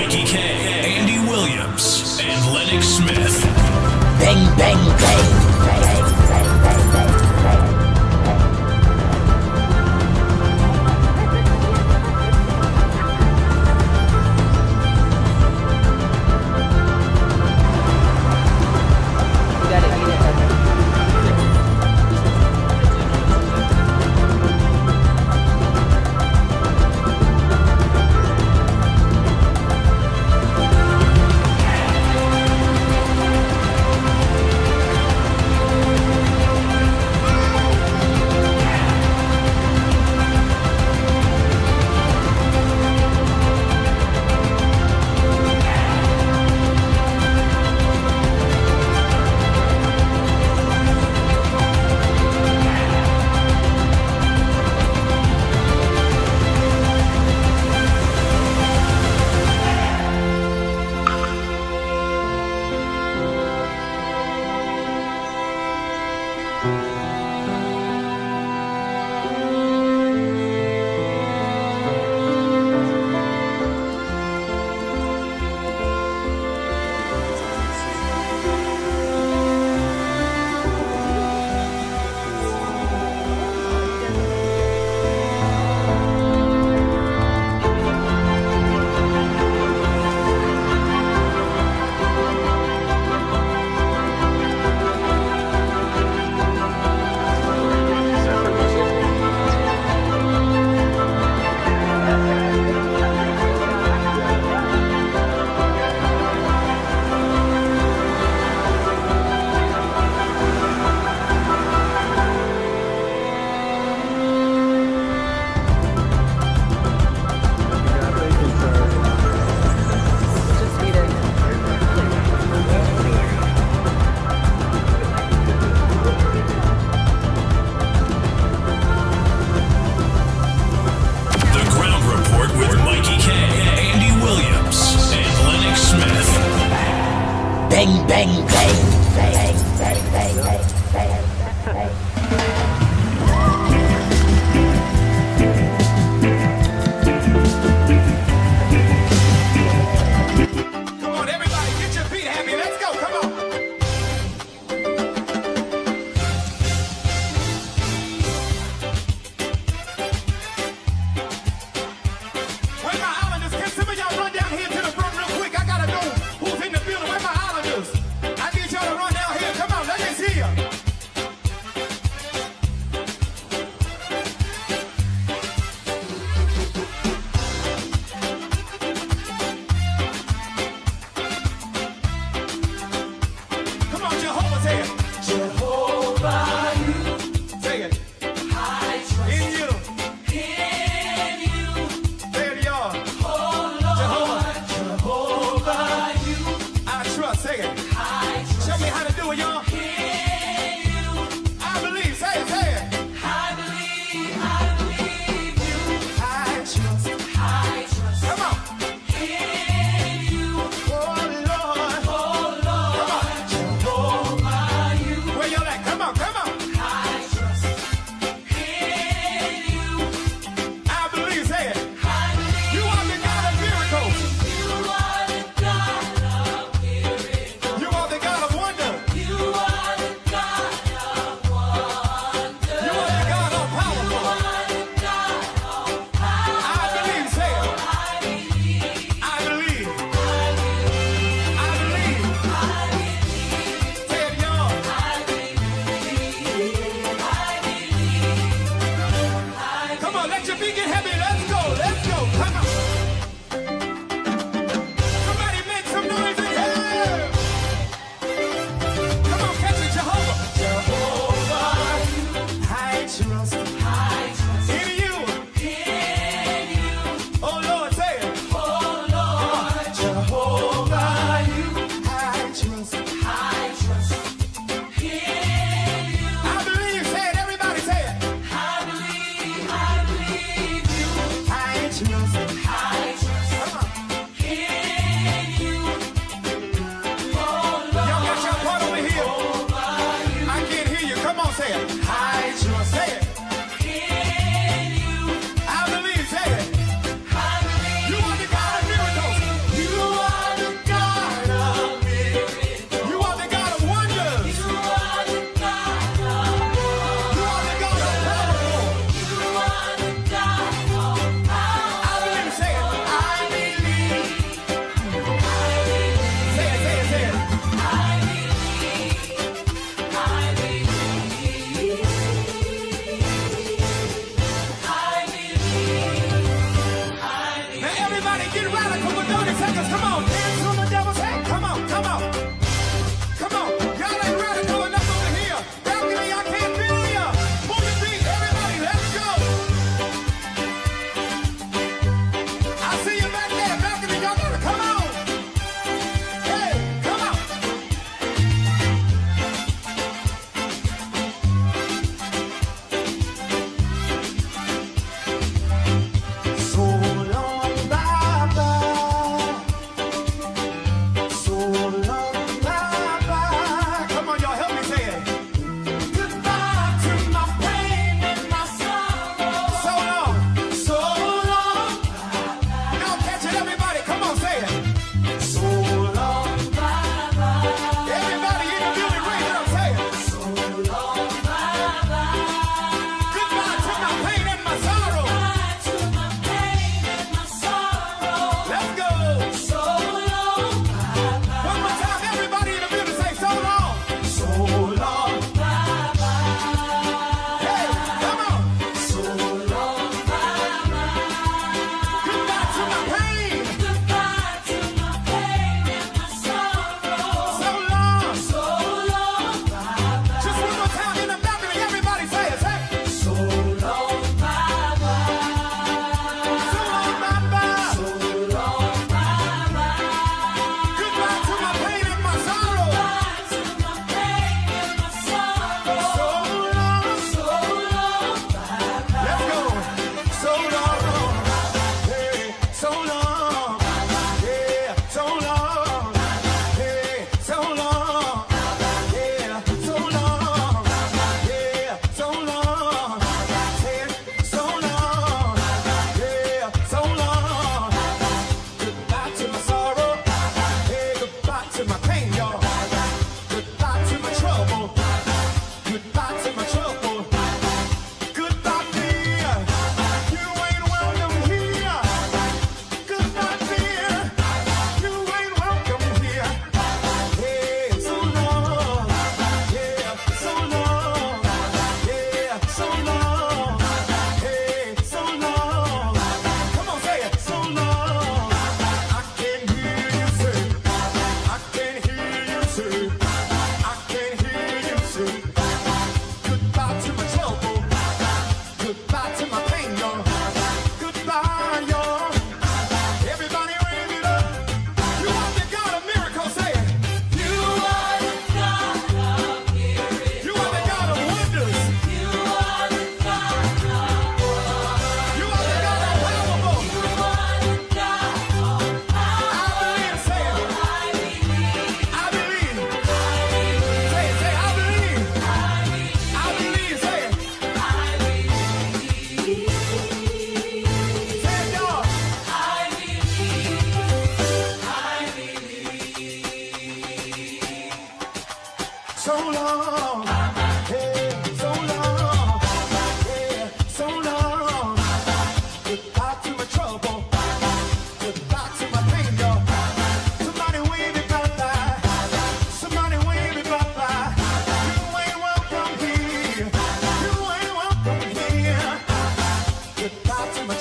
Mickie K, Andy Williams, and Lennox Smith. Bang, bang, bang.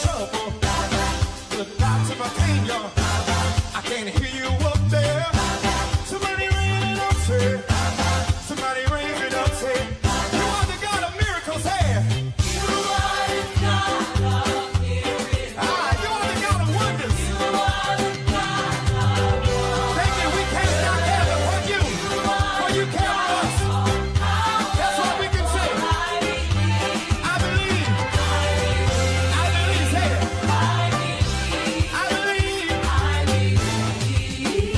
trouble. Look out to my danger. I can't hear you up there. Somebody raise it up, say. Somebody raise it up, say. You are the God of miracles, hey. You are the God of miracles. You are the God of wonders. You are the God of wonders. Thank you. We cannot have it for you. For you carry us. That's what we can say. I believe. I believe. Say it. I believe. I believe.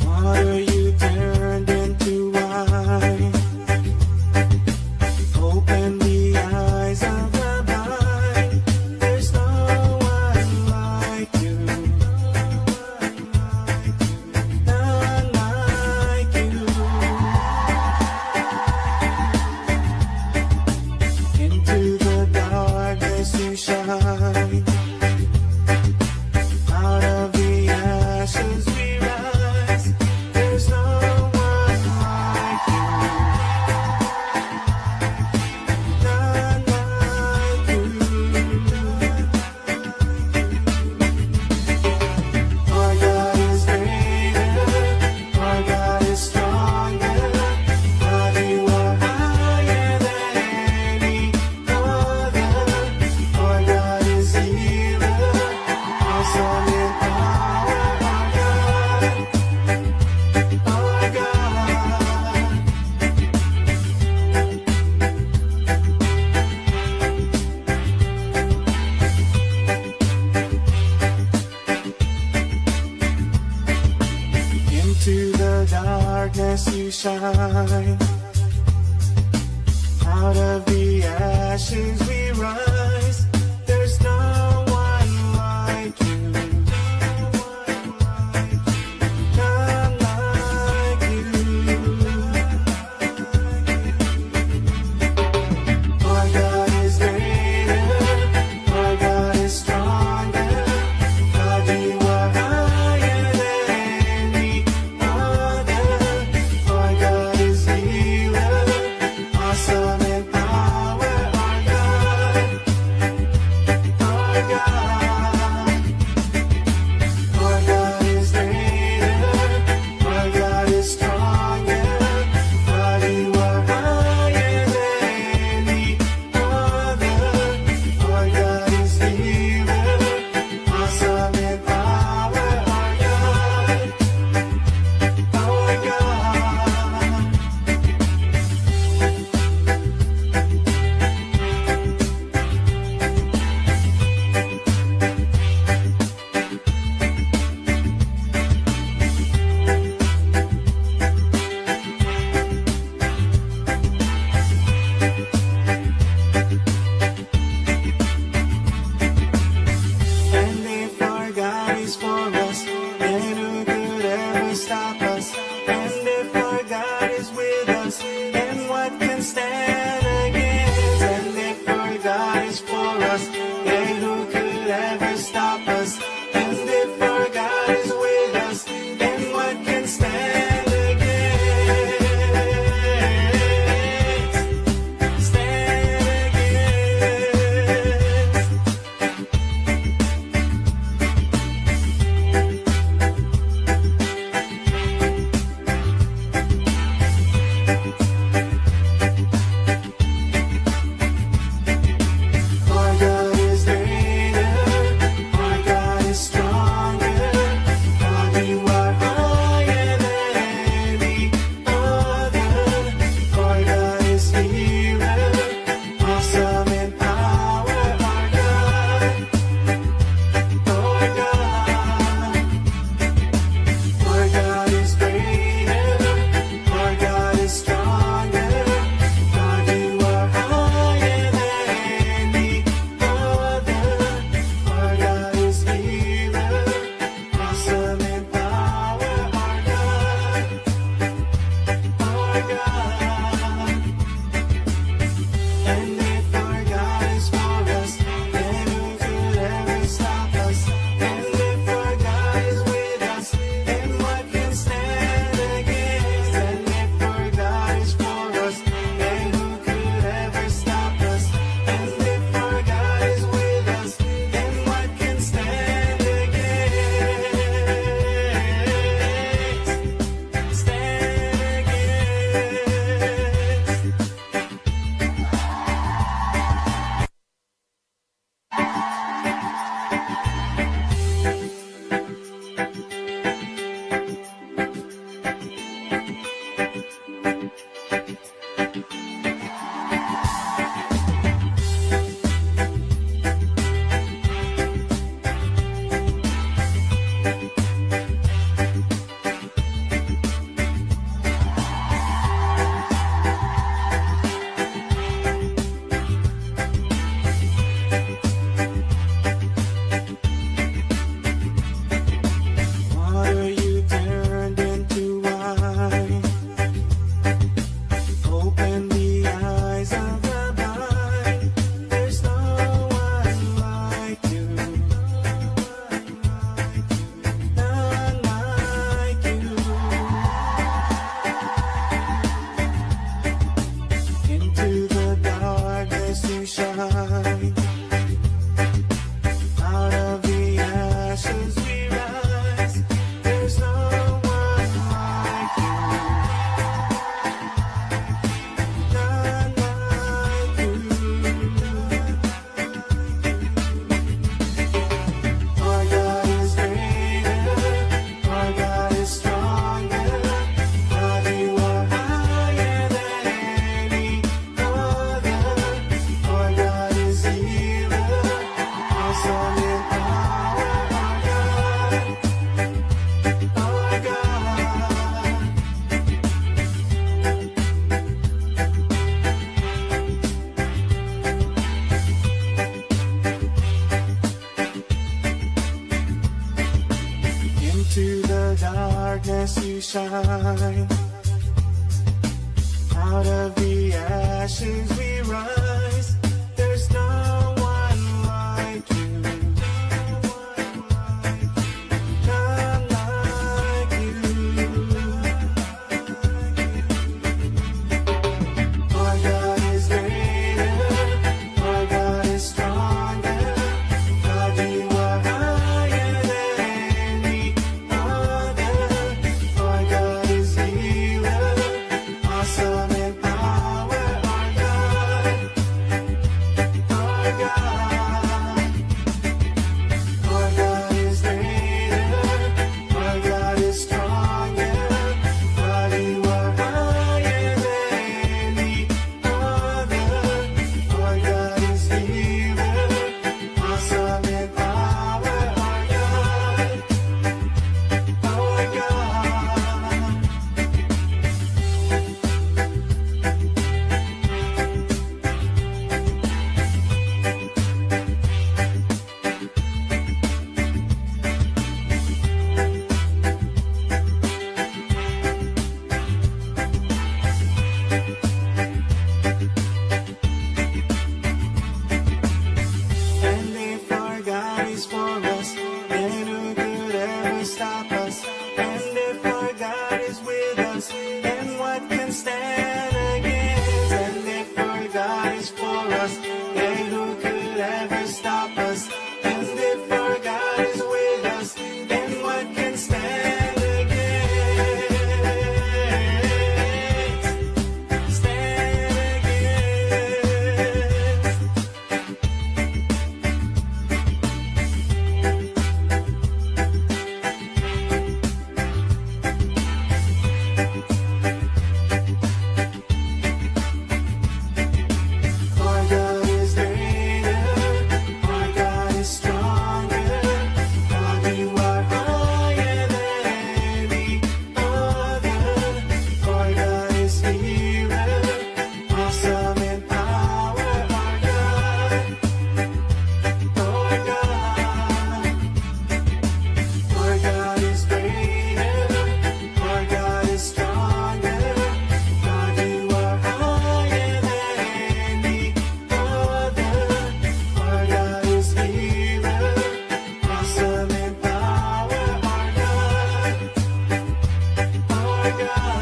Water you turned into wine. Open the eyes of the blind. There's no one like you. None like you. Into the darkness you shine. Out of the ashes we rise. There's no one like you. None like you. Our God is greater. Our God is stronger. God, you are higher than any other. Our God is healer. Awesome in power. Our God. Into the darkness you shine. Out of the ashes we rise. There's no one like you. None like you. Our God is greater. Our God is stronger. God, you are higher than any other. Our God is healer. shine. Out of the ashes we rise. There's no one like you. None like you. Our God is greater. Our God is stronger. God, you are higher than any other. Our God is healer. Awesome in power. Our God. Our God. Into the darkness you shine. Out of the ashes we rise. There's no one like you. None like you. Our God is greater. Our God is stronger. God, you are higher than any other. Our God is healer. Awesome in power. Our God. Our God. Our God is greater. Our God is stronger. God, you are higher than any other. Our God is healer. Awesome in power. Our God. Our God. And if our God is for us, then who could ever stop us? And if our God is with us, then what can stand against? And if our God is for us, then who could ever stop us? And if our God is with us, then what can stand against? Stand against. Our God is greater. Our God is stronger. God, you are higher than any other. Our God is healer. Awesome in power. Our God. Our God. Our God is greater. Our God is stronger. God, you are higher than any other. Our God is healer. Awesome in power. Our God. Our God.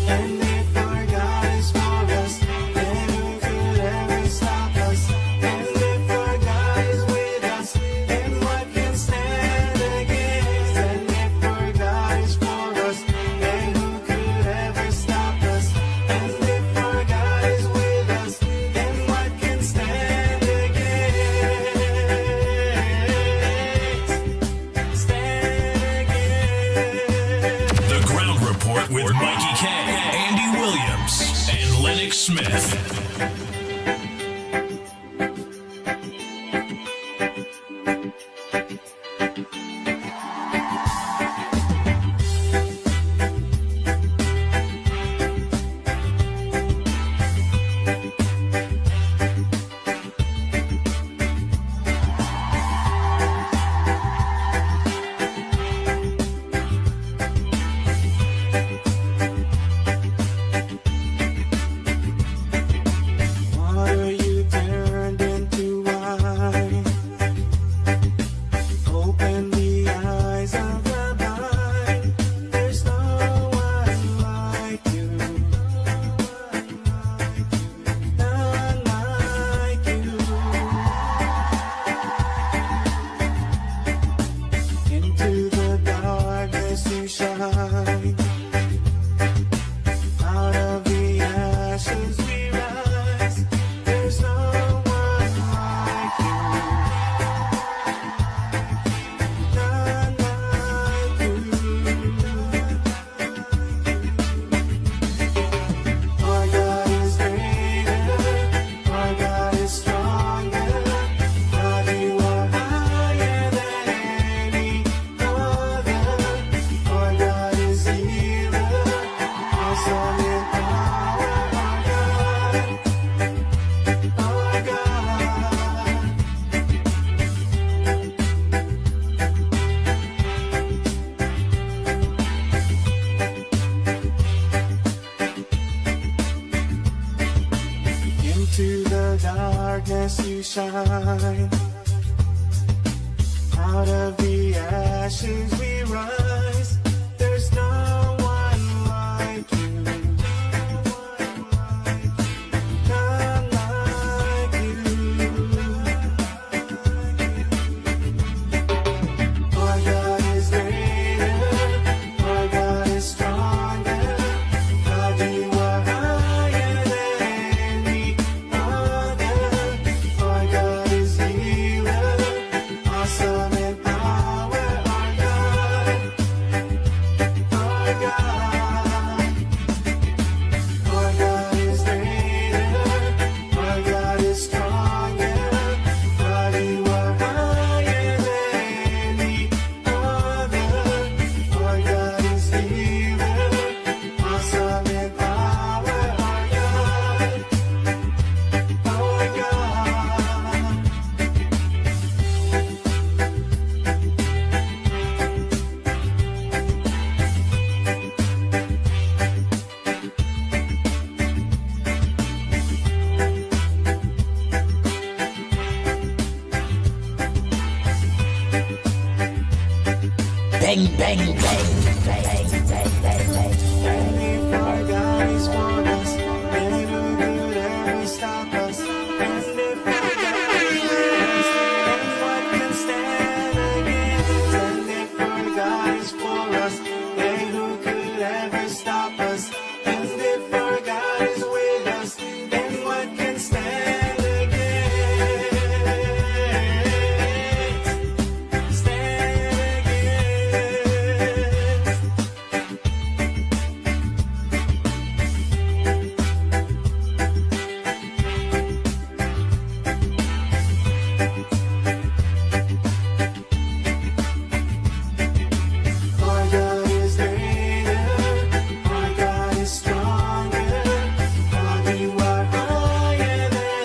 And if our God is for us, then who could ever stop us? And if our God is with us, then what can stand against? And if our God is for us, then who could ever stop us? And if our God is with us, then what can stand against? Stand against. The Ground Report with Mikey K, Andy Williams, and Lennox Smith. Into the darkness you shine. Out of the ashes we rise. There's no one like you. None like you. Our God is greater. Our God is stronger. God, you are higher than the other. Our God is healer. Awesome in power. Our God. Our God. Our God is greater. Our God is stronger. God, you are higher than the other. Our God is healer. Awesome in power. Our God. Our God. Bang, bang, bang, bang, bang, bang, bang. If our God is for us, then who could ever stop us? And if our God is with us, then what can stand against? And if our God is for us, then who could ever stop us? And if our God is with us, then what can stand against? Stand against. Our God is greater. Our God is stronger. God, you are higher than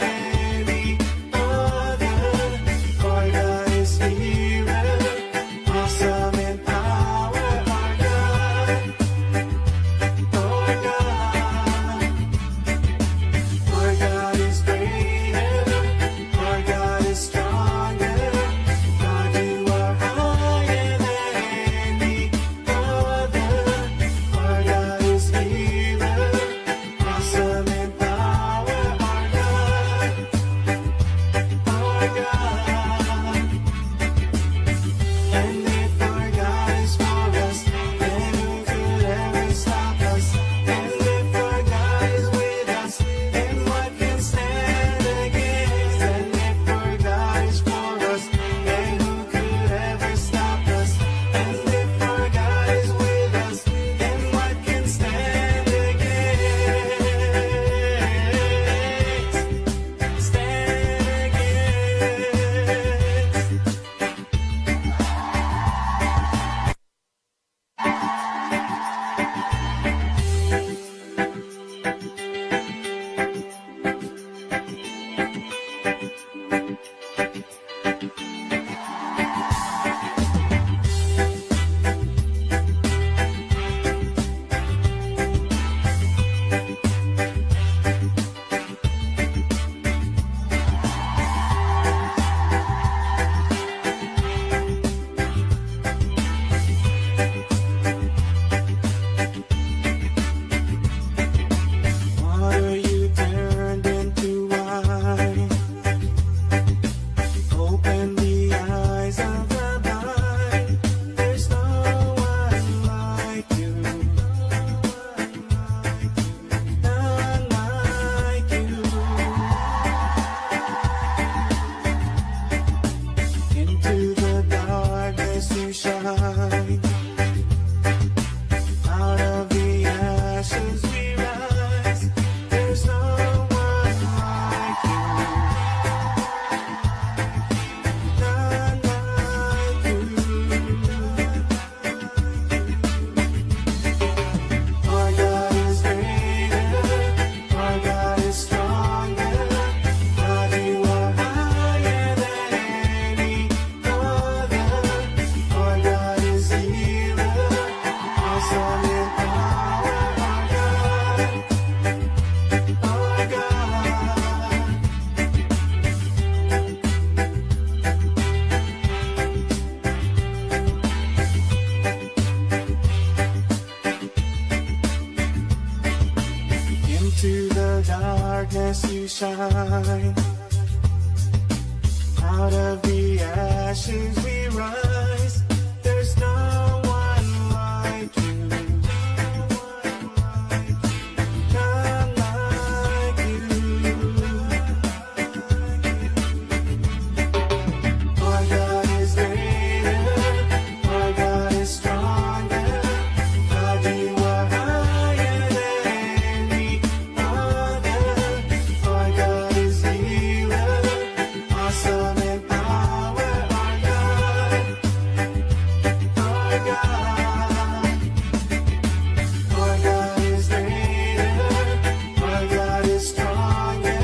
darkness you shine. Out of the ashes we rise. There's no one like you. None like you. Our God is greater. Our God is stronger. God, you are higher than any other. Our God is healer. Awesome in power. Our God. Our God. Our God is greater. Our God is stronger.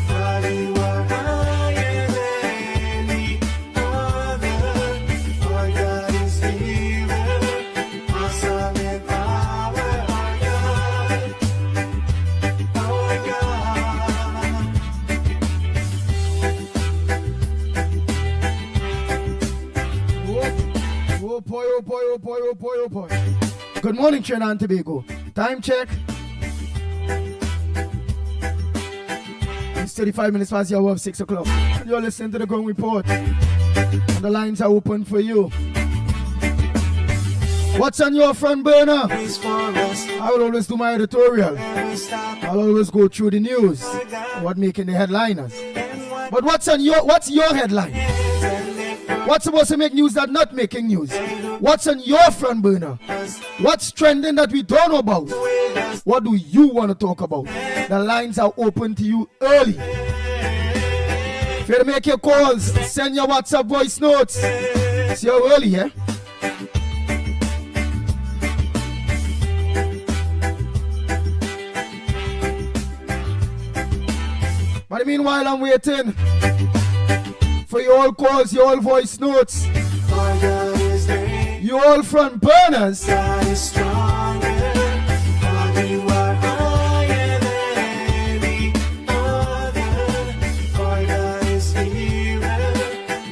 God, you are higher than any other. Our God is healer. Awesome in power. Our God. Our God. Oh boy, oh boy, oh boy, oh boy, oh boy. Good morning, Trinidad and Tobago. Time check. It's 35 minutes past the hour of 6 o'clock. You're listening to the Ground Report. And the lines are open for you. What's on your front burner? Praise for us. I will always do my editorial. Every stop I'll always go through the news. What making the headliners. But what's your headline? What's supposed to make news that not making news? What's on your front burner? What's trending that we don't know about? What do you want to talk about? The lines are open to you early. If you make your calls, send your WhatsApp voice notes. See how early, eh? But meanwhile, I'm waiting for your all calls, your all voice notes, our God is great. your all front burners. God is stronger. God, you are higher than any other. Our God is healer.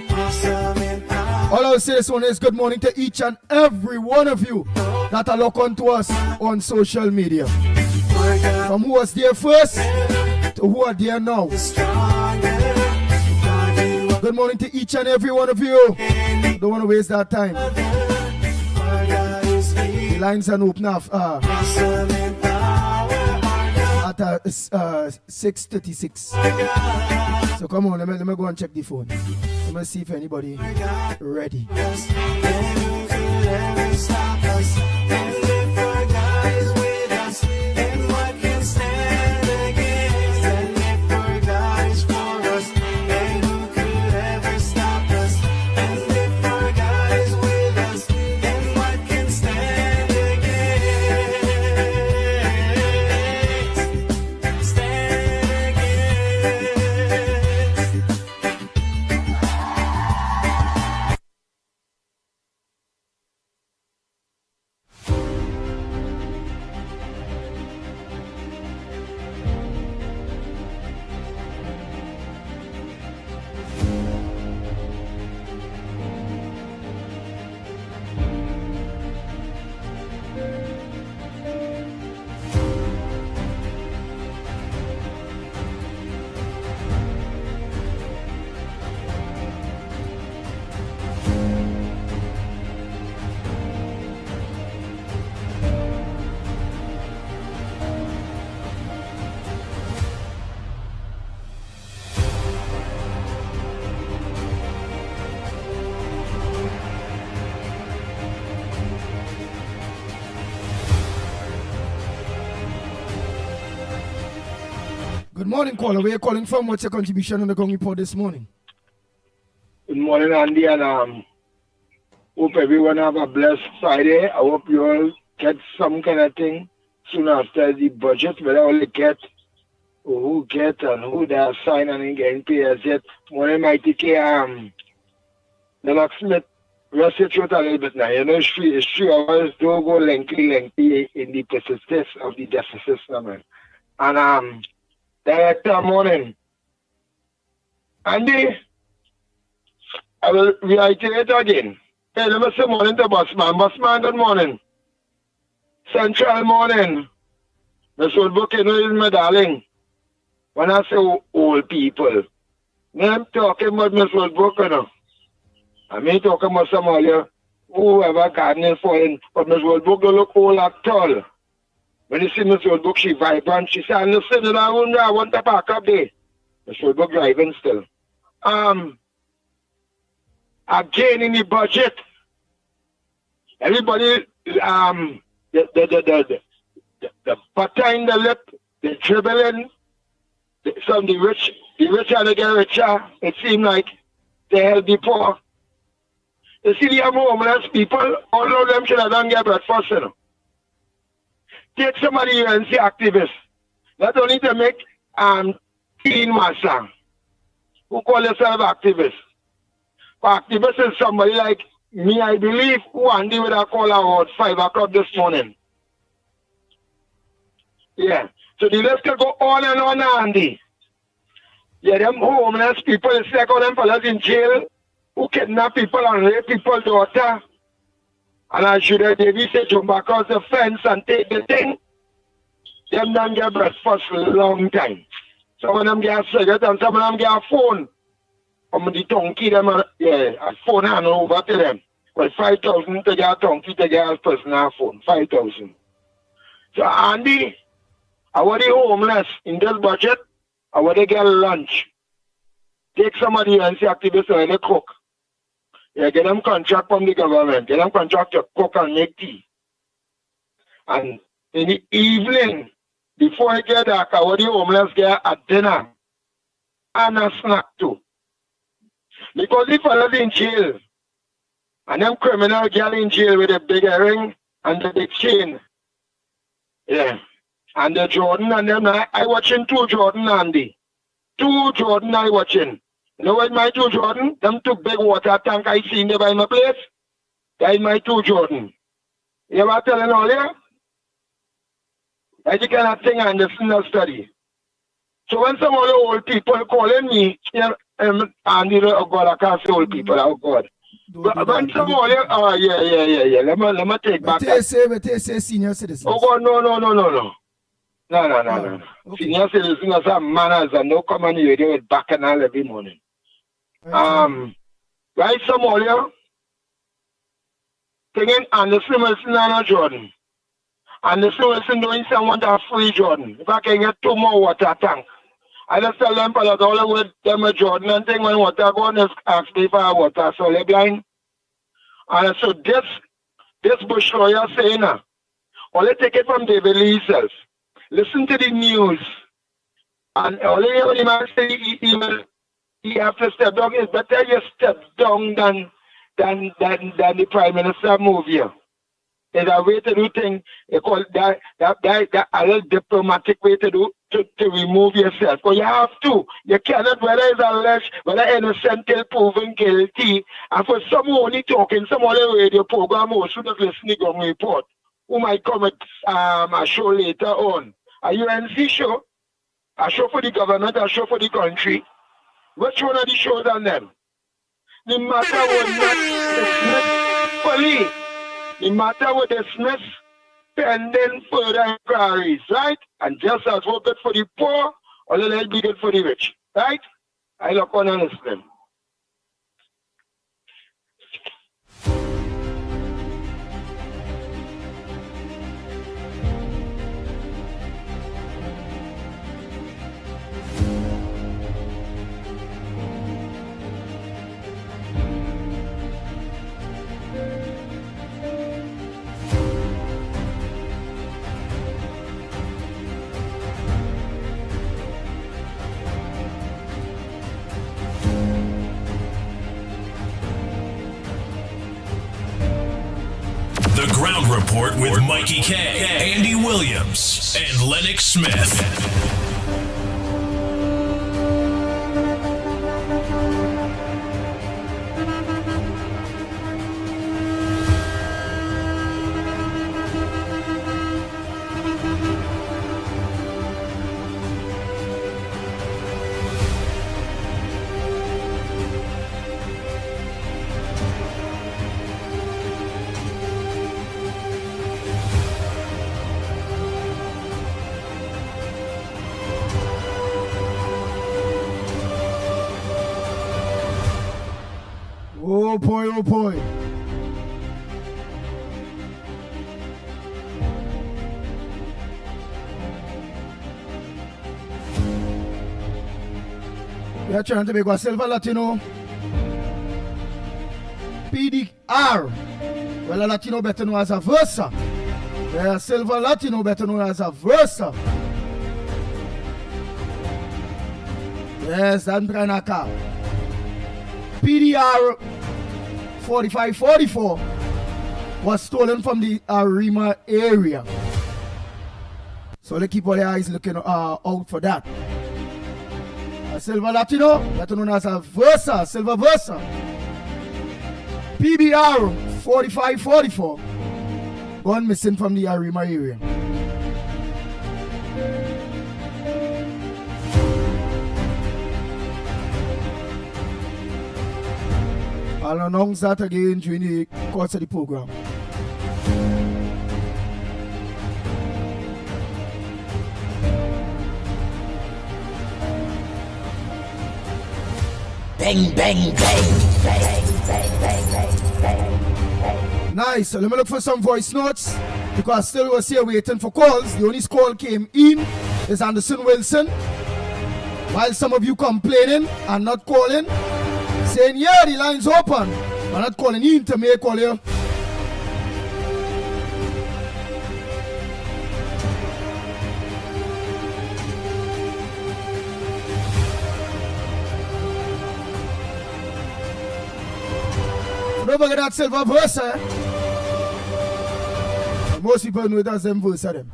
Awesome in power. All I will say this one is good morning to each and every one of you that are locked onto us on social media. Our God From who was there first to who are there now. is stronger. God, you are Good morning to each and every one of you. Don't want to waste that time. our God is The healer. lines are open Awesome in power. Our God. at 6:36. So come on, let me go and check the phone. Let me see if anybody ready. Yes, and who could ever stop us? And if our God is with us, then what can stand against? And if our God is for us, then who could ever stop us? And if our God is with us, then what can stand against? Stand against. Good morning, caller. Where are you calling from? What's your contribution on the Ground Report this morning? Good morning, Andy, and hope everyone have a blessed Friday. I hope you all get some kind of thing soon after the budget, whether all you get, or who get, and who they are signed and getting paid as yet. Morning, Mickie, Lennox Smith, rest your throat a little bit now. You know, it's 3 hours, don't go lengthy in the persistence of the deficits, man. And Director, morning. Andy, I will reiterate again. Hey, let me say morning to Bossman. Bossman, good morning. Central morning. Miss Woodbook, you know, is my darling. when I say old people, I'm talking about Miss Woodbrook, you know. I mean talking about somebody who have a garden falling, but Miss Woodbrook don't look old at all. When you see Miss Woodbrook, she vibrant. She said, listen, I want to pack up there. Miss Woodbrook driving still. Again in the budget, everybody, the butter in the lip, the dribbling, some the rich and they get richer. It seems like they help the poor. You see, the homeless people, all of them should have done their breakfast, you know. Take somebody and see activists. Not only to make teen massa who call themselves activists. But activists is somebody like me, I believe, who Andy would have called about 5 o'clock this morning. Yeah. So the list could go on and on, Andy. Yeah, them homeless people, it's like all them fellas in jail who kidnap people and rape people's daughter. And I should have David say jump across the fence and take the thing. Them don't get breakfast for a long time. Some of them get a cigarette and some of them get a phone. From the donkey, them a phone hand over to them. Well, 5,000 to get a donkey to get a personal phone. 5,000. So Andy, I want the homeless in this budget. I want to get lunch. Take somebody and say activists and they cook. Yeah, get them contract from the government. Get them contract to cook and make tea. And in the evening, before I get dark, I want the homeless get a dinner and a snack too. Because if I was in jail, and them criminal girl in jail with a big ring and the big chain, yeah, and the Jordan and them, I watching 2 Jordan, Andy. 2 Jordan I watching. You know what my 2 Jordan? Them 2 big water tank I seen there by my place. That is my 2 Jordan. You ever telling all you? That's the kind of thing I understand the study. So when some of the old people calling me, Andy, oh God, I can't say old people, oh God. But when some of you, oh yeah. Let me take back that. But they say senior citizens. Oh God, no. No. Okay. Senior citizens have manners and no come on radio with bacchanal every morning. Right, some of you thinking Anderson Wilson and Jordan. Anderson Wilson doing someone that free Jordan. If I can get 2 more water tank. I just tell them fellas all the way them a Jordan and thing when water go on, just ask me for water, so they blind. And so this bush lawyer saying only take it from David Lee himself. Listen to the news. And only when the man say he have to step down, it's better you step down than the Prime Minister move you. There's a way to do things. They call that a little diplomatic way to remove yourself. But you have to. You cannot, whether it's alleged, whether innocent till proven guilty. And for someone only talking, some other radio program who should have listened to the report, who might come at a show later on. A UNC show, a show for the government, a show for the country. Which one of the shows on them? The matter was not dismissed fully. The matter was dismissed pending further inquiries, right? And just as we're good for the poor, or let it be good for the rich, right? I look on and listen. The Ground Report with Mickie K, Andy Williams, and Lennox Smith. Oh boy, oh boy. We are trying to make a Silver Latino. PDR. Well, a Latino better known as a Versa. Yeah, Silver Latino better known as a Versa. Yes, Dan Branaka. PDR 4544 was stolen from the Arima area. So they keep all their eyes looking out for that. A Silver Latino, better known as a Versa, Silver Versa. PBR 4544 gone missing from the Arima area. I'll announce that again during the course of the program. Bang, bang, bang, bang, bang, bang, bang, bang. Nice. So let me look for some voice notes because still was here waiting for calls. The only call came in is Anderson Wilson. While some of you complaining and not calling, saying, yeah, the line's open. I'm not calling in to make call you. Don't forget that Silver Versa. Most people know it as them Versa them.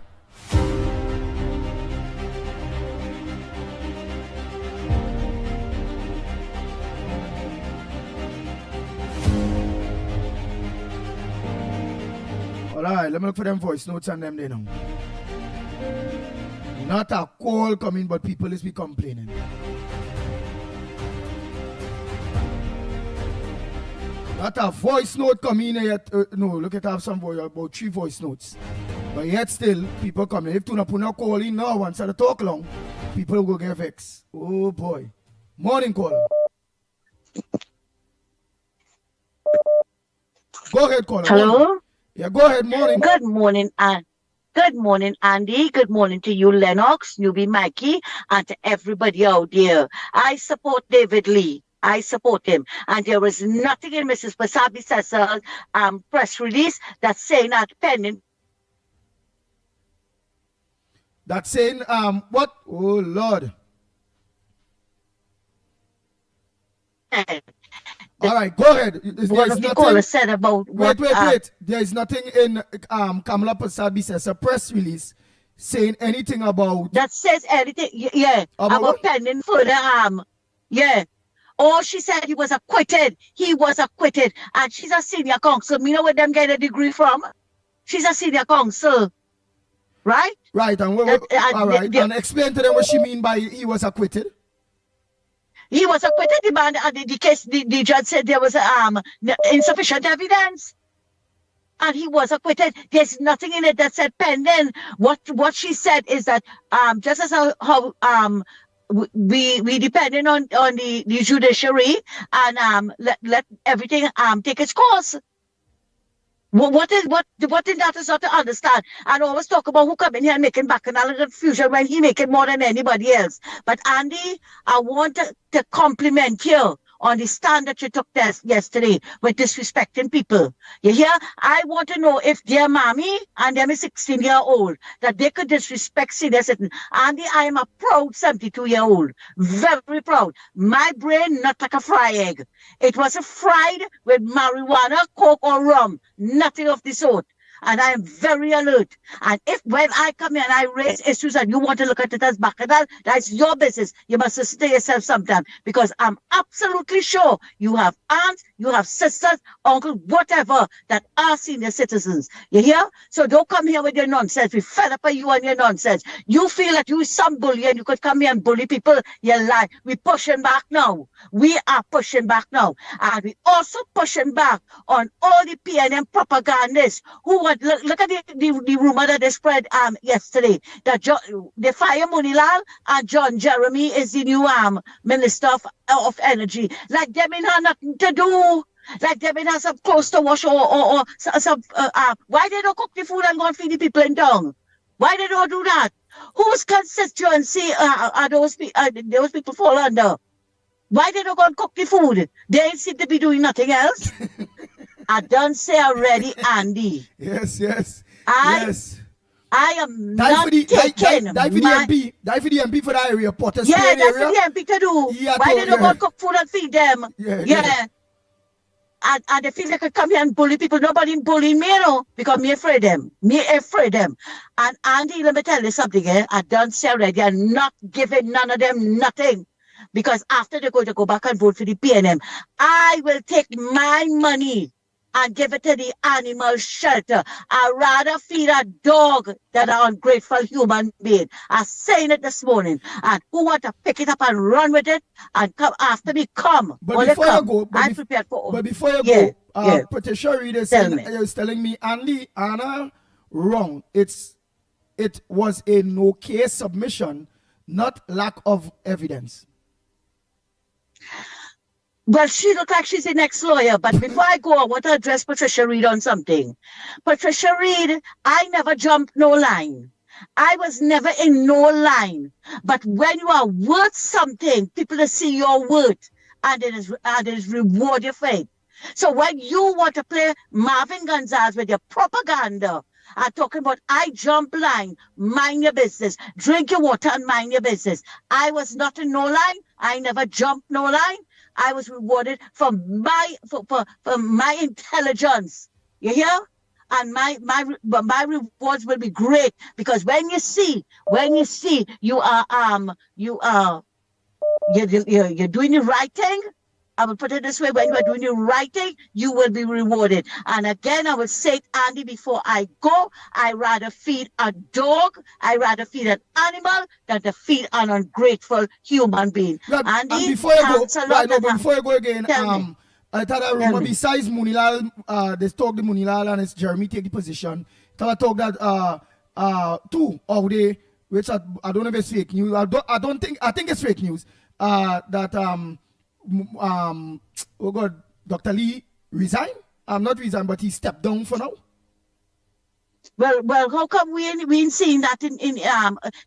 Alright, let me look for them voice notes and them there now. Not a call coming, but people is be complaining. Not a voice note coming yet. No, look at have some voice, about 3 voice notes. But yet still, people coming. If you not put no call in now, once I talk long, people will get vexed. Oh boy. Morning caller. Go ahead, caller. Hello? Yeah, go ahead, morning. Good morning, good morning, Andy. Good morning to you, Lennox, newbie Mickie, and to everybody out there. I support David Lee. I support him. And there was nothing in Mrs. Wasabi Sessa's press release that's saying that pending. That's saying, what? Oh, Lord. All right, go ahead. One of the callers said about what... Wait. There is nothing in Kamala Wasabi Sessa press release saying anything about... That says anything, yeah, about pending further yeah. Or she said he was acquitted. He was acquitted. And she's a senior counsel. You know where them get a degree from? She's a senior counsel. Right? Right. And all right. And explain to them what she mean by he was acquitted. He was acquitted. The man, the case, the judge said there was insufficient evidence. And he was acquitted. There's nothing in it that said pending. What she said is that just as how we depending on the judiciary and let everything take its course. What in that is not to understand? And always talk about who come in here making bacchanal confusion when he making more than anybody else. But Andy, I want to compliment you on the stand that you took yesterday with disrespecting people. You hear? I want to know if their mommy and them is 16-year-old, that they could disrespect senior citizens. Andy, I am a proud 72-year-old. Very proud. My brain not like a fry egg. It wasn't fried with marijuana, coke, or rum. Nothing of the sort. And I am very alert. And if when I come here and I raise issues and you want to look at it as bacchanal, that's your business. You must listen to yourself sometime. Because I'm absolutely sure you have aunts, you have sisters, uncles, whatever, that are senior citizens. You hear? So don't come here with your nonsense. We fed up with you and your nonsense. You feel that you some bully and you could come here and bully people. You lie. We're pushing back now. We are pushing back now. And we also pushing back on all the PNM propagandists who look at the rumor that they spread yesterday that they fire Munilal and John Jeremy is the new Minister of Energy. Like them in have nothing to do. Like they may have some clothes to wash or some, why they don't cook the food and go and feed the people in town? Why they don't do that? Whose constituency are those people fall under? Why they don't go and cook the food? They ain't seem to be doing nothing else. I done say already, Andy. Yes. I am Die not for the taking MP. Die for the MP for that area, Potter yeah, Square that's area. what the MP to do. Yeah, Why they don't go yeah. and cook food and feed them? Yeah. And they feel they could come here and bully people. Nobody bullying me, you know, because me afraid them. And Andy, let me tell you something, I done say already, I'm not giving none of them nothing. Because after they're going to go back and vote for the PNM, I will take my money and give it to the animal shelter. I'd rather feed a dog than an ungrateful human being. I saying it this morning. And who want to pick it up and run with it and come after me, come. But before you go, I'm prepared for but before you Yeah, go, yeah. Patricia Reed is telling me, Anna, wrong. It was a no case submission, not lack of evidence. Well, she looked like she's the next lawyer. But before I go, I want to address Patricia Reed on something. Patricia Reed, I never jumped no line. I was never in no line. But when you are worth something, people will see your worth, and it is reward you for it. So when you want to play Marvin Gonzalez with your propaganda, I'm talking about I jump line, mind your business, drink your water and mind your business. I was not in no line. I never jumped no line. I was rewarded for my intelligence. You hear? And my rewards will be great, because when you see you're doing the right thing. I will put it this way: when you are doing the right thing, you will be rewarded. And again, I will say, Andy, before I go, I rather feed a dog, I rather feed an animal than to feed an ungrateful human being. Right, Andy, and before you go, before you go again, Tell me. I thought I remember besides Munilal, they talk the Munilal and it's Jeremy take the position. I talk that two of the, which I don't know if it's fake news. I think it's fake news. That oh God, Dr. Lee resigned. Not resigned, but he stepped down for now. Well, how come we ain't seeing that in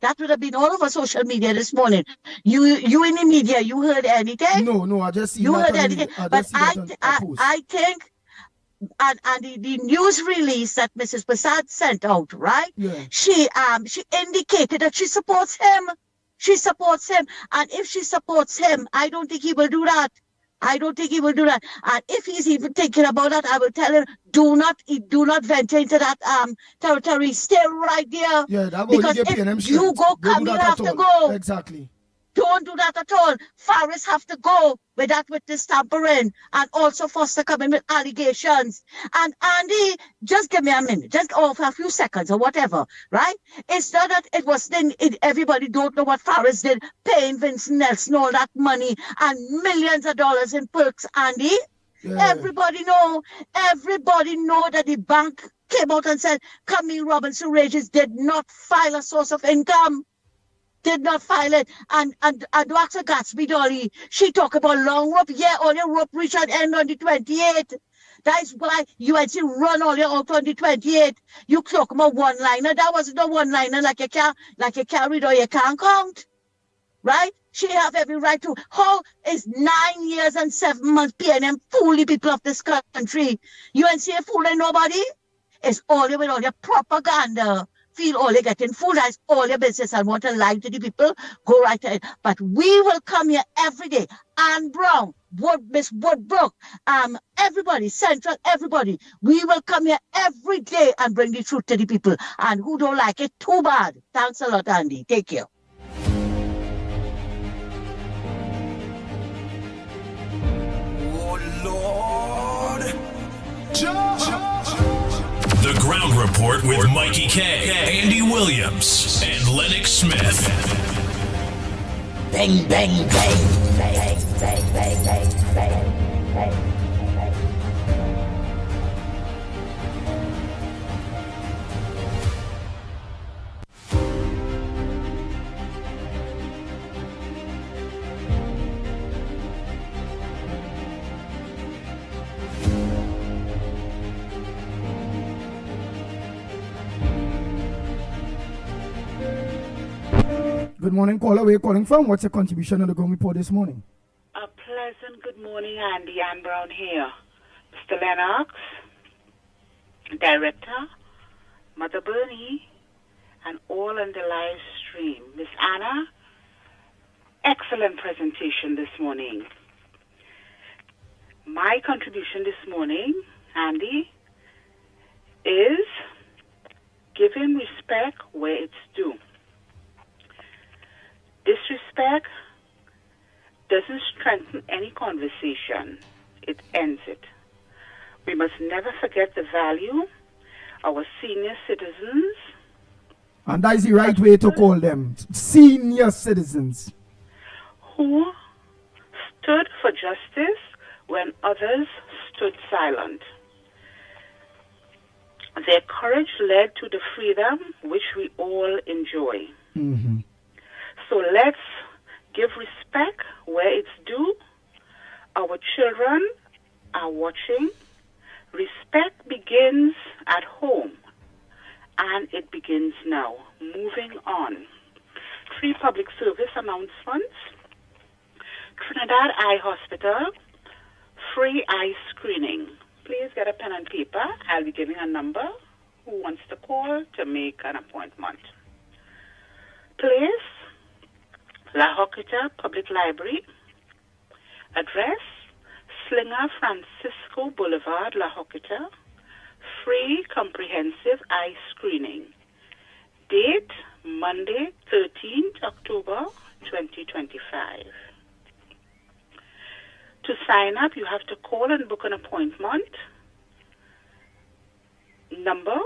that would have been all over social media this morning. You in the media, you heard anything? No, I just seen you that heard anything. But I think and the news release that Mrs. Prasad sent out, right? Yeah. She indicated that she supports him. She supports him. And if she supports him, I don't think he will do that. And if he's even thinking about that, I will tell him, do not venture into that territory. Stay right there. Yeah, that because if you go, come, you have to go. Exactly. Don't do that at all. Faris have to go with this tampering, and also Foster coming with allegations. And Andy, just give me a minute, just for a few seconds or whatever, right? It's not that it was then everybody don't know what Faris did, paying Vincent Nelson all that money and millions of dollars in perks, Andy. Yeah. Everybody know that the bank came out and said Camille Robinson Regis did not file a source of income. Did not file it. And Dr. Gatsby Dolly, she talk about long rope. Yeah, all your rope reach and end on the 28th. That's why UNC run all your out on the 28th. You talk about one-liner. That wasn't a one-liner like you can't read or you can't count. Right? She have every right to. How is 9 years and 7 months PNM fool the people of this country? UNC fooling nobody? It's all you with all your propaganda. Feel all you're getting food, that's all your business, and want to lie to the people, go right ahead. But we will come here every day. Ann Brown, Miss Woodbrook, everybody, Central, everybody. We will come here every day and bring the truth to the people. And who don't like it, too bad. Thanks a lot, Andy. Take care. Oh, Lord. The Ground Report with Mickie K, Andy Williams, and Lennox Smith. Bang, bang, bang, bang, bang, bang, bang, bang, bang. Good morning, caller. Where you calling from? What's your contribution on the ground report this morning? A pleasant good morning, Andy. Ann Brown here. Mr. Lennox, Director, Mother Bernie, and all on the live stream. Miss Anna, excellent presentation this morning. My contribution this morning, Andy, is giving respect where it's due. Disrespect doesn't strengthen any conversation. It ends it. We must never forget the value our senior citizens. And that is the right way to call them. Senior citizens. Who stood for justice when others stood silent. Their courage led to the freedom which we all enjoy. Mm-hmm. So let's give respect where it's due. Our children are watching. Respect begins at home, and it begins now. Moving on. 3 public service announcements. Trinidad Eye Hospital, free eye screening. Please get a pen and paper. I'll be giving a number. Who wants to call to make an appointment? Place, La Joquita Public Library. Address, Slinger Francisco Boulevard, La Joquita. Free comprehensive eye screening. Date, Monday, 13th October, 2025. To sign up, you have to call and book an appointment. Number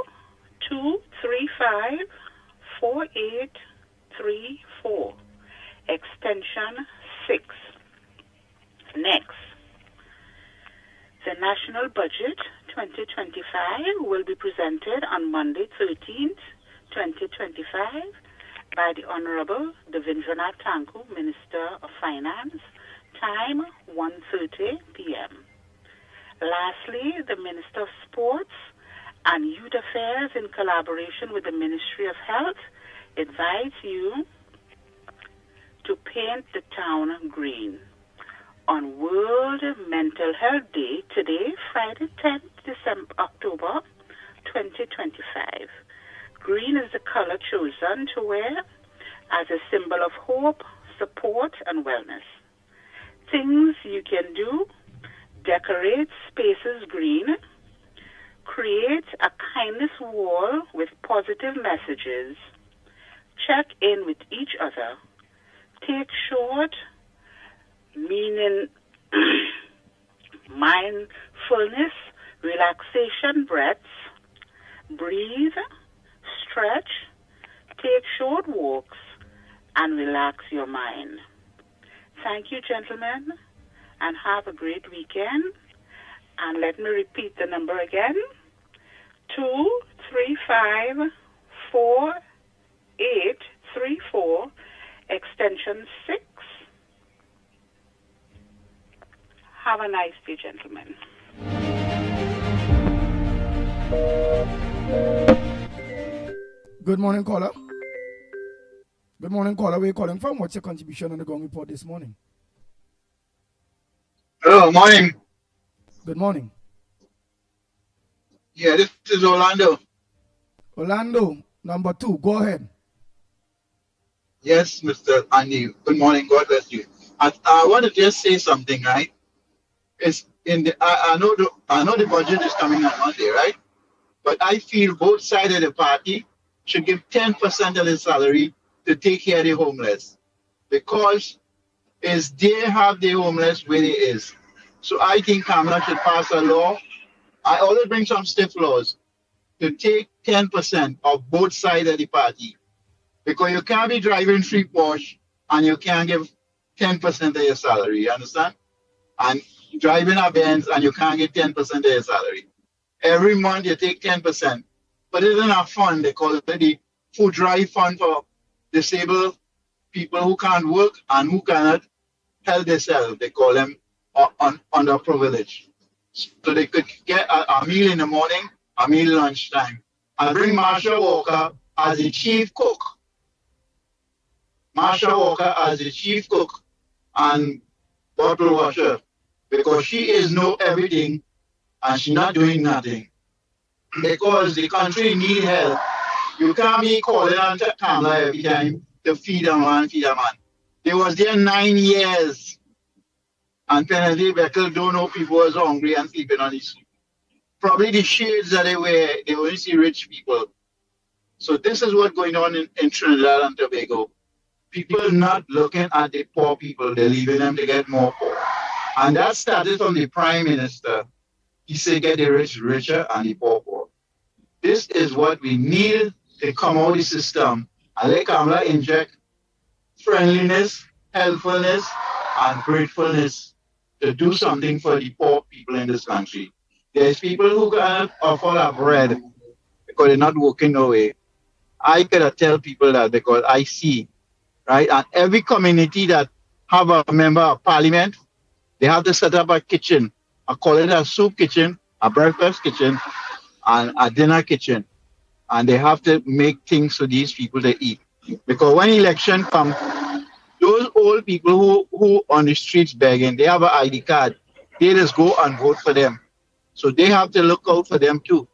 235-4834, extension 6. Next, the National Budget 2025 will be presented on Monday, 13th, 2025 by the Honorable Devindranath Thakur, Minister of Finance. Time 1:30 p.m. Lastly, the Minister of Sports and Youth Affairs, in collaboration with the Ministry of Health, invites you to paint the town green. On World Mental Health Day today, Friday, 10th October 2025. Green is the color chosen to wear as a symbol of hope, support, and wellness. Things you can do: decorate spaces green, create a kindness wall with positive messages, check in with each other, take short, meaning mindfulness, relaxation breaths, breathe, stretch, take short walks, and relax your mind. Thank you, gentlemen, and have a great weekend. And let me repeat the number again: 235-4834, extension 6. Have a nice day, gentlemen. Good morning, caller. Good morning, caller. Where are you calling from? What's your contribution on the ground report this morning? Hello, morning. Good morning. Yeah, this is Orlando. Orlando, number 2. Go ahead. Yes, Mr. Andy. Good morning. God bless you. I want to just say something, right? It's in the I know the budget is coming on Monday, right? But I feel both sides of the party should give 10% of the salary to take care of the homeless, because is they have the homeless where they is. So I think Kamala should pass a law. I always bring some stiff laws to take 10% of both sides of the party, because you can't be driving free Porsche and you can't give 10% of your salary. You understand? And driving a Benz and you can't get 10% of your salary. Every month you take 10%. But it isn't a fund. They call it the food drive fund for disabled people who can't work and who cannot help themselves. They call them underprivileged. So they could get a meal in the morning, a meal lunchtime. I bring Marshall Walker as the chief cook. Marsha Walker as the chief cook and bottle washer because she is know everything and she not doing nothing because the country need help. You can't be calling on Kamala every time to feed a man, feed a man. They was there 9 years and penalty Beckle don't know people was hungry and sleeping on the street. Probably the shades that they wear, they only see rich people. So this is what's going on in Trinidad and Tobago. People not looking at the poor people, they're leaving them to get more poor. And that started from the Prime Minister. He said get the rich richer and the poor poor. This is what we need to come out of the system and let Kamala inject friendliness, helpfulness, and gratefulness to do something for the poor people in this country. There's people who can afford a bread because they're not working no way. I gotta tell people that because I see, right? And every community that have a member of parliament, they have to set up a kitchen. I call it a soup kitchen, a breakfast kitchen, and a dinner kitchen. And they have to make things for these people to eat. Because when election comes, those old people who on the streets begging, they have an ID card. They just go and vote for them. So they have to look out for them too.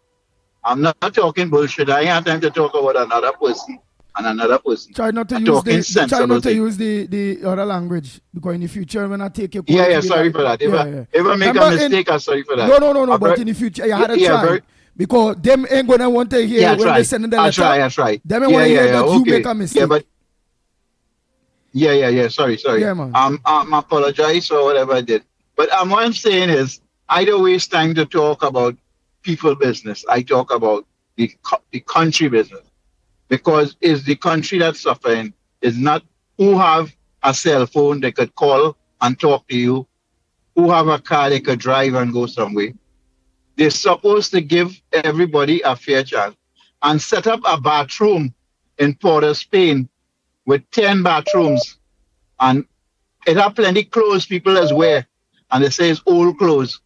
I'm not talking bullshit. I ain't have time to talk about another person and another person. Try not to use the other language because in the future when I take your sorry for that. If I make a mistake, I'm sorry for that. No. But in the future, you had to try. Because them ain't gonna want to hear when they send the letter. That's right. Them ain't want to hear that you make a mistake. Sorry. Yeah, man. I apologize for whatever I did. But what I'm saying is, I don't waste time to talk about people business. I talk about the country business. Because it's the country that's suffering. It's not who have a cell phone they could call and talk to you, who have a car they could drive and go somewhere. They're supposed to give everybody a fair chance and set up a bathroom in Port of Spain with 10 bathrooms. And it have plenty clothes people as wear. And they say it's old clothes.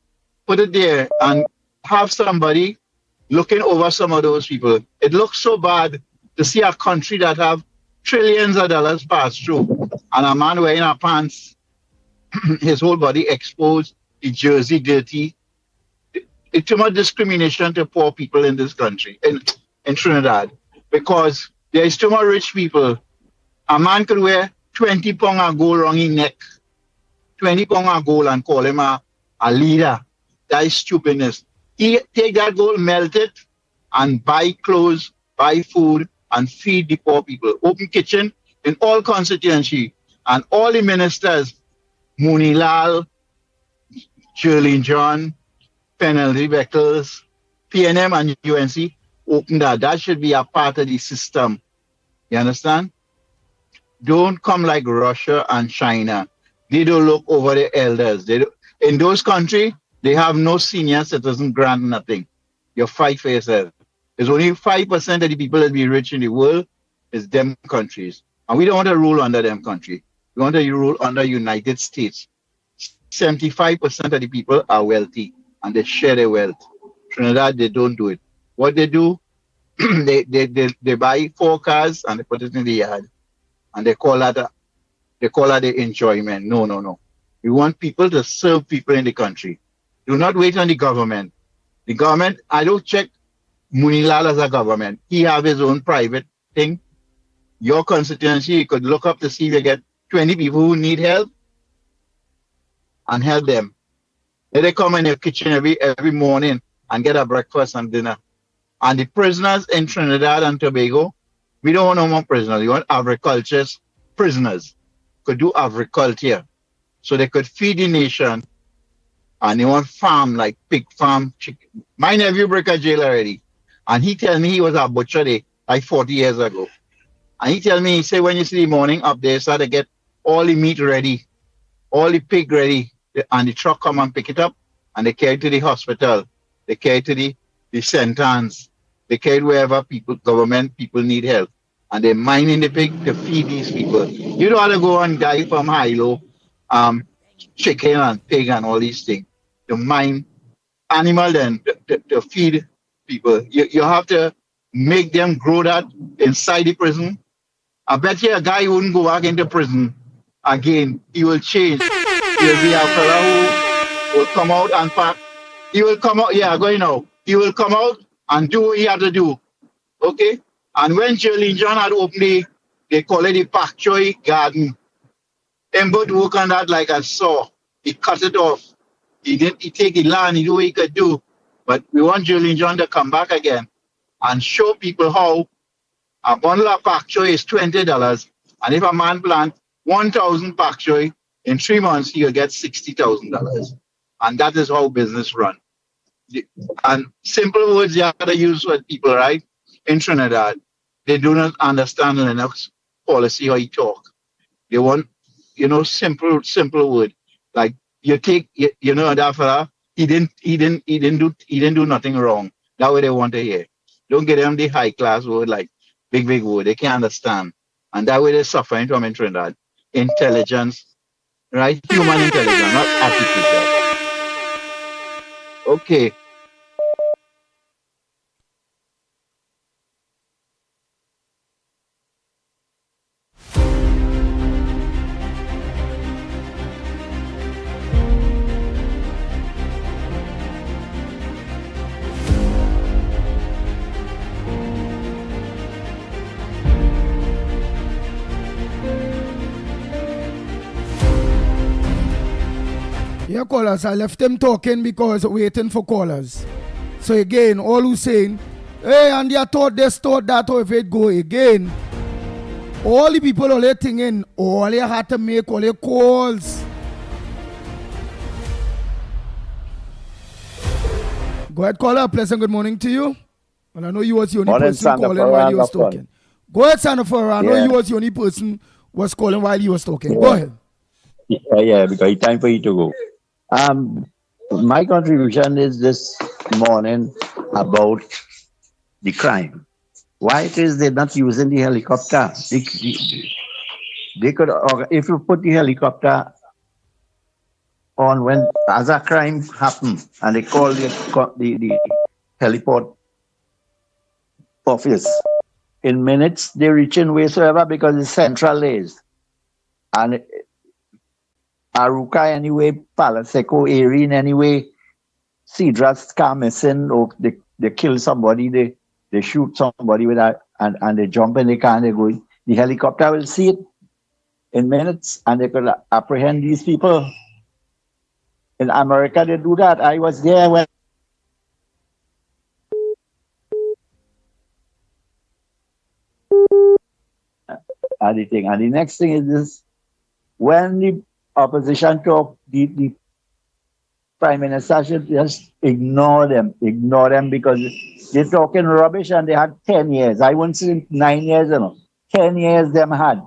Put it there and have somebody looking over some of those people. It looks so bad to see a country that have trillions of dollars pass through and a man wearing a pants, his whole body exposed, his jersey dirty. It's too much discrimination to poor people in this country, in Trinidad, because there's too much rich people. A man could wear 20 pounds of gold around his neck, 20 pounds of gold and call him a leader. That is stupidness. He take that gold, melt it, and buy clothes, buy food, and feed the poor people. Open kitchen in all constituency. And all the ministers, Moonilal, Shirley John, Penalty Beckles, PNM and UNC, open that. That should be a part of the system. You understand? Don't come like Russia and China. They don't look over the elders. In those countries, they have no senior citizen grant, nothing. You fight for yourself. There's only 5% of the people that be rich in the world is them countries. And we don't want to rule under them country. We want to rule under United States. 75% of the people are wealthy and they share their wealth. Trinidad, they don't do it. What they do, they buy 4 cars and they put it in the yard. And they call that the enjoyment. No. We want people to serve people in the country. Do not wait on the government. The government, I don't check Moonilal as a government. He have his own private thing. Your constituency, you could look up to see if you get 20 people who need help and help them. Let they come in your kitchen every morning and get a breakfast and dinner. And the prisoners in Trinidad and Tobago, we don't want no more prisoners. We want agriculture prisoners. Could do agriculture. So they could feed the nation. And they want farm, like pig farm, chicken. My nephew broke a jail already. And he tell me he was a butcher there, like 40 years ago. And he tell me, he say, when you see the morning up there, so they get all the meat ready, all the pig ready, and the truck come and pick it up, and they carry it to the hospital. They carry it to the sentence. They carry it wherever government people need help. And they're mining the pig to feed these people. You don't want to go and die from high-low, chicken and pig and all these things. To mine animal then to feed people. You have to make them grow that inside the prison I bet you a guy wouldn't go back into prison again. He will change. He'll be a fellow who will come out and pack. He will come out, yeah, going now. He will come out and do what he had to do. Okay? And when Shirley John had opened they call it the Pak Choi Garden. Embod work on that like a saw. He cut it off. He take the land, he do what he could do. But we want Shirley John to come back again and show people how a bundle of pak choy is $20. And if a man plant 1,000 pak choy, in 3 months, he'll get $60,000. And that is how business run. And simple words you have to use with people, right? In Trinidad, they do not understand Lennox policy how he talk. They want, simple word. Like you take, that fella, he didn't do nothing wrong. That's what they want to hear. Don't get them the high class word like big word. They can't understand. And that way they're suffering from in Trinidad. Intelligence, right? Human intelligence, not artificial. Okay. Yeah, callers, I left them talking because waiting for callers. So again, all who saying, hey, and you thought this, thought that, or if it go again. All the people all they thinking, all they had to make all their calls. Go ahead, caller. Pleasant good morning to you. And I know you was the only person calling while you was talking. Go ahead, Sanford. I know you was the only person was calling while you was talking. Go ahead. Yeah, because it's time for you to go. My contribution is this morning about the crime. Why it is they're not using the helicopter? They could, if you put the helicopter on when as a crime happens and they call the heliport office, in minutes they reach in wheresoever because it's central lays. And Aruka anyway, Palaseco, Erin anyway, Cedras come missing, or they kill somebody, they shoot somebody with that, and they jump in the car and they go. The helicopter will see it in minutes and they could apprehend these people. In America, they do that. I was there when. And the next thing is this: when the opposition talk, the prime minister should just ignore them because they're talking rubbish and they had 10 years. I wouldn't say 9 years, 10 years them had.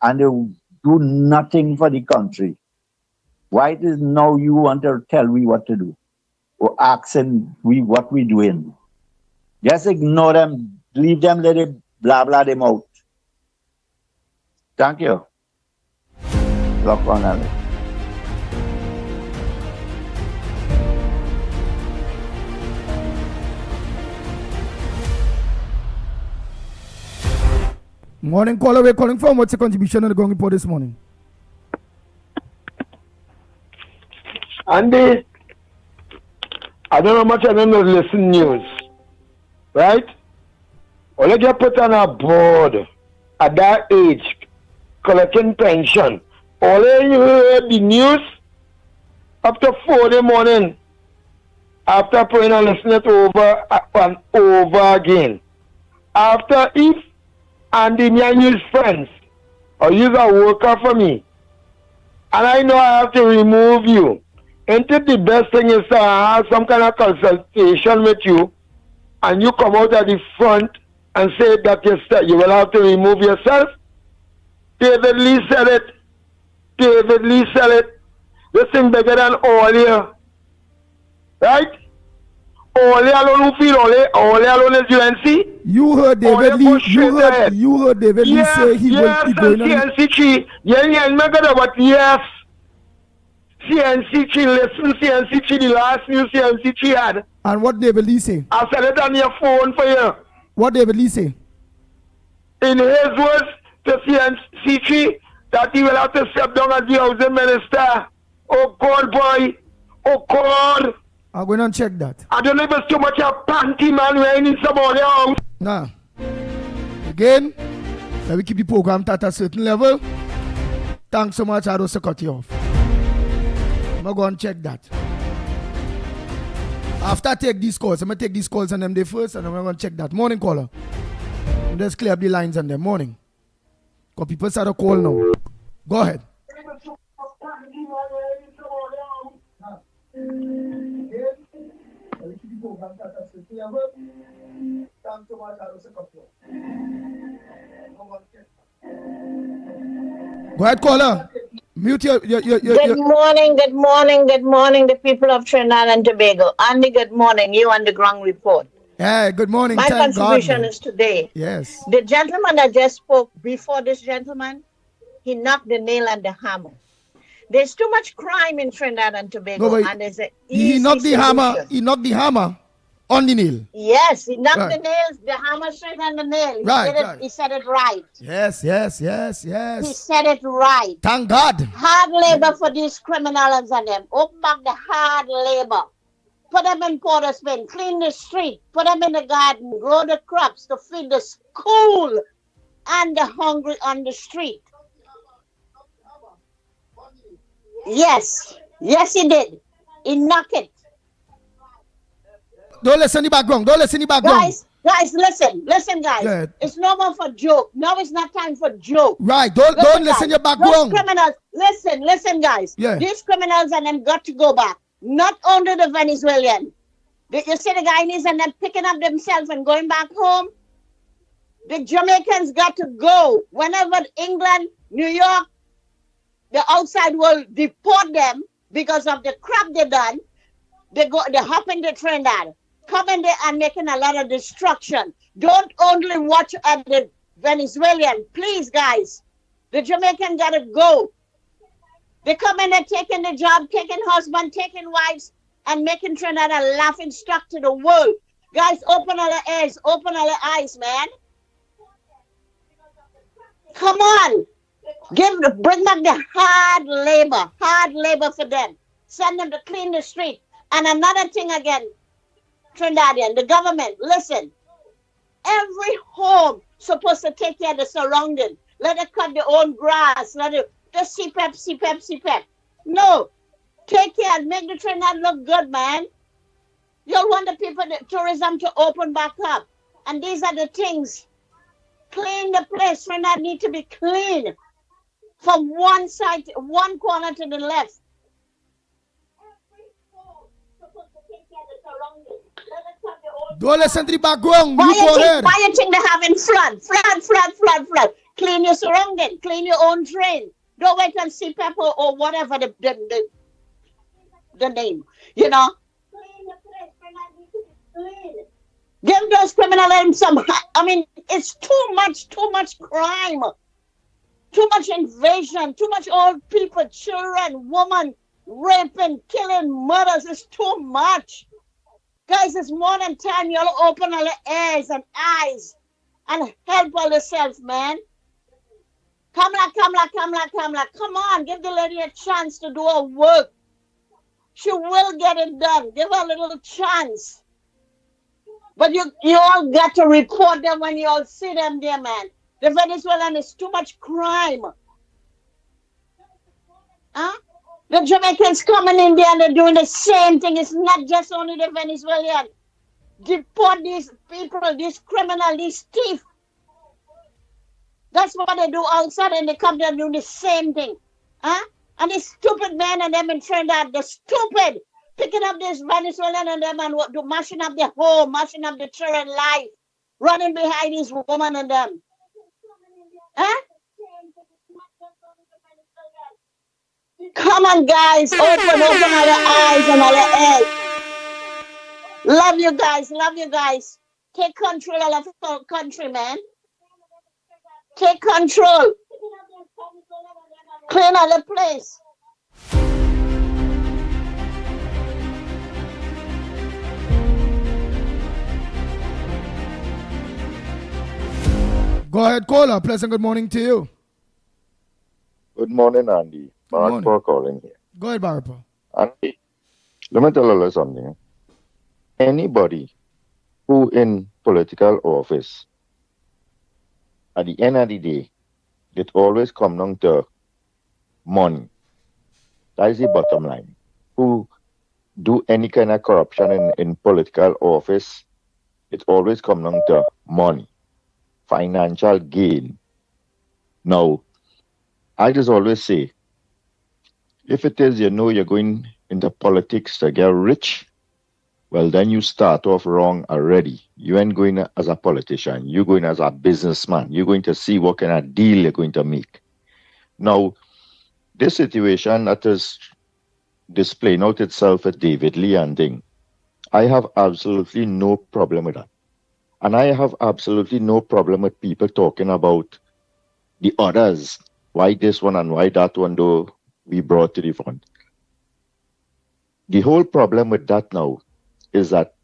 And they do nothing for the country. Why it is now you want to tell me what to do? Or asking we what we doing? Just ignore them, leave them, let it blah blah them out. Thank you. Lock on Alex. Morning caller, we're calling from. What's the contribution on the Gong Report this morning? Andy, I don't know how much I don't know listen news, right? All I get put on a board at that age, collecting pension. All you heard the news up to 4 in the morning after praying and listening it over and over again. After if Andy and his friends or you're a worker for me and I know I have to remove you, ain't it the best thing is to have some kind of consultation with you and you come out at the front and say that you will have to remove yourself? David Lee said it. David Lee said it. This thing bigger than all here. Right? All here alone who feel all here alone is UNC. You heard David Lee. You heard David Lee say he will be going on. CNC. Yeah, what yes. CNC, listen, CNC, the last news CNC had. And what David Lee say? I said it on your phone for you. What David Lee say? in his words to CNC3 that he will have to step down as the housing minister. Oh God, boy. Oh God. I'm going to check that. I don't know if it's too much of panty man wearing in somebody else. Nah. Again, let me keep the program at a certain level. Thanks so much. I don't cut you off. I'm going to go and check that. After I take these calls, I'm going to take these calls on them day first and I'm going to check that. Morning caller. Just clear up the lines on them. Morning. Because people start to call now. Go ahead. Go ahead, caller. Mute your Good morning, the people of Trinidad and Tobago. Andy, good morning. You on the ground report. Hey, good morning. My Thank contribution God, is today. yes. The gentleman that just spoke before this gentleman, he knocked the nail on the hammer. There's too much crime in Trinidad and Tobago, No, but and there's a he knocked the hammer. He knocked the hammer on the nail. Yes, he knocked Right. the nails, the hammer straight on the nail. He Right, did it, right. He said it right. Yes. He said it right. Thank God. Hard labor for these criminals and them. Open back the hard labor. Put them in Port Spain. Clean the street. Put them in the garden. Grow the crops to feed the school and the hungry on the street. Yes, he did. He knocked it. Don't listen in the background. Guys, listen, guys. Yeah. It's no more for joke. Now it's not time for joke. Right. Don't listen guys. your background. Those criminals, listen, guys. Yeah. These criminals and them got to go back. Not only the Venezuelan. You see the Guyanese and them picking up themselves and going back home. The Jamaicans got to go. Whenever England, New York, the outside world deport them because of the crap they done, they hop in the Trinidad, come in there and making a lot of destruction. Don't only watch at the Venezuelan. Please, guys. The Jamaican got to go. They come in there taking the job, taking husband, taking wives, and making Trinidad a laughing stock to the world. Guys, open all the ears, open all the eyes, man. Come on. Bring back the hard labor for them. Send them to clean the street. And another thing again, Trinidadian, the government, listen. Every home supposed to take care of the surrounding. Let it cut their own grass. Let it just CPEP. No. Take care. Make the Trinidad look good, man. You'll want the people, the tourism to open back up. And these are the things. Clean the place. Trinidad need to be clean. From one side, one corner to the left. Every home supposed to take care of the surrounding. Let it cut their own Don't listen to the background. Why You go ahead. you think they're having flood? Clean your surrounding. Clean your own drain. Don't wait and see pepper or whatever the name. You know? Clean the place. Clean. Give those criminals some. I mean, it's too much crime. Too much invasion. Too much old people, children, women, raping, killing, murders. It's too much. Guys, it's more than time y'all open all the ears and eyes and help all yourself, man. Come on, give the lady a chance to do her work. She will get it done. Give her a little chance. But you all got to report them when you all see them there, man. The Venezuelan is too much crime. Huh? The Jamaicans coming in there and they're doing the same thing. It's not just only the Venezuelan. Deport these people, these criminals, these thieves. That's what they do outside and they come there and do the same thing. Huh? And these stupid men and them in Trinidad, they're stupid. Picking up this Venezuelan and them and mashing up their home, mashing up the children life, running behind these women and them. Huh? Come on, guys. Open all the eyes and all the ears. Love you guys. Take control of the country, man. Take control. Clean out the place. Go ahead, caller. Pleasant good morning to you. Good morning, Andy. Mark morning. for calling here. Go ahead, Barpa. Andy, let me tell you something. Anybody who in political office, at the end of the day, it always come down to money. That is the bottom line. Who do any kind of corruption in political office, it always come down to money, financial gain. Now, I just always say, if it is you're going into politics to get rich, well, then you start off wrong already. You ain't going as a politician. You're going as a businessman. You're going to see what kind of deal you're going to make. Now, this situation that is displaying out itself with David Lee and thing, I have absolutely no problem with that. And I have absolutely no problem with people talking about the others, why this one and why that one do we brought to the front. The whole problem with that now is that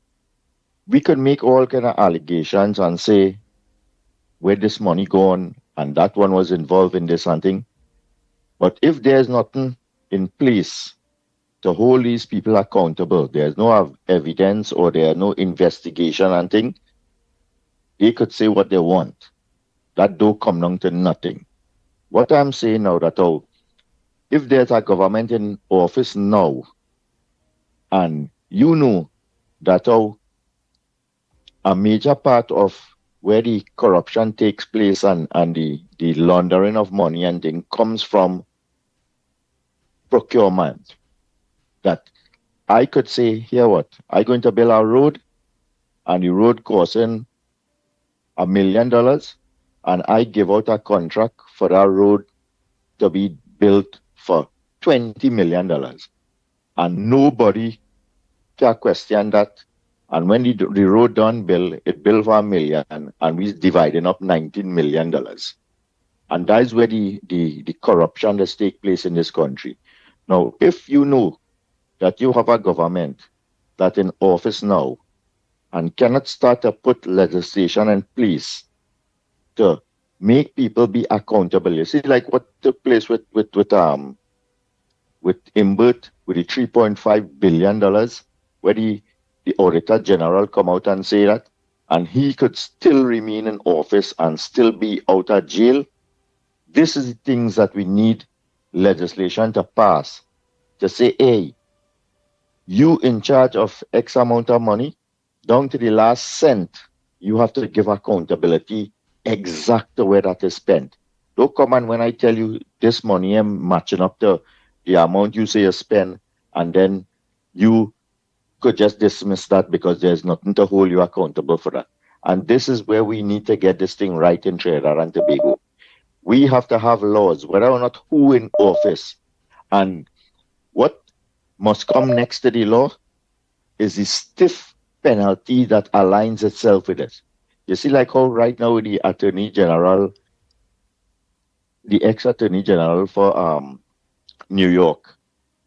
we could make all kind of allegations and say where this money gone and that one was involved in this and thing. But if there's nothing in place to hold these people accountable, there's no evidence or there's no investigation and thing, they could say what they want. That don't come down to nothing. What I'm saying now that if there's a government in office now and you know that a major part of where the corruption takes place and the laundering of money and thing comes from procurement, that I could say, here what, I'm going to build a road and the road costing $1 million and I give out a contract for that road to be built for $20 million. And nobody can question that. And when the road done build, it built for $1 million and we dividing up $19 million. And that's where the corruption that takes place in this country. Now, if you know that you have a government that in office now and cannot start to put legislation in place to make people be accountable. You see, like what took place with Imbert with the $3.5 billion, where the Auditor General come out and say that, and he could still remain in office and still be out of jail. This is the things that we need legislation to pass, to say, hey, you in charge of X amount of money, down to the last cent, you have to give accountability exactly where that is spent. Don't come and when I tell you this money I'm matching up to the amount you say you spend, and then you could just dismiss that because there's nothing to hold you accountable for that. And this is where we need to get this thing right in Trinidad and Tobago. We have to have laws, whether or not who in office. And what must come next to the law is the stiff penalty that aligns itself with it. You see, like how right now the Attorney General, the ex-Attorney General for New York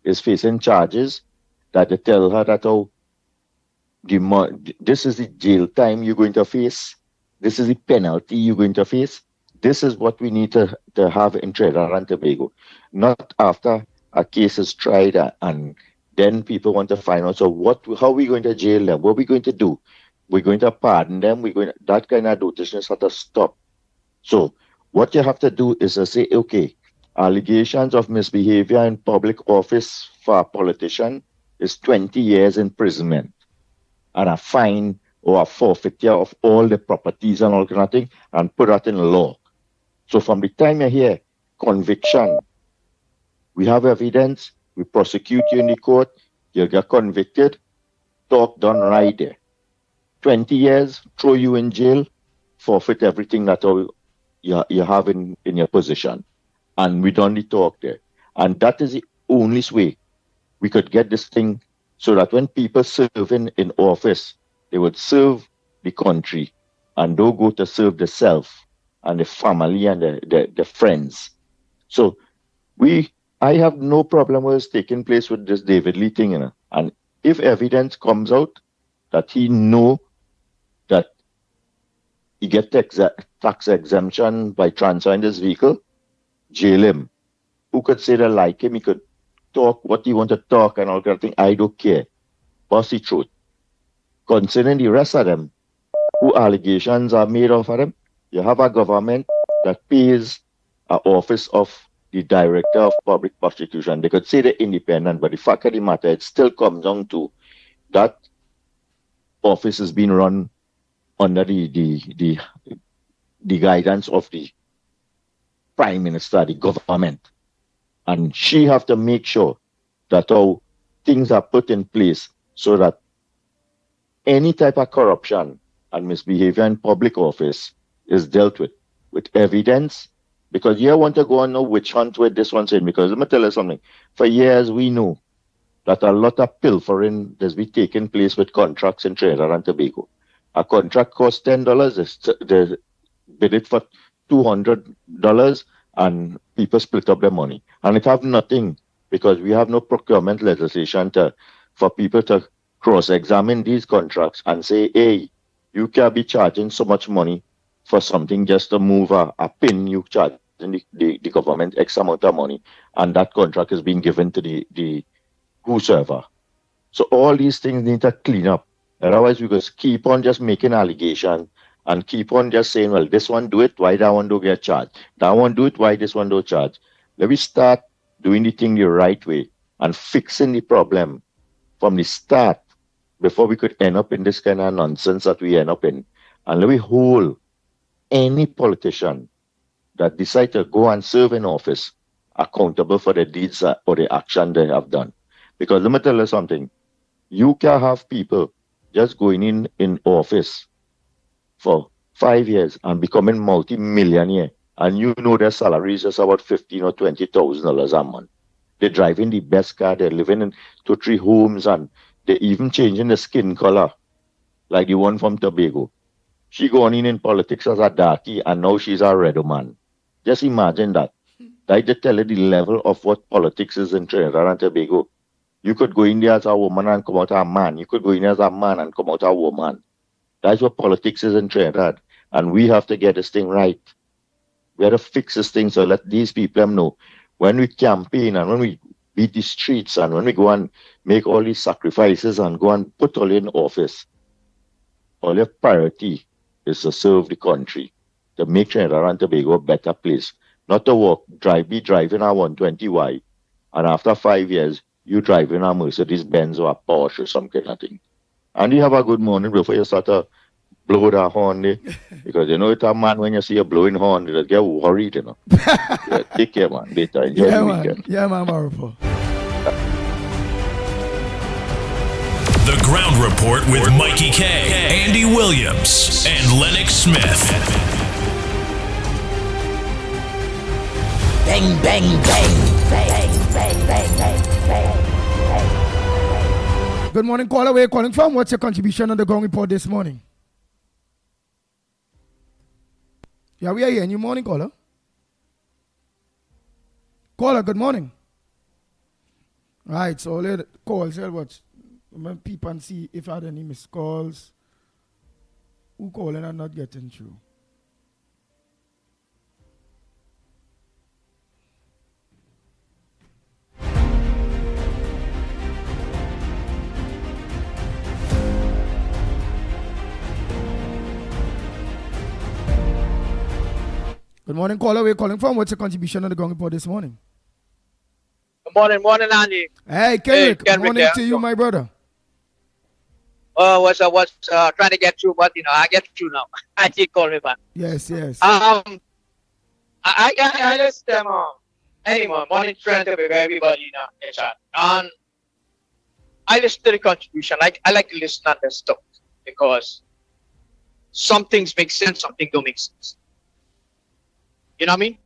is facing charges that they tell her that this is the jail time you're going to face. This is the penalty you're going to face. This is what we need to have in Trinidad and Tobago. Not after a case is tried and then people want to find out, so how are we going to jail them? What are we going to do? We're going to pardon them. That kind of dotation has to stop. So what you have to do is to say, okay, allegations of misbehavior in public office for a politician is 20 years imprisonment and a fine or a forfeiture of all the properties and all kind of thing, and put that in law. So from the time you hear conviction, we have evidence, we prosecute you in the court, you'll get convicted, talk done right there. 20 years, throw you in jail, forfeit everything that you have in your position. And we don't need talk there. And that is the only way we could get this thing so that when people serve in office, they would serve the country and don't go to serve the self and the family and the friends. So I have no problem with what's taking place with this David Lee thing. And if evidence comes out that he know that he get tax exemption by transferring this vehicle, jail him. Who could say they like him? He could talk what he want to talk and all that thing. I don't care. What's the truth? Concerning the rest of them, who allegations are made of them, you have a government that pays an office of the Director of Public Prosecution. They could say they're independent, but the fact of the matter, it still comes down to that office is being run under the guidance of the Prime Minister, the government. And she have to make sure that how things are put in place so that any type of corruption and misbehavior in public office is dealt with evidence. Because you want to go on a witch hunt with this one saying, because let me tell you something. For years, we know that a lot of pilfering has been taking place with contracts in Trinidad and Tobago. A contract costs $10, they bid it for $200, and people split up their money. And it have nothing, because we have no procurement legislation for people to cross-examine these contracts and say, hey, you can't be charging so much money for something just to move a pin. You charge the government X amount of money, and that contract is being given to the whosoever. So all these things need to clean up. Otherwise, we just keep on just making allegations and keep on just saying, well, this one do it, why that one don't get charged? That one do it, why this one don't charge? Let me start doing the thing the right way and fixing the problem from the start before we could end up in this kind of nonsense that we end up in. And let me hold any politician that decide to go and serve in office accountable for the deeds or the action they have done. Because let me tell you something, you can have people just going in office for 5 years and becoming multi-millionaire, and you know their salary is just about $15,000 or $20,000 a month. They're driving the best car, they're living in 2-3 homes, and they're even changing the skin color, like the one from Tobago. She going in politics as a darky, and now she's a red man. Just imagine that. I just tell you the level of what politics is in Trinidad and Tobago. You could go in there as a woman and come out a man. You could go in there as a man and come out a woman. That's what politics is in Trinidad. And we have to get this thing right. We have to fix this thing so let these people know. When we campaign and when we beat the streets and when we go and make all these sacrifices and go and put all in office, all your priority is to serve the country, to make Trinidad and Tobago a better place. Not to be driving a 120Y, and after 5 years, you driving a Mercedes Benz or a Porsche or some kind of thing. And you have a good morning before you start to blow that horn there. Because you know it's a man when you see a blowing horn, you get worried, you know. Yeah, take care, man. Later. Enjoy the weekend. Yeah, man, Marvel. The Ground Report with Mickie K, Andy Williams, and Lennox Smith. Bang, bang, bang, bang, bang, bang, bang, bang. Good morning, caller. Where are you calling from? What's your contribution on the Ground Report this morning? Yeah, we are here. New morning, caller. Caller, good morning. Right, so all the calls, what? I'm going to peep and see if I had any missed calls. Who calling and not getting through? Good morning, caller. Where are you calling from? What's your contribution on the Ground Report this morning? Good morning, Andy. Hey, Kerr. Good morning to you, my brother. Was trying to get through, but I get through now. I did call me back. Yes. I just anyway, morning trend to everybody now. And I listen to the contribution. I like to listen to this stuff because some things make sense, some things don't make sense. You know what I mean?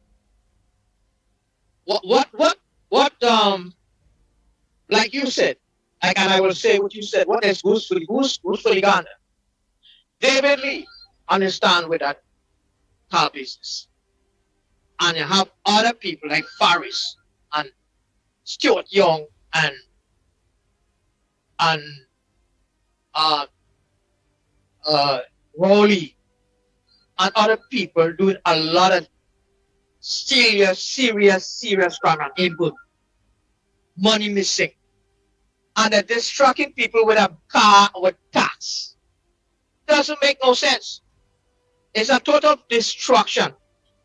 What like you said, and I will say what you said, what is goose for the goose, goose for the gander. David Lee understand with that car business. And you have other people like Faris and Stuart Young and Rowley and other people doing a lot of serious crime and ain't good. Money missing. And they're distracting people with a car with tax. Doesn't make no sense. It's a total destruction.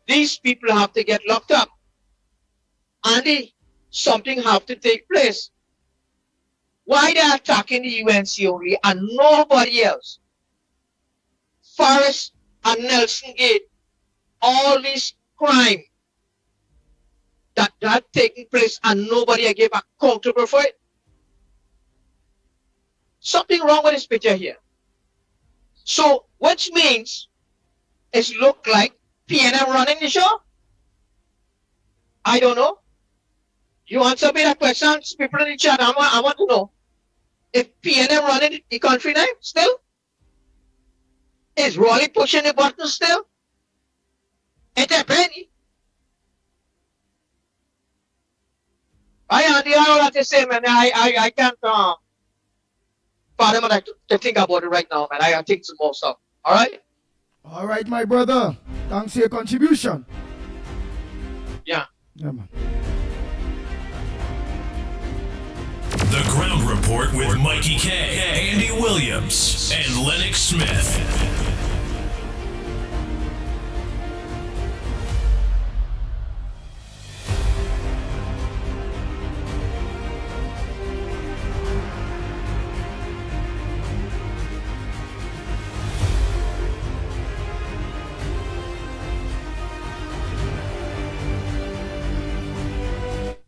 These people have to get locked up. Andy, something have to take place. Why they're attacking the UNC only and nobody else? Forest and Nelson Gate, all this crime that taking place and nobody gave accountable for it. Something wrong with this picture here. So, which means it look like PNM running the show? I don't know. You answer me that question, people in the chat. I want to know if PNM running the country now still? Is Rolly pushing the button still? Ain't that Penny? Andy, I don't have to say, man. I can't fathom to think about it right now, man. I think some more stuff. All right? All right, my brother. Thanks for your contribution. Yeah. Yeah, man. The Ground Report with Mikey K, Andy Williams, and Lennox Smith.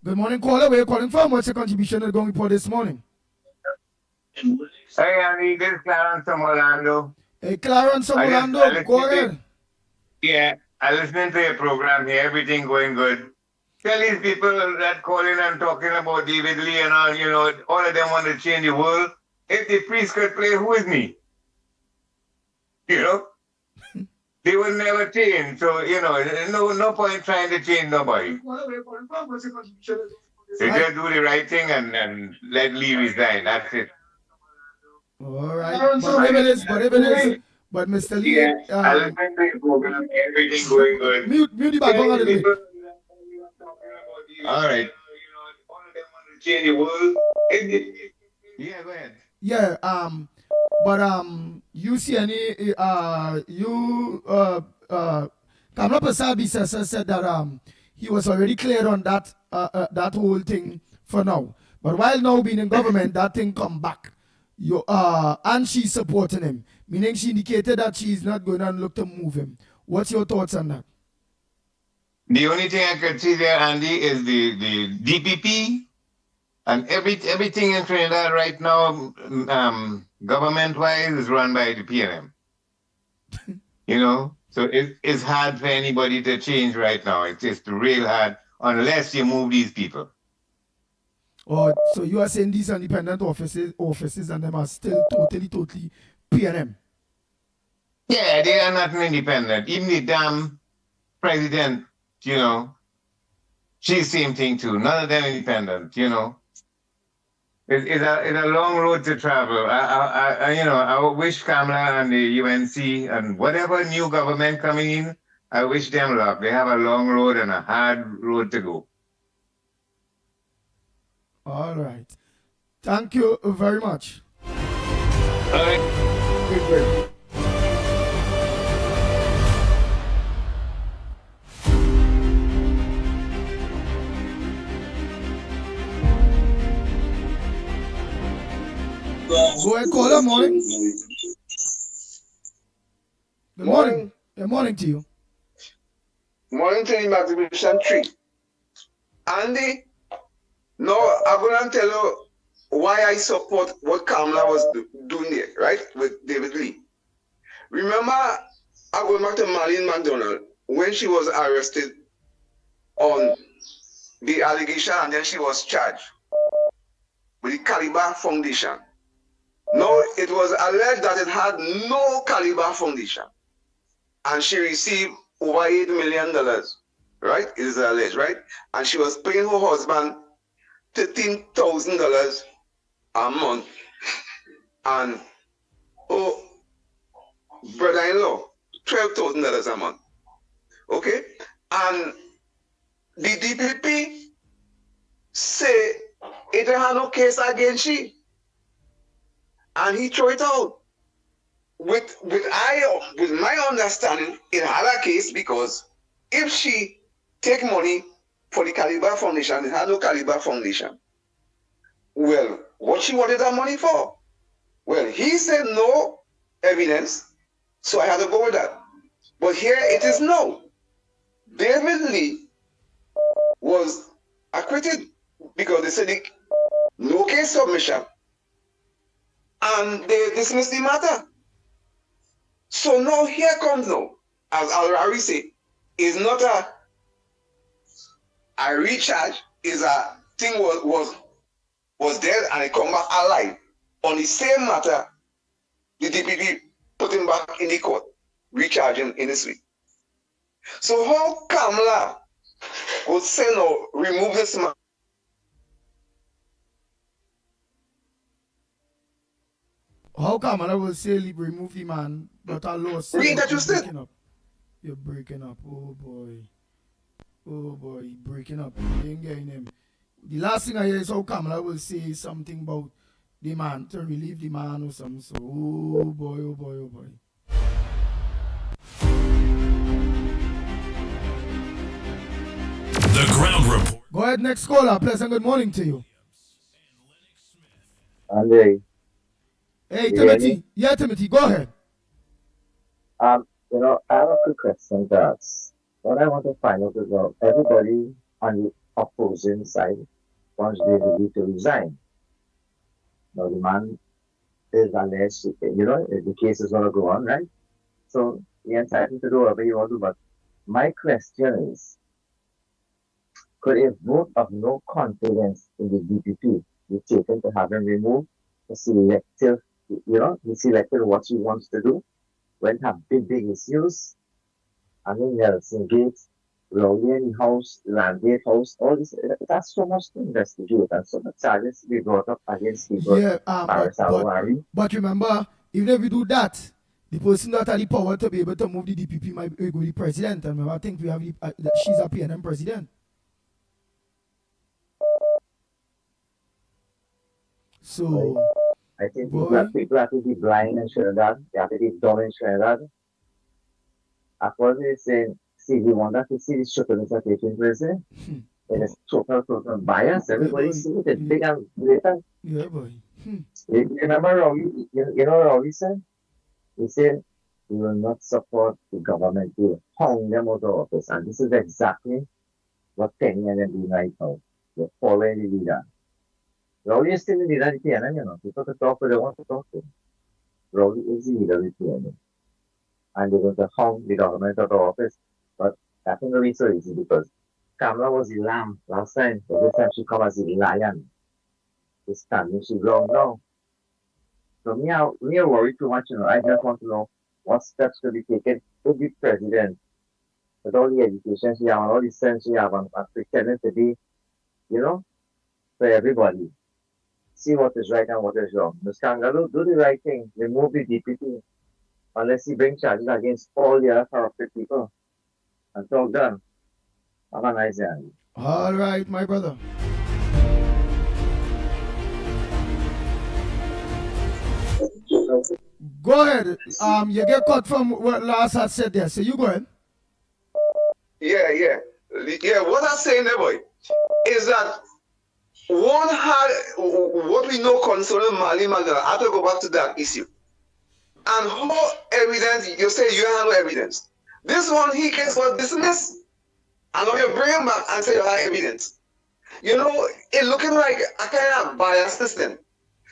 Good morning, caller. Where are you calling from? What's your contribution to the Ground Report this morning? Hey, Andy, this is Clarence from Orlando. Hey, Clarence from Orlando. Go ahead. Yeah, I'm listening to your program here. Everything going good. Tell these people that calling and talking about David Lee and all, you know, all of them want to change the world. If the priest could play, who is me? You know? They will never change. So, you know, no point trying to change nobody. They just do the right thing and let Lee resign. That's it. All right. But Mr. Lee, I listen to your program. Everything going good. Mute the background a little bit. All right. Change the world. Yeah, go ahead. Yeah, but you see any Kamala Pasabi said that he was already cleared on that that whole thing for now. But while now being in government, that thing come back. And she's supporting him, meaning she indicated that she's not going to look to move him. What's your thoughts on that? The only thing I could see there, Andy, is the DPP and everything in Trinidad right now, government-wise, is run by the PNM. You know, so it's hard for anybody to change right now. It's just real hard unless you move these people. Oh, so you are saying these independent offices and them are still totally PNM? Yeah, they are not independent. Even the damn president, you know, she's same thing too. None of them independent, you know. It's a long road to travel. I wish Kamala and the UNC and whatever new government coming in, I wish them luck. They have a long road and a hard road to go. All right. Thank you very much. All right. Good. Go ahead, caller. Morning. Good morning. Good morning to you. Morning to the Magnificent Tree. Andy, no, I'm going to tell you why I support what Kamala was doing there, right, with David Lee. Remember, I go back to Marlene McDonald when she was arrested on the allegation and then she was charged with the Caliber Foundation. No, it was alleged that it had no Caliber Foundation. And she received over $8 million, right? It is alleged, right? And she was paying her husband $13,000 a month. And her brother-in-law $12,000 a month. Okay? And the DPP say it had no case against she. And he threw it out. With my understanding, it had a case because if she take money for the Caliber Foundation, it had no Caliber Foundation. Well, what she wanted that money for? Well, he said no evidence, so I had to go with that. But here it is no. David Lee was acquitted because they said no case submission, and they dismissed the matter. So now here comes now, as Al-Rari said, is not a recharge, is a thing was dead and it come back alive. On the same matter, the DPP put him back in the court, recharging in this week. So how Kamala would say no, remove this man? How come I will say remove the man, but our law says Read that you said. breaking up. You're breaking up. Oh boy. Oh boy, you're breaking up. You ain't getting him. The last thing I hear is how Kamala will say something about the man to relieve the man or something. So oh boy, oh boy, oh boy. The ground report. Go ahead, next caller. Pleasant good morning to you. Andy, Hey, you hear Timothy. me? Yeah, Timothy, go ahead. I have a quick question to ask. What I want to find out is everybody on the opposing side wants David to resign. Now the man is alleged, the case is going to go on, right? So he entitled to do whatever he wants to do. But my question is, could a vote of no confidence in the DPP be taken to have him removed? The selective, he selected what he wants to do. When have big issues. I mean, Nelson Gates, Rowley House, Landgate House, all this. That's so much to investigate and so much charges to be brought up against people. Yeah, but remember, even if we do that, the person that has the power to be able to move the DPP might be the president. And remember, I think we have she's a PNM president. So I think people have to be blind in Trinidad. They have to be dumb in Trinidad. Of course, they say, see, we want to see the shootings that taking place. It is total bias. Everybody see it. It's big and blatant. Yeah, boy. You remember Robbie? You know what Robbie said? He said, we will not support the government. We will hang them out of office. And this is exactly what Penny and them doing right now. They're following the leader. Rowley is still the leader of the PNM, People to talk to, they want to talk to. Rowley is the leader of the PNM. And they're going to hang the government out of office. But that ain't going to be so easy because Kamala was the lamb last time. But this time she come as the lion. This time she ground now. So me I worry too much, I just want to know what steps to be taken to be president. With all the education she have and all the sense she have and pretending to be, for everybody. See what is right and what is wrong. Ms. Kangaroo, do the right thing. Remove the DPP. Unless he brings charges against all the other corrupted people. And talk done. Have a nice day. All right, my brother. Go ahead. You get cut from what last I said there. So you go ahead. Yeah. What I'm saying there, boy, is that one had what we know concerning Mali Mandela. I have to go back to that issue. And how evidence, you say you have no evidence. This one, he case was dismissed. And now you bring him back and say you have evidence. It looking like a kind of biased system.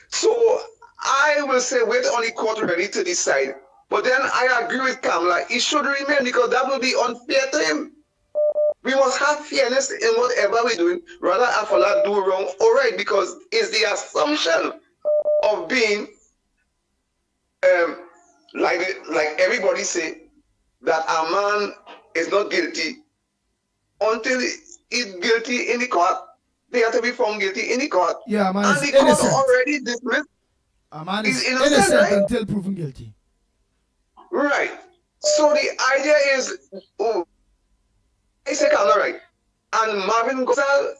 So I will say wait on the court ready to decide. But then I agree with Kamala, he should remain because that will be unfair to him. We must have fairness in whatever we're doing, rather than for that do wrong or right, because it's the assumption of being like everybody say that a man is not guilty until he's guilty in the court. They have to be found guilty in the court. Yeah, man, and the court already dismissed. A man is innocent, right? Until proven guilty. Right. So the idea is, oh, I say Kamla right. And Marvin Gonzalez,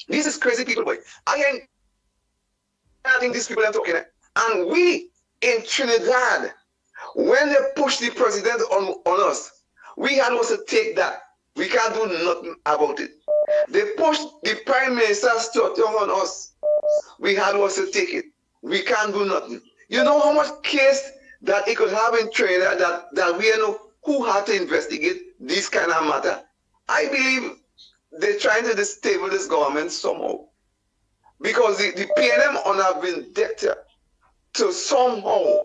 this is crazy people, boy. I think these people are talking. And we in Trinidad, when they push the president on us, we had also take that. We can't do nothing about it. They pushed the prime minister's structure on us. We had also take it. We can't do nothing. You know how much case that it could have in Trinidad that we know who had to investigate this kind of matter? I believe they're trying to destabilize this government somehow. Because the PNM on a vendetta to somehow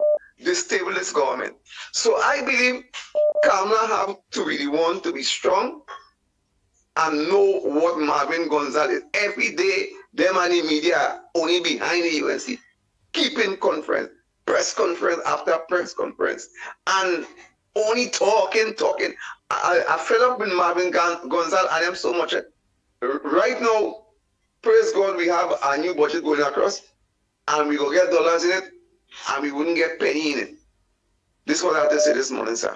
destabilize this government. So I believe Kamala have to really want to be strong and know what Marvin Gonzalez every day, them and the media only behind the UNC, keeping conference, press conference after press conference, and only talking. I fed up with Marvin Gonzalez and them so much. Right now, praise God, we have a new budget going across, and we go get dollars in it, and we wouldn't get penny in it. This is what I have to say this morning, sir.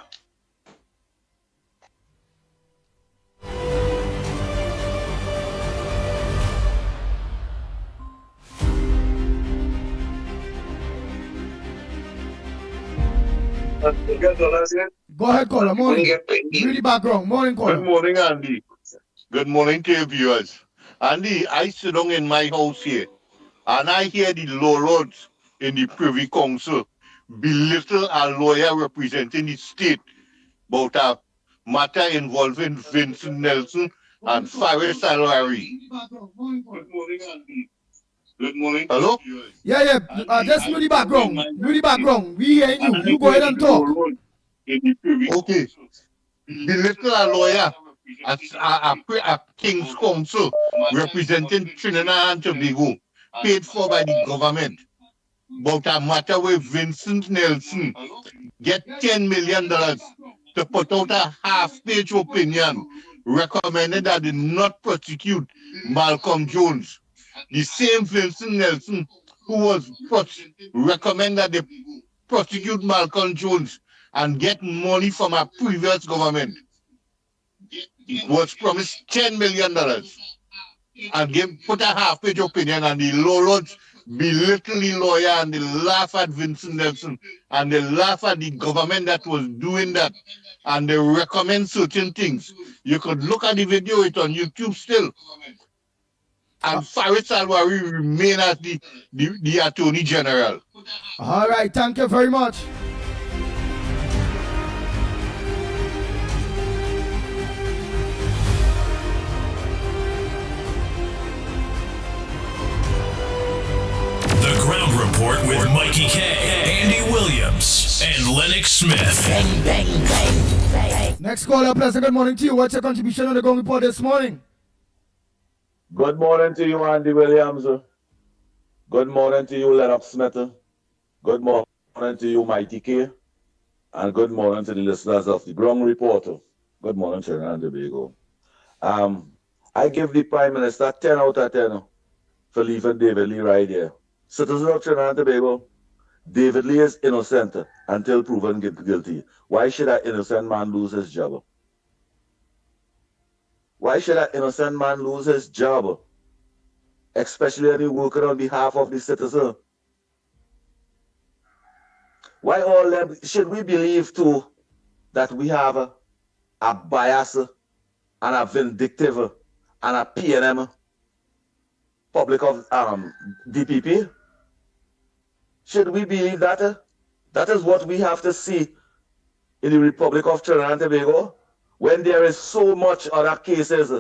Go ahead, caller. Morning. Really background. Morning, caller. Good morning, Andy. Good morning to your viewers. Andy, I sit down in my house here, and I hear the lords in the Privy Council belittle a lawyer representing the state about a matter involving Vincent Nelson and Faris Alwari. Good morning, Andy. Good morning. Hello? Yeah. Just know the background. Know the background. We hearing you. You go ahead and talk. Okay. Belittle a lawyer at a King's Council representing Trinidad and Tobago, paid for by the government, about a matter where Vincent Nelson get $10 million to put out a half-page opinion recommending that they not prosecute Malcolm Jones. The same Vincent Nelson who was recommended that they prosecute Malcolm Jones and get money from a previous government was promised $10 million and put a half-page opinion, and the lords belittle the lawyer and they laugh at Vincent Nelson and they laugh at the government that was doing that, and they recommend certain things. You could look at the video, it's on YouTube still. And Faris Alwari remain as the Attorney General. All right, thank you very much. The Ground Report with Mickie K, Andy Williams, and Lennox Smith. Bang, bang, bang, bang. Next caller, pleasant good morning to you. What's your contribution on the Ground Report this morning? Good morning to you, Andy Williams. Good morning to you, Lennox Smith. Good morning to you, Mickie K. And good morning to the listeners of the Ground Report. Good morning, Trinidad and Tobago. I give the Prime Minister 10 out of 10 for leaving David Lee right here. Citizens of Trinidad and Tobago, David Lee is innocent until proven guilty. Why should an innocent man lose his job? Why should an innocent man lose his job? Especially when he's working on behalf of the citizen. Why all them should we believe too that we have a bias and a vindictive and a PNM public of DPP? Should we believe that? That is what we have to see in the Republic of Trinidad and Tobago, when there is so much other cases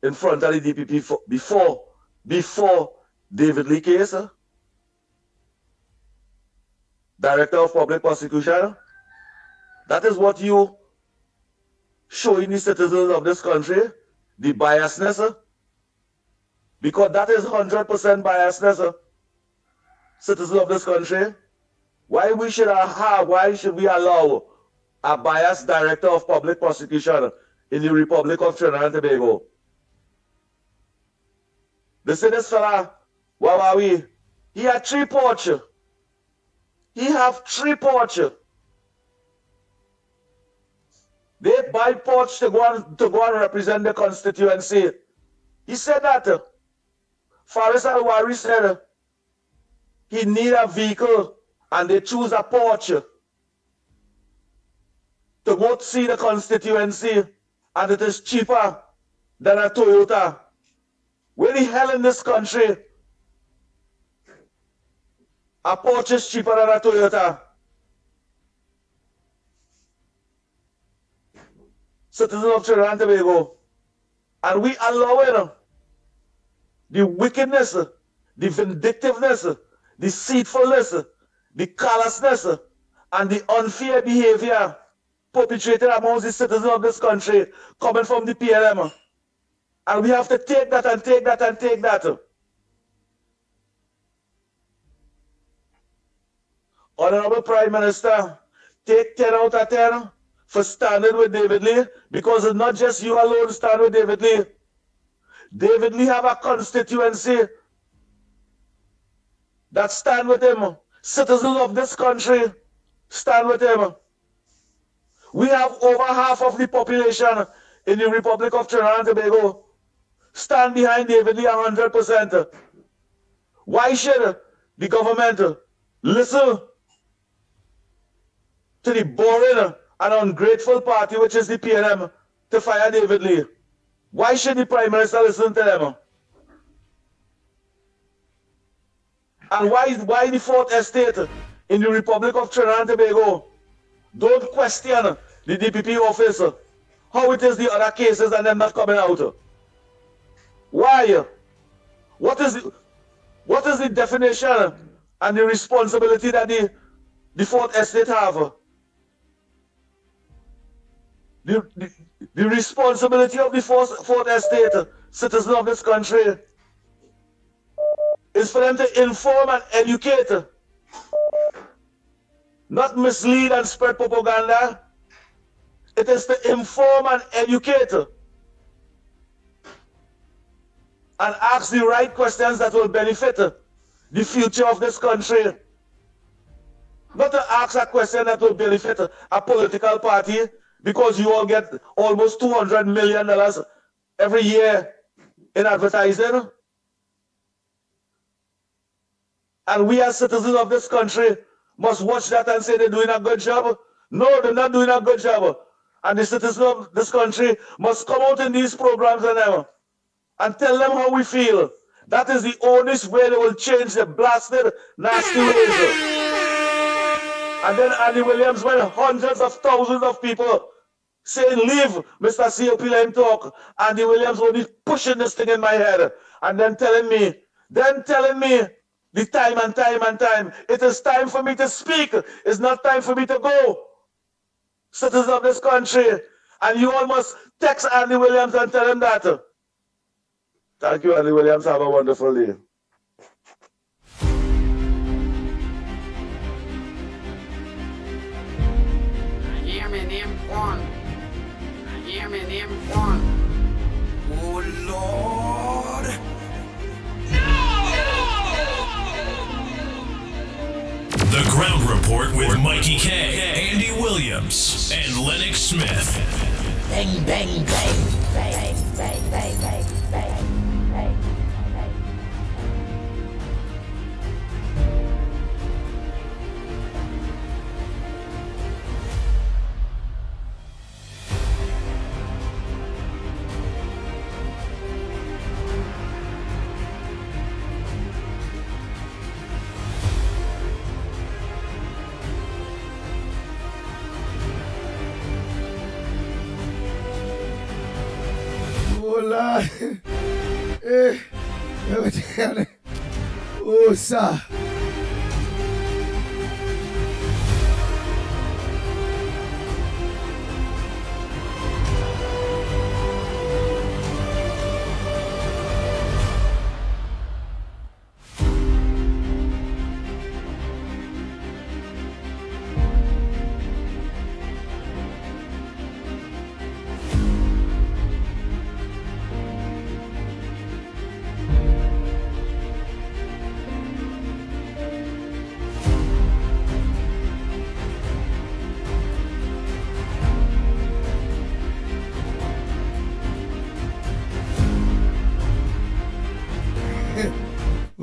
in front of the DPP before David Lee case. Director of Public Prosecution. That is what you showing the citizens of this country, the biasness. Because that is 100% biasness. Citizens of this country, why should we allow a biased Director of Public Prosecution in the Republic of Trinidad and Tobago? This fella, Wawawi, he had 3 porch. He have 3 porch. They buy porch to go and represent the constituency. He said that. Faris Al-Wari said he need a vehicle and they choose a porch to go see the constituency, and it is cheaper than a Toyota. Where the hell in this country a porch is cheaper than a Toyota? Citizens of Trinidad and Tobago, and we allowing the wickedness, the vindictiveness, the deceitfulness, the callousness, and the unfair behavior perpetrated amongst the citizens of this country coming from the PLM. And we have to take that and take that and take that. Honorable Prime Minister, take 10 out of 10 for standing with David Lee, because it's not just you alone stand with David Lee. David Lee have a constituency that stand with him. Citizens of this country stand with him. We have over half of the population in the Republic of Trinidad and Tobago stand behind David Lee 100%. Why should the government listen to the boring and ungrateful party, which is the PNM, to fire David Lee? Why should the Prime Minister listen to them? And why the Fourth Estate in the Republic of Trinidad and Tobago don't question the DPP office, how it is the other cases and them not coming out? Why? What is the definition and the responsibility that the Fourth Estate have? The responsibility of the Fourth Estate, citizens of this country, is for them to inform and educate, not mislead and spread propaganda. It is to inform and educate and ask the right questions that will benefit the future of this country. Not to ask a question that will benefit a political party, because you all get almost $200 million every year in advertising. And we as citizens of this country must watch that and say they're doing a good job. No, they're not doing a good job. And the citizens of this country must come out in these programs and tell them how we feel. That is the only way they will change the blasted, nasty ways. And then Andy Williams, when hundreds of thousands of people saying, leave Mr. COP, let him talk, Andy Williams only pushing this thing in my head and then telling me the time and time and time, it is time for me to speak. It's not time for me to go. Citizens of this country, and you all must text Andy Williams and tell him that. Thank you, Andy Williams. Have a wonderful day. Oh, Lord. The Ground Report with Mikey K, Andy Williams, and Lennox Smith. Bang, bang, bang, bang, bang, bang, bang, bang. Lord. Oh, sir.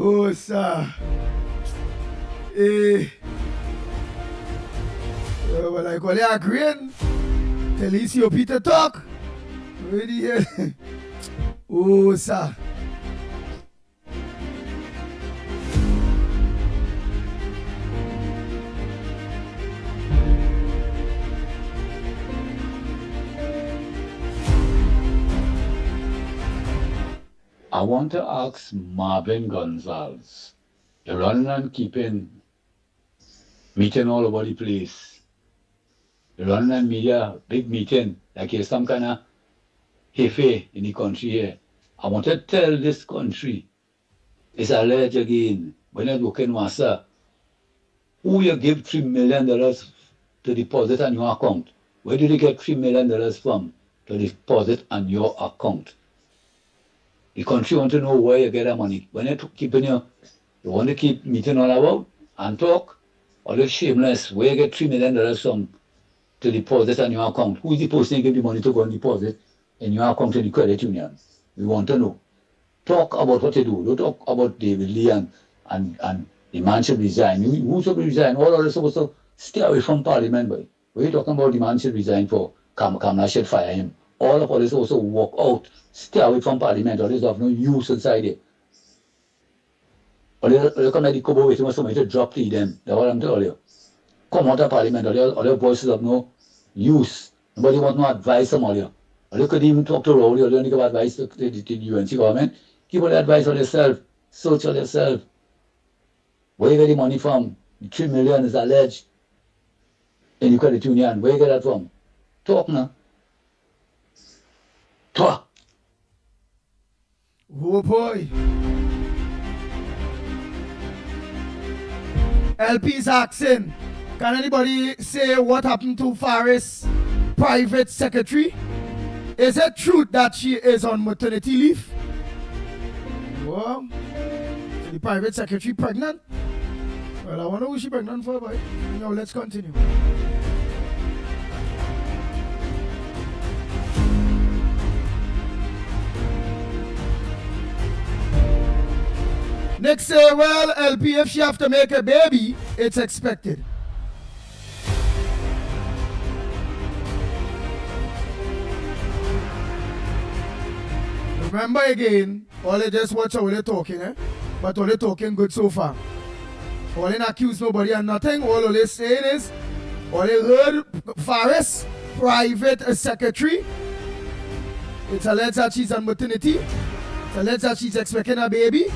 Oh, sir. Eh. Well, I call it agreeing. Tell you Peter talk. Ready here. Oh, sir. I want to ask Marvin Gonzalez. You're running and keeping meeting all over the place. You're running and media, big meeting, like you're some kind of jefe in the country here. I want to tell this country, it's alleged again, when you're looking, master, who you give $3 million to deposit on your account? Where did you get $3 million from to deposit on your account? The country want to know where you get that money. When you you want to keep meeting all about and talk, all the shameless, where you get $3 million from to deposit on your account? Who is the person who give the money to go and deposit in your account in the credit union? We want to know. Talk about what you do. Don't talk about David Lee and the man should resign. Who should resign? All of us supposed to stay away from Parliament, boy. What are you talking about the man should resign for? Kamala should fire him. All of us also walk out. Stay away from Parliament. All this have no use inside it. Or you come at the Kobo waiting for somebody to drop to them. That's what I'm telling you. Come out of Parliament. All your voices have no use. Nobody want no advice from all you. Or you could even talk to Rowley. Or you don't give advice to the UNC government. Give all the advice on yourself. Search on yourself. Where you get the money from? The $3 million is alleged in the credit union. Where you get that from? Talk now. Talk. Oh boy. LP's asking, can anybody say what happened to Faris' private secretary? Is it true that she is on maternity leave? Well, is the private secretary pregnant? Well, I wonder who she's pregnant for, boy. Now let's continue. Next say, well, LP, if she have to make a baby, it's expected. Remember again, all they just watch how they talking, eh? But all they talking good so far. All they not accuse nobody and nothing. All they saying is, all they heard Faris, private secretary. It's alleged that she's on maternity. It's alleged that she's expecting a baby.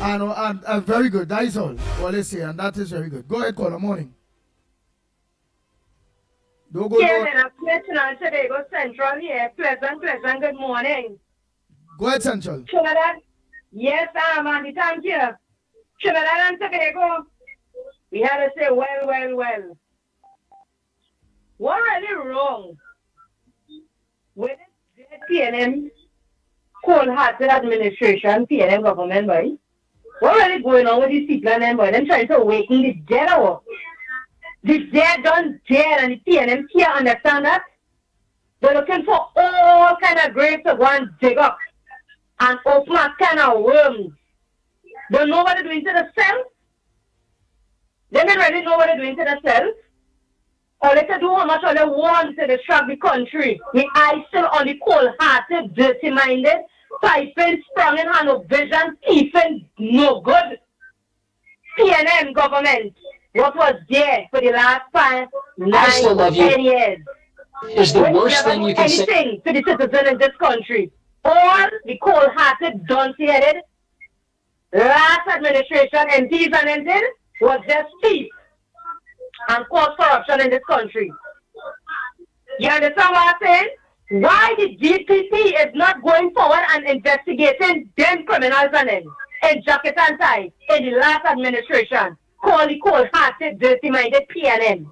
And very good. That is all they say, and that is very good. Go ahead, caller. Morning. Don't go Tobago Central here. Pleasant, good morning. Go ahead, Central. Trinidad. Yes, Andy, thank you. Trinidad and Tobago. We had to say, well. What really wrong with the PNM cold-hearted administration, PNM government, boy? What really going on with these people and them, boy? Them trying to awaken the dead hour. The dead done dead, and the PNM can't understand that. They're looking for all kind of graves to go and dig up and open a kind of worms. They know what they're doing to themselves. They don't really know what they're doing to themselves. All they can do how much all they want to distract the country. The eyes still on the cold-hearted, dirty-minded, typing, sprung in hand of vision, thieving, no good. PNM government, what was there for the last 5, 9, 10 years? Is the worst thing you can say anything to the citizen in this country. All the cold-hearted, dunce-headed, last administration, MPs and anything, was just thief and cause corruption in this country. You understand what I'm saying? Why the DPP is not going forward and investigating them criminals and them in jacket and tie in the last administration, call the cold-hearted, dirty-minded PNM.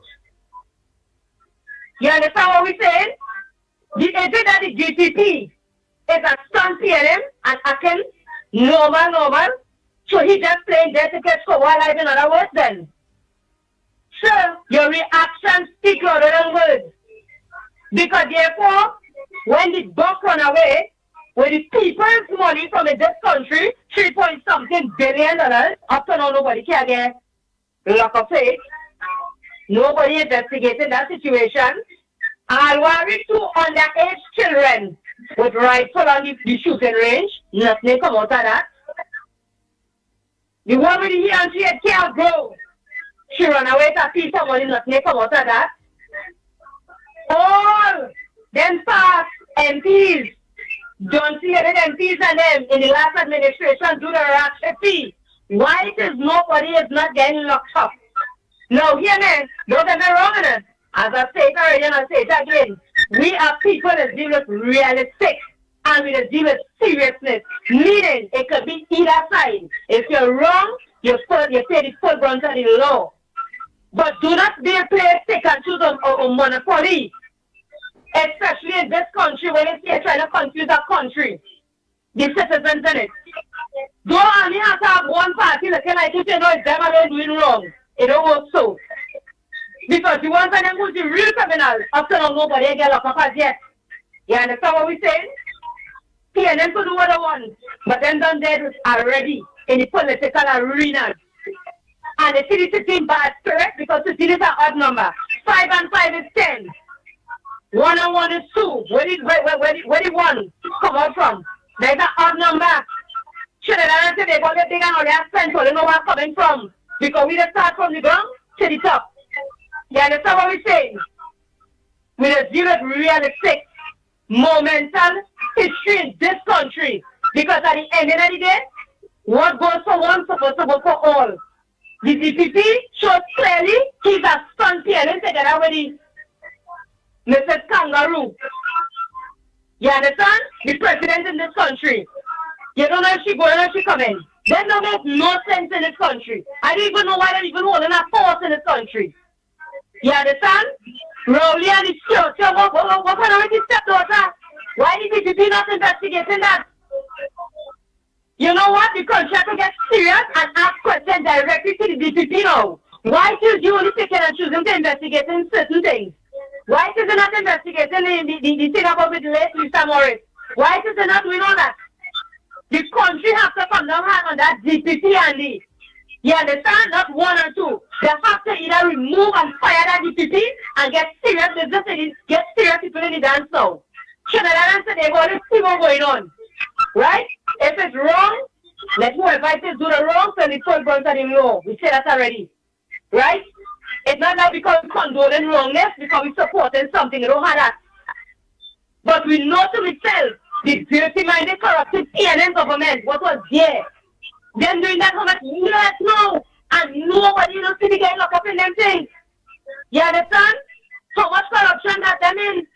You understand what we're saying? Is it that the DPP is a stunt PNM and acting normal? So he just playing there to catch for wildlife, in other words then? Sir, your reactions speak louder than words. Because therefore, when the buck run away, with the people's money from in this country, 3-point-something billion up to now nobody can get lock of faith. Nobody investigating that situation. I'll worry to underage children with rifle on the shooting range. Nothing come out of that. The woman here and she can't go. She run away to see somebody, nothing come out of that. All them past MPs, don't see any MPs and them in the last administration do the ratchet fee. Why is nobody is not getting locked up? Now here man, don't get me wrong in it. As I say it already and I say it again, we are people that deal with realistic and we deal with seriousness. Meaning it could be either side. If you're wrong, you pay the full brunt of the law. But do not be a play stick and choose on monopoly. Especially in this country when they're trying to confuse our country. The citizens in it. Don't only have to have one party looking like you know it's them alone doing wrong. It don't work so. Because the ones of them who's the real criminals, after all nobody get locked up as yet. You understand what we're saying? PNM could do what they want, but them done dead already in the political arena. And the city sitting bad spirit because the city is an odd number. 5 and 5 is 10. 1 and 1 is 2. Where did 1 come out from? There's an odd number. Should I say they got the big and all that spent, so they know where it's coming from. Because we just start from the ground to the top. You understand what we're saying? We just deal with realistic, momental history in this country. Because at the end of the day, what goes for one supposed to go for all. The DPP shows clearly he's a stunt PNM together with the Mrs. Kangaroo. You understand? The president in this country. You don't know if she going or if she coming. That don't make no sense in this country. I don't even know why they're even holding a force in this country. You understand? Rowley and the church. What kind of stepdaughter? Why the DPP not investigating that? You know what? The country has to get serious and ask questions directly to the DPP now. Why should you only pick and choosing to investigate in certain things? Why is it not investigating the thing about with late Lisa Morris? Why is it not doing all that? The country has to come down hard on that DPP and the, you understand? Not 1 or 2. They have to either remove and fire that DPP and get serious business and get serious people in the dance now. Should I answer they got to see what's going on? Right? If it's wrong, let whoever it is do the wrong, so the full brunt of the law. We say that already. Right? It's not that because we condoning wrongness, because we supporting something, we don't have that. But we know to ourselves, the dirty-minded, corrupted PNM government, what was there. Them doing that how much years now, and nobody knows to be getting locked up in them things. You understand? How much corruption that them in,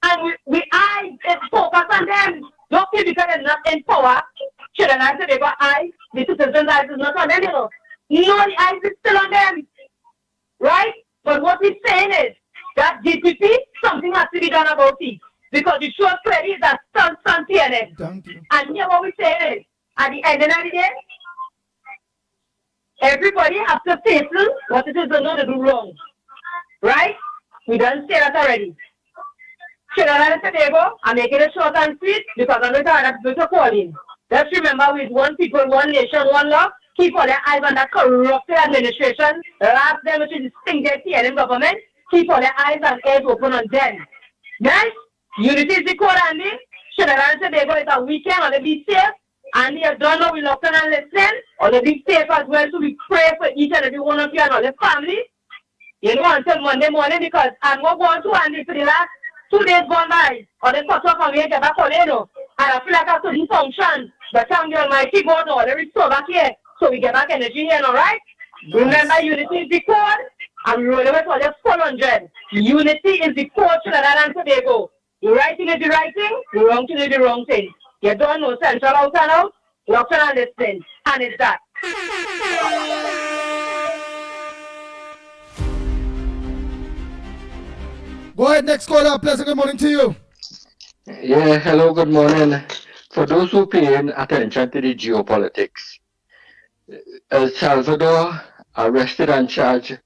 and we eyes is focused on them. Don't feel because they're not in power. Should I say they got eyes? The citizens' eyes is not on them, you know. No, the eyes is still on them. Right? But what we're saying is that DPP, something has to be done about it. Because the show clearly is a stunt PNM. And here what we're saying is, at the end of the day, everybody has to face what it is they know to do wrong. Right? We done say that already. Should I say they go? I'm making it short and sweet because I'm not tired of people calling. Let's remember with one people, one nation, one law. Keep all their eyes on that corrupted administration. Last them which is the stinking PNM government. Keep all their eyes and ears open on them. Guys, unity is the code, Andy. Should I answer they go it's a weekend or they be safe? And you don't know we look and listen or they be safe as well. So we pray for each and every one of you and all the family. You know until Monday morning because I'm not going to Andy for the last 2 days gone by. Or they cut off and we get back on you know. And I feel like I couldn't function. But thank the Almighty God now, they restore back here. So we get back energy here, alright? Remember, unity is the code, and we roll away for just 400. Unity is the code to Trinidad and Tobago. The right thing is the right thing, the wrong thing is the wrong thing. You don't know central out and out, lock and listen, and it's that. Go ahead, next caller. Pleasant good morning to you. Yeah, hello, good morning. For those who paying attention to the geopolitics, El Salvador arrested and charged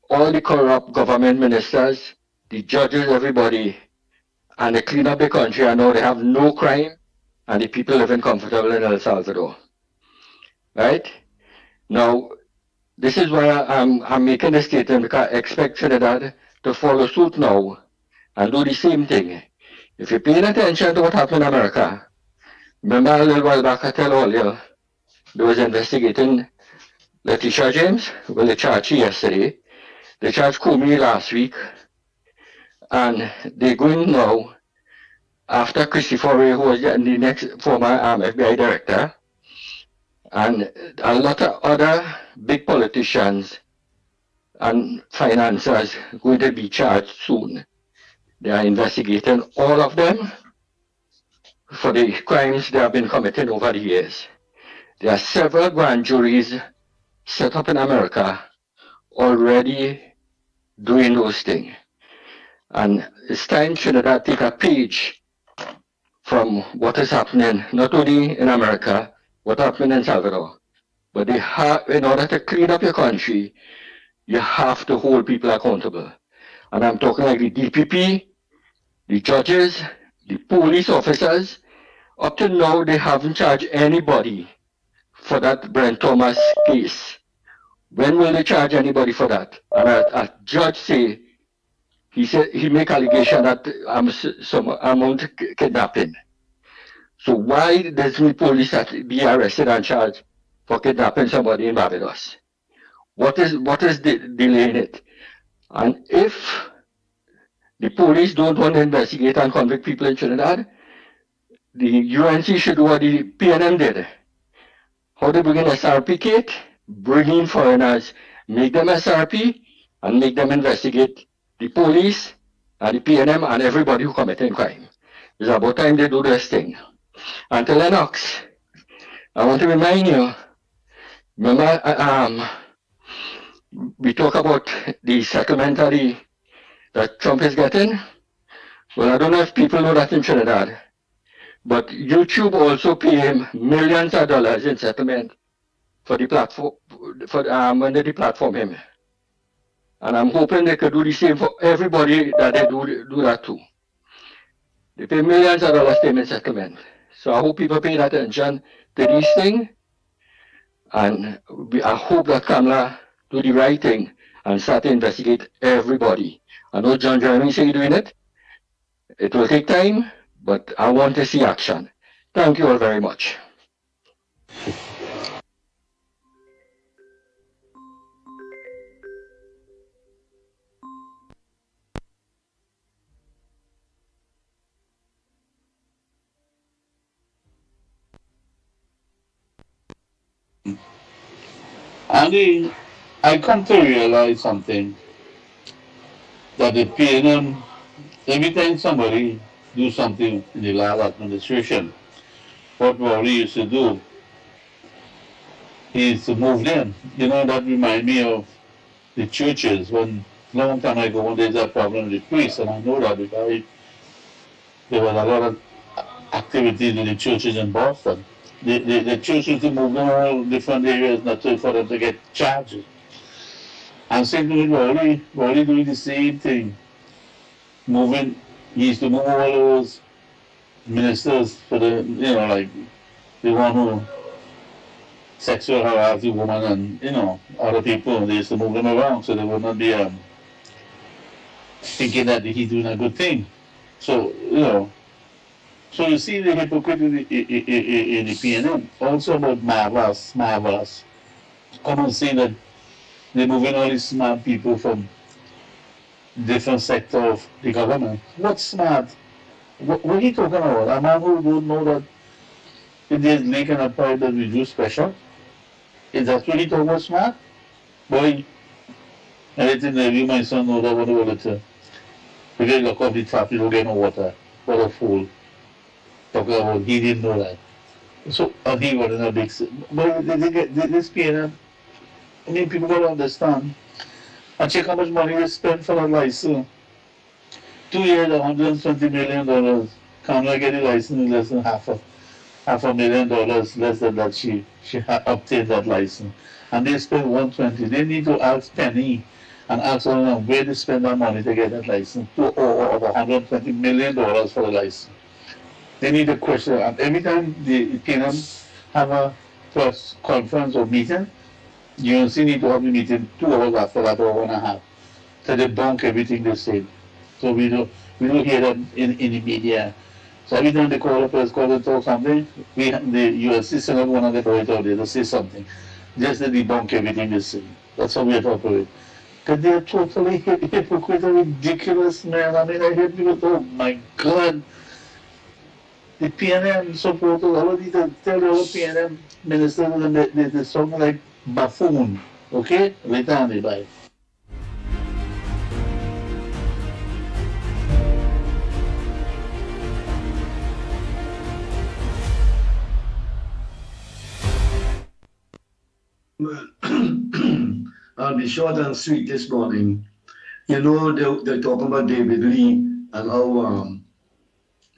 all the corrupt government ministers, the judges, everybody, and they clean up the country. I know they have no crime, and the people living comfortable in El Salvador. Right? Now, this is why I'm making this statement, because I expect Trinidad to follow suit now and do the same thing. If you're paying attention to what happened in America, remember a little while back I tell all you, they was investigating Letitia James. Well, they charged her yesterday. They charged Comey last week. And they're going now after Christopher Ray, who was the next former FBI director, and a lot of other big politicians and financiers going to be charged soon. They are investigating all of them for the crimes they have been committing over the years. There are several grand juries set up in America already doing those things. And it's time Trinidad take a page from what is happening, not only in America, what happened in El Salvador, but they have, in order to clean up your country, you have to hold people accountable. And I'm talking like the DPP, the judges, the police officers. Up to now, they haven't charged anybody for that Brent Thomas case. When will they charge anybody for that? And a judge say, he said he make allegation that some amount kidnapping. So why doesn't the police have to be arrested and charged for kidnapping somebody in Barbados? What is delaying it? And if the police don't want to investigate and convict people in Trinidad, the UNC should do what the PNM did. How they bring in SRP, Kate? Bring in foreigners, make them SRP, and make them investigate the police and the PNM and everybody who committed crime. It's about time they do this thing. And to Lennox, I want to remind you, remember, we talk about the settlement that Trump is getting. Well, I don't know if people know that in Trinidad, but YouTube also pay him millions of dollars in settlement for the platform, when they platform him. And I'm hoping they could do the same for everybody that they do that too. They pay millions of dollars payment settlement. So I hope people pay attention to these things. And I hope that Kamala do the right thing and start to investigate everybody. I know John Jeremy say he's doing it. It will take time, but I want to see action. Thank you all very much. Andy, I come to realize something, that the PNM, every time somebody do something in the last administration, what Rowley used to do is to move them. You know, that remind me of the churches when long time ago when there's a problem with the priests, and I know that because there was a lot of activities in the churches in Boston. The church used to move them all different areas not to, for them to get charges. And same thing with Rowley doing the same thing. Moving, he used to move all those ministers for the, you know, like the one who sexual harass the woman and, you know, other people, they used to move them around so they would not be thinking that he's doing a good thing. So, you know, so you see the hypocrite in the PNM. Also about marvelous. Come and say that they're moving all these smart people from different sector of the government. What's smart? What are you talking about? A man who don't know that if there's lake and a pipe that we do special? Is that really talking about smart? Boy, everything that you, my son, know that what about it. Because you look up the tap, you don't get no water. What a fool. Talking about he didn't know that. So, and he was in a big... But they get this PNM. I mean, people got to understand. And check how much money they spend for a license. 2 years, $120 million. Kamala get the license in less than half a million dollars less than that she obtained that license. And they spend 120. They need to ask Penny and ask them where they spend that money to get that license. Over $120 million for the license. they need a question. And every time the PNM have a press conference or meeting, you also need to have a meeting 2 hours after that or 1.5. So they debunk everything they say. So we don't hear them in the media. So every time they call a press conference or something, you assist one of the boys out there to say something. Just to debunk everything they say. That's how we have to operate. Because they're totally hypocrite and ridiculous, man. I mean, I hear people, oh my God. The PNM supporters, all of these, tell the other PNM ministers that they sound like buffoon. Okay? Later on, they bye. I'll be short and sweet this morning. You know, they're talking about David Lee and how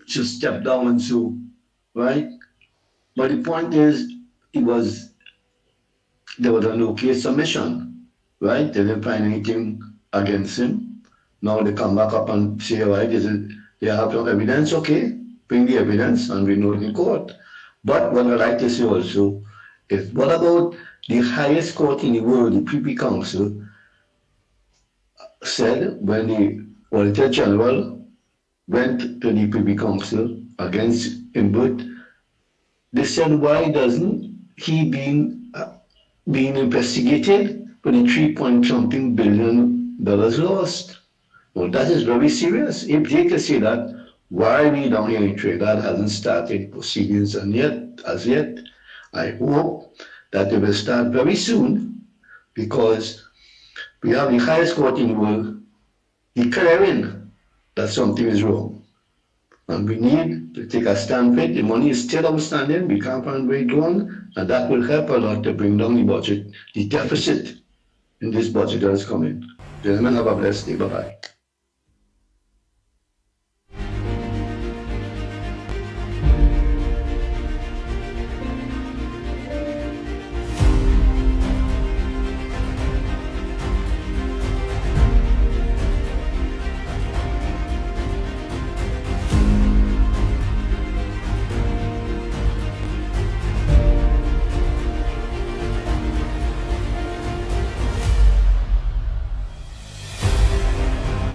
she stepped down and so, right? But the point is, there was a no case submission, right? They didn't find anything against him. Now they come back up and say, right, they have no evidence, okay, bring the evidence and we know it in court. But what I'd like to say also is, what about the highest court in the world, the Privy Council, said when the Auditor General went to the Privy Council against Imbut, they said, why doesn't he being investigated for the 3-point-something billion lost? Well, that is very serious. If they can say that, why we down here in Trinidad hasn't started proceedings as yet, I hope that they will start very soon, because we have the highest court in the world declaring that something is wrong. And we need to take a stand for it. The money is still outstanding, we can't find where it's going, and that will help a lot to bring down the budget, the deficit in this budget that is coming. Gentlemen, have a blessed day. Bye-bye.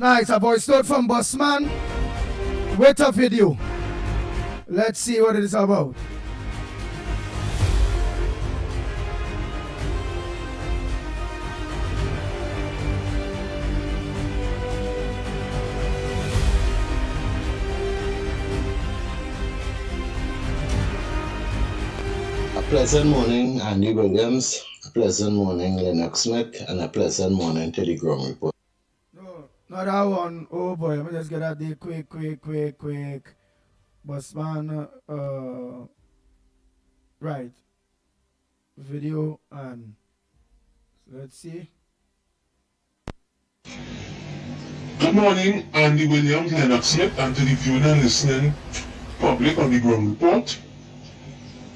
Nice, a voice note from Bossman. Wait a video. Let's see what it is about. A pleasant morning, Andy Williams. A pleasant morning, Lennox Smith, and a pleasant morning to the Ground Report. Not that one. Oh boy, let me just get out there quick. Bossman, right. Video and let's see. Good morning, Andy Williams, Lennox Smith, and to the viewing and listening public on the Ground Report.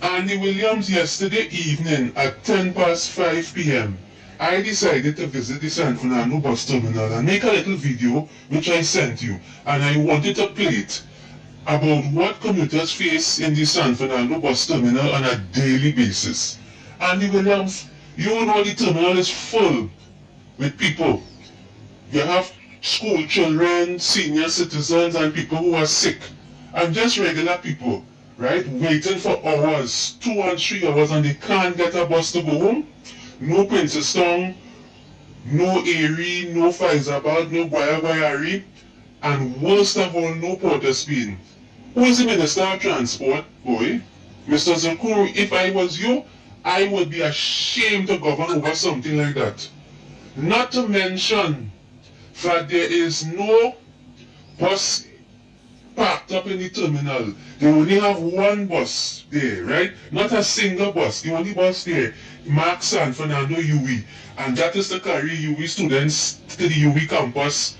Andy Williams, yesterday evening at 5 p.m., I decided to visit the San Fernando bus terminal and make a little video which I sent you, and I wanted to play it about what commuters face in the San Fernando bus terminal on a daily basis. Andy Williams, you know the terminal is full with people. You have school children, senior citizens, and people who are sick, and just regular people, right, waiting for hours, 2 and 3 hours, and they can't get a bus to go home. No Princeton, no Erie, no Faizabad, no Guayari, and worst of all, no Port of Spain. Who is the Minister of Transport, boy? Mr. Zakuru, if I was you, I would be ashamed to govern over something like that. Not to mention that there is no bus parked up in the terminal. They only have one bus there, right? Not a single bus. The only bus there, Mark San Fernando UE, and that is to carry UE students to the UE campus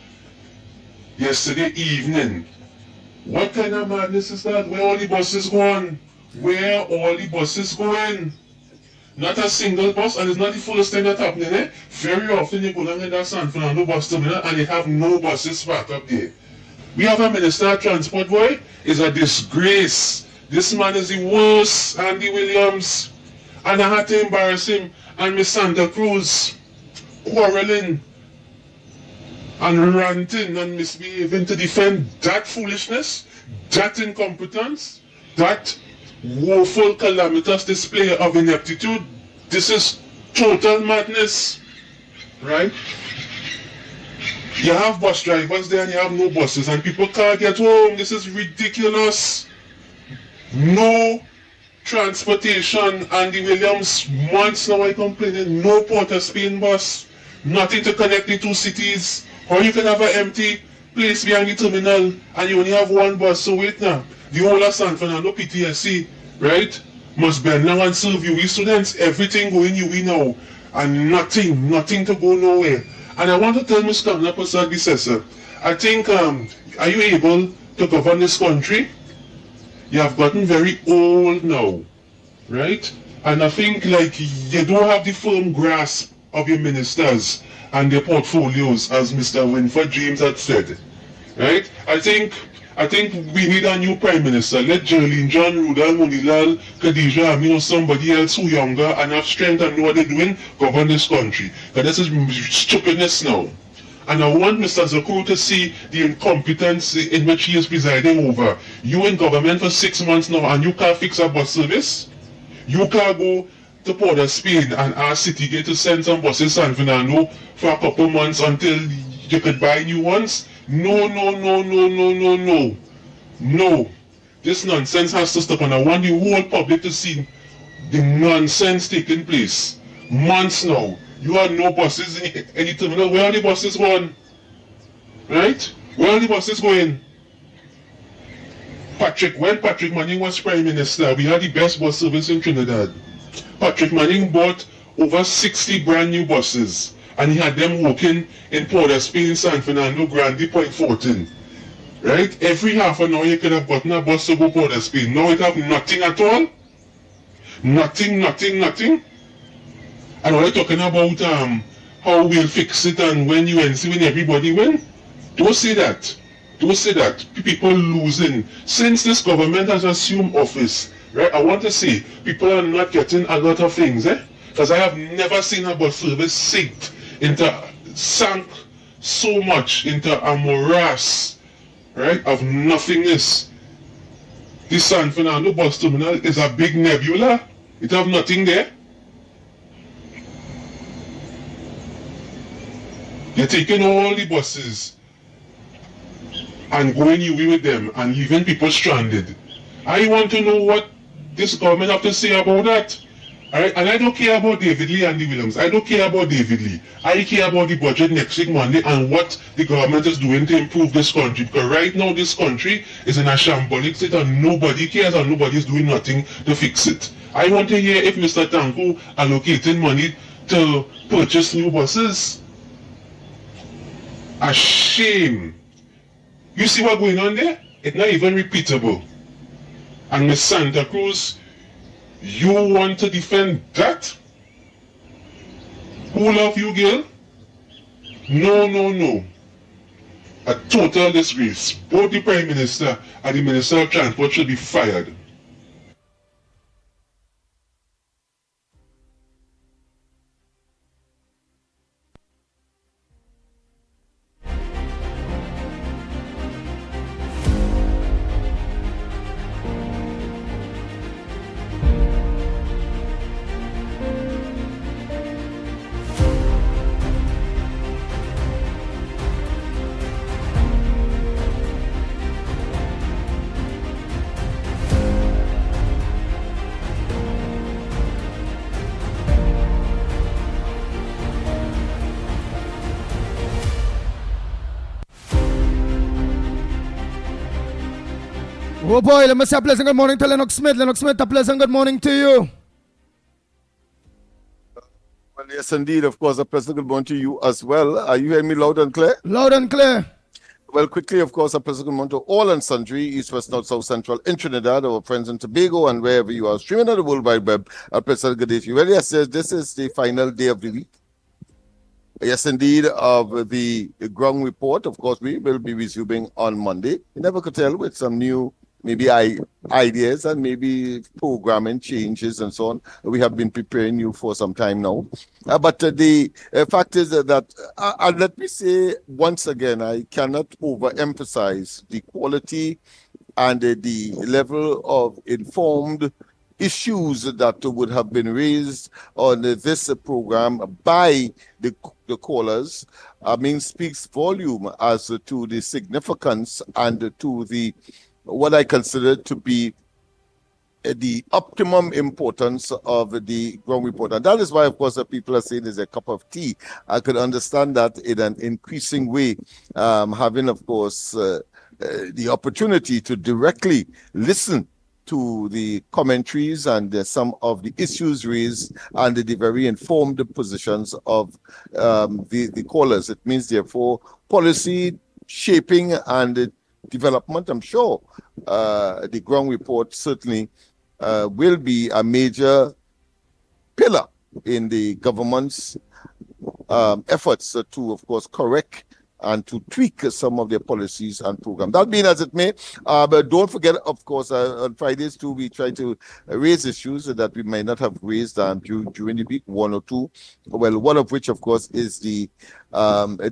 yesterday evening. What kind of madness is that? Where all the buses going? Where all the buses going? Not a single bus, and it's not the first time that's happening, eh? Very often you go down in that San Fernando bus terminal and they have no buses parked up there. We have a minister of transport, boy. It's a disgrace. This man is the worst, Andy Williams. And I had to embarrass him. And Miss Santa Cruz quarreling and ranting and misbehaving to defend that foolishness, that incompetence, that woeful, calamitous display of ineptitude. This is total madness, right? You have bus drivers there and you have no buses and people can't get home. This is ridiculous. No transportation. Andy Williams, months now I complaining, no Port of Spain bus, nothing to connect the two cities. Or you can have an empty place behind the terminal and you only have one bus. So wait now, the whole of San Fernando PTSC, right, must bend down and serve UE students. Everything going UE now and nothing to go nowhere. And I want to tell Ms. Kamala Persad, I think, are you able to govern this country? You have gotten very old now, right? And I think like you don't have the firm grasp of your ministers and their portfolios, as Mr. Winford James had said, right? I think we need a new prime minister. Let Jerlene John, Rudal, Monilal, Khadija Amin, or somebody else who younger and have strength and know what they're doing, govern this country. Because this is stupidness now. And I want Mr. Zakuru to see the incompetence in which he is presiding over. You in government for 6 months now and you can't fix a bus service? You can't go to Port of Spain and ask Citygate to send some buses to San Fernando for a couple months until you could buy new ones? No. No. This nonsense has to stop, and I want the whole public to see the nonsense taking place. Months now. You have no buses in any terminal. Where are the buses going? Right? Where are the buses going? When Patrick Manning was Prime Minister, we had the best bus service in Trinidad. Patrick Manning bought over 60 brand new buses. And he had them working in Port of Spain, San Fernando, Grande, Point 14. Right? Every half an hour you could have gotten a bus to go Port of Spain. Now it have nothing at all. Nothing. And we're talking about how we'll fix it and when UNC when everybody win. Don't say that. People losing. Since this government has assumed office, right? I want to say people are not getting a lot of things, because I have never seen a bus service sank so much into a morass, right, of nothingness. This San Fernando bus terminal is a big nebula. It have nothing there. You're taking all the buses and going UE with them and leaving people stranded. I want to know what this government have to say about that. Alright, and I don't care about David Lee and the Williams. I don't care about David Lee. I care about the budget next week Monday and what the government is doing to improve this country. Because right now this country is in a shambolic state and nobody cares and nobody is doing nothing to fix it. I want to hear if Mr. Tanko allocated money to purchase new buses. A shame. You see what's going on there? It's not even repeatable. And Miss Santa Cruz, you want to defend that? Who love you, girl? No. A total disgrace. Both the Prime Minister and the Minister of Transport should be fired. Oh boy, let me say a pleasant good morning to Lennox Smith. Lennox Smith, a pleasant good morning to you. Well, yes, indeed. Of course, a pleasant good morning to you as well. Are you hearing me loud and clear? Loud and clear. Well, quickly, of course, a pleasant good morning to all and sundry, East, West, North, South, Central, in Trinidad, our friends in Tobago, and wherever you are streaming on the World Wide Web. A pleasant good day to you. Well, yes, this is the final day of the week. Yes, indeed, of the ground report. Of course, we will be resuming on Monday. You never could tell, with some new maybe ideas and maybe programming changes and so on. We have been preparing you for some time now. But the fact is that, and let me say once again, I cannot overemphasize the quality and the level of informed issues that would have been raised on this program by the callers. I mean, speaks volume as to the significance and to the what I consider to be the optimum importance of the ground report. And that is why, of course, the people are saying there's a cup of tea. I could understand that in an increasing way, having, of course, the opportunity to directly listen to the commentaries and some of the issues raised and the very informed positions of the callers. It means, therefore, policy shaping and development. I'm sure the ground report certainly will be a major pillar in the government's efforts to, of course, correct and to tweak some of their policies and programs. That being as it may, but don't forget, of course, on Fridays too, we try to raise issues that we might not have raised during the week, one or two. Well, one of which, of course, is the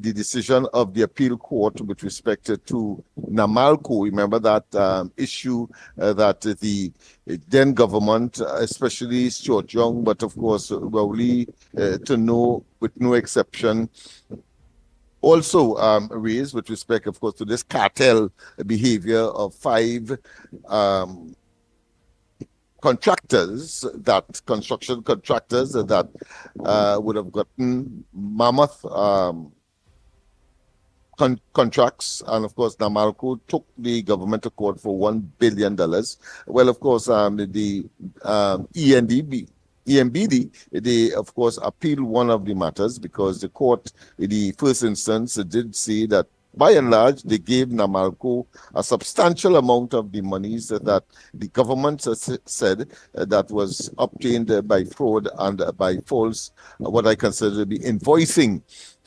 decision of the appeal court with respect to Namalco. Remember that issue that the then government, especially Stuart Young, but of course, Rowley, with no exception, also raised with respect, of course, to this cartel behavior of 5 construction contractors that would have gotten mammoth contracts. And of course, Namalco took the government to court for $1 billion. Well, of course, the EMBD, they, of course, appealed one of the matters because the court, in the first instance, did say that, by and large, they gave Namalco a substantial amount of the monies that the government said that was obtained by fraud and by false, what I consider to be invoicing.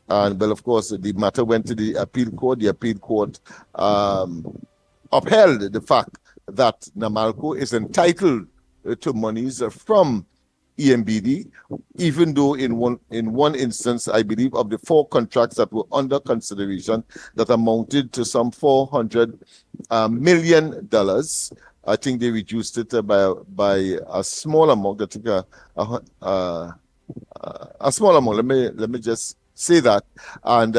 And, well, of course, the matter went to the appeal court. The appeal court upheld the fact that Namalco is entitled to monies from EMBD, even though in one instance, I believe, of the 4 contracts that were under consideration that amounted to some $400 million, I think they reduced it by a small amount. I think a small amount. Let me just say that. And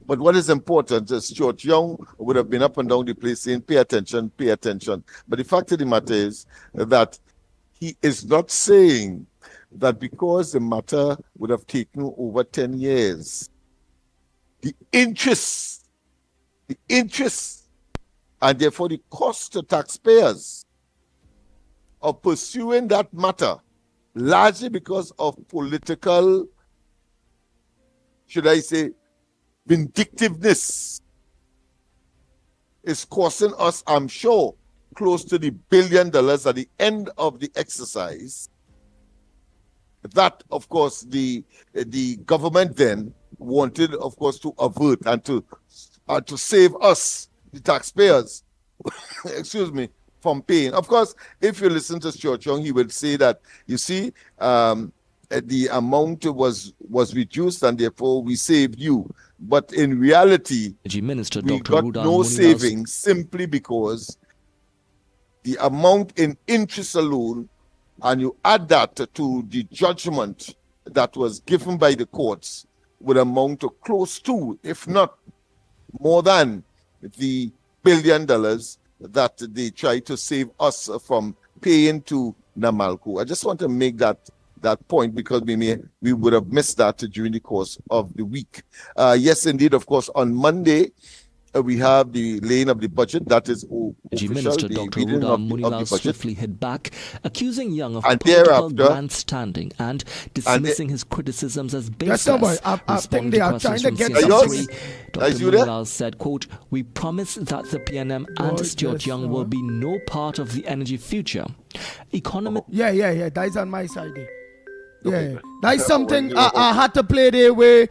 but what is important is Stuart Young would have been up and down the place saying, pay attention, pay attention. But the fact of the matter is that he is not saying that because the matter would have taken over 10 years, the interest, and therefore the cost to taxpayers of pursuing that matter, largely because of political, should I say, vindictiveness, is costing us, I'm sure, close to the $1 billion at the end of the exercise. That, of course, the government then wanted, of course, to avert and to save us, the taxpayers, excuse me, from paying. Of course, if you listen to Stuart Young, he would say that, you see, the amount was reduced and therefore we saved you. But in reality, Minister we Dr. got Rudan no Muniz savings simply because the amount in interest alone, and you add that to the judgment that was given by the courts, would amount to close to, if not more than, the $1 billion that they tried to save us from paying to Namalco. I just want to make that point because we would have missed that during the course of the week. Yes, indeed, of course, on Monday, we have the laying of the budget. That is official. Minister The Dr. reading Rudan of the Muniz budget. swiftly hit back, accusing Young of And political thereafter- grandstanding and dismissing his criticisms as Yes, baseless. sir, boy. I think Responding they to are questions trying to from get CSO3, some- Dr. Are you there? Muniz said, quote, "We promise that the PNM and Oh, Stuart yes, Young sir. will be no part of the energy future." Economic Yeah. That is on my side. Yeah, that's something I had to play there where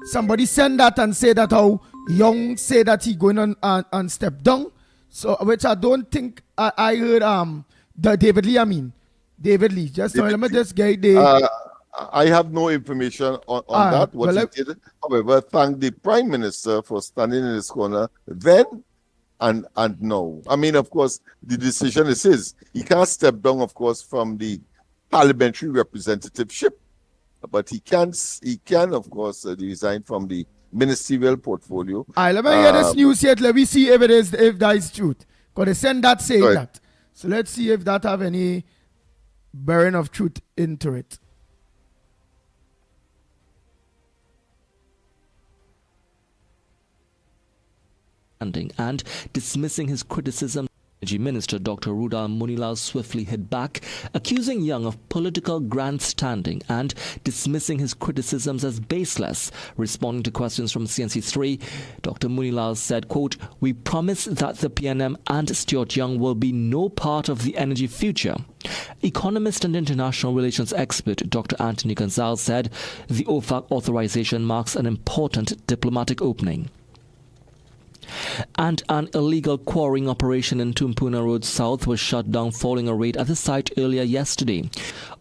somebody send that and say that how Young say that he going on step down. So which I don't think I heard the David Lee. David Lee. Just let me just get there. I have no information on that. What he did, however, thank the Prime Minister for standing in his corner then and now. I mean, of course, the decision is his. He can't step down, of course, from the parliamentary representativeship, but he can, of course, resign from the ministerial portfolio. Let me hear this news yet. Let me see if that is truth. Because they send that saying that. So let's see if that have any bearing of truth into it. And dismissing his criticism, Energy Minister Dr. Rudal Munilal swiftly hit back, accusing Young of political grandstanding and dismissing his criticisms as baseless. Responding to questions from CNC3, Dr. Munilal said, quote, "We promise that the PNM and Stuart Young will be no part of the energy future." Economist and international relations expert Dr. Anthony Gonzalez said the OFAC authorization marks an important diplomatic opening. And an illegal quarrying operation in Tumpuna Road South was shut down following a raid at the site earlier yesterday.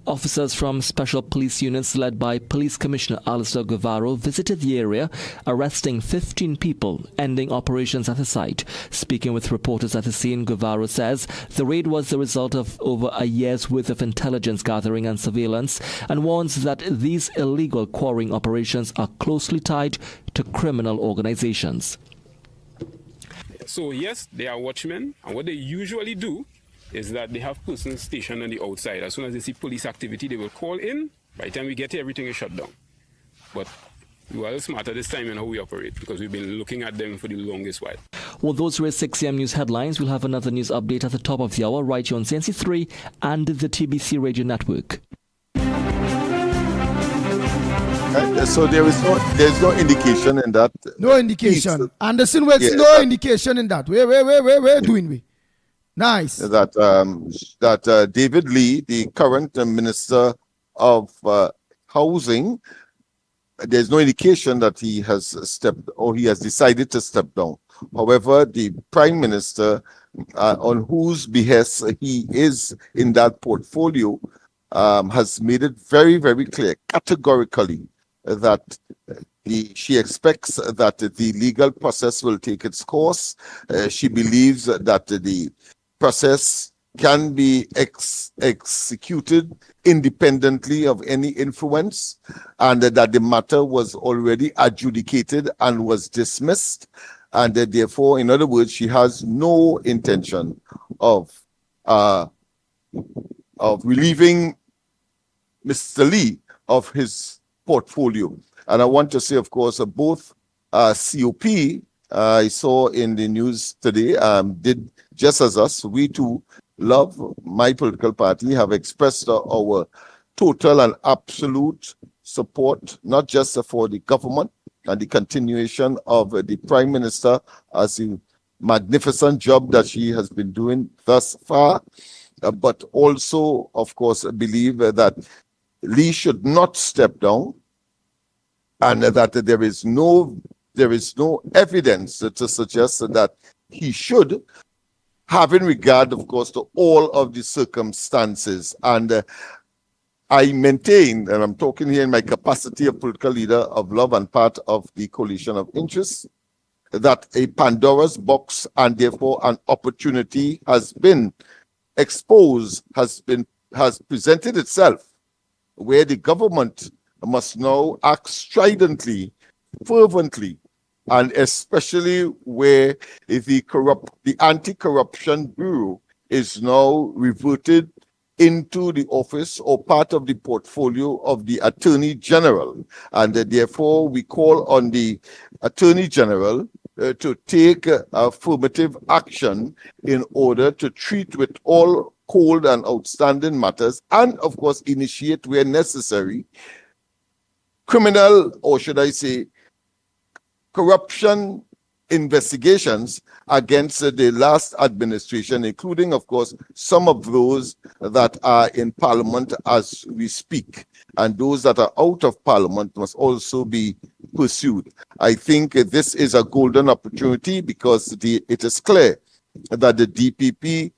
Officers from special police units led by Police Commissioner Alistair Guevara visited the area, arresting 15 people, ending operations at the site. Speaking with reporters at the scene, Guevara says the raid was the result of over a year's worth of intelligence gathering and surveillance, and warns that these illegal quarrying operations are closely tied to criminal organizations. So yes, they are watchmen, and what they usually do is that they have persons stationed on the outside. As soon as they see police activity, they will call in. By the time we get here, everything is shut down. But we were smarter this time in how we operate, because we've been looking at them for the longest while. Well, those were 6 a.m. news headlines. We'll have another news update at the top of the hour right here on CNC3 and the TBC Radio Network. So there's no indication in that. No indication. Anderson, no indication in that. Where doing we? Nice. That David Lee, the current Minister of Housing, there's no indication that he has decided to step down. However, the Prime Minister, on whose behest he is in that portfolio, has made it very, very clear, categorically, that she expects that the legal process will take its course. She believes that the process can be executed independently of any influence, and that the matter was already adjudicated and was dismissed, and that therefore, in other words, she has no intention of relieving Mr. Lee of his portfolio. And I want to say, of course, both COP, I saw in the news today, did just as us. We too love my political party, have expressed our total and absolute support, not just for the government and the continuation of the Prime Minister as the magnificent job that she has been doing thus far, but also, of course, believe that Lee should not step down, and that there is no evidence to suggest that he should, having regard, of course, to all of the circumstances. And I maintain, and I'm talking here in my capacity of political leader of Love and part of the coalition of interests, that a Pandora's box and therefore an opportunity has been exposed, has presented itself, where the government must now act stridently, fervently, and especially where the Anti-Corruption Bureau is now reverted into the office or part of the portfolio of the Attorney General. And therefore, we call on the Attorney General to take affirmative action in order to treat with all cold and outstanding matters, and of course initiate where necessary criminal, or should I say corruption investigations against the last administration, including, of course, some of those that are in Parliament as we speak. And those that are out of Parliament must also be pursued. I think this is a golden opportunity because it is clear that the DPP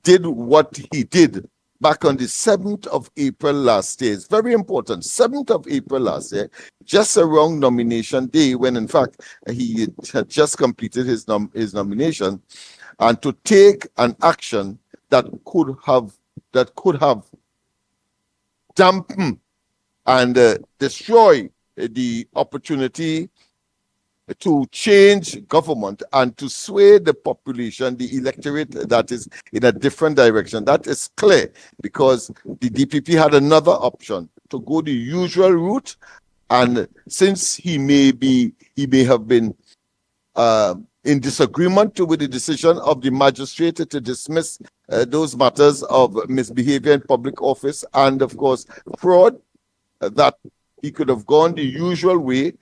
did what he did back on the 7th of April last year. It's very important. 7th of April last year, just around nomination day, when in fact he had just completed his nomination, and to take an action that could have dampened and destroy the opportunity to change government and to sway the population, the electorate that is in a different direction. That is clear because the DPP had another option to go the usual route. And since he may have been in disagreement with the decision of the magistrate to dismiss those matters of misbehavior in public office and, of course, fraud, that he could have gone the usual way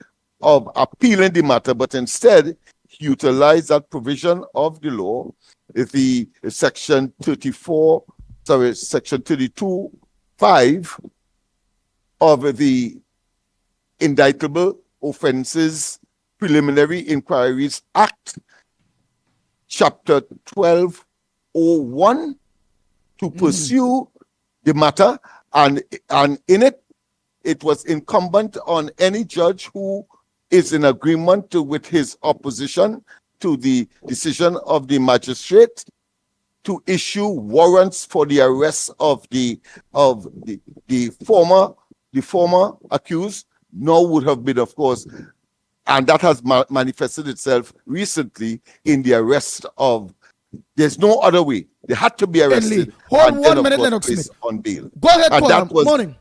of appealing the matter, but instead he utilized that provision of the law, the section 32(5) of the Indictable Offences Preliminary Inquiries Act, chapter 1201, to pursue the matter, and in it was incumbent on any judge who is in agreement with his opposition to the decision of the magistrate to issue warrants for the arrest of the former accused. No would have been, of course, and that has manifested itself recently in the arrest of. There's no other way. They had to be arrested. Hold 1 minute, Lennox Smith. On bail. Go ahead, and that was morning.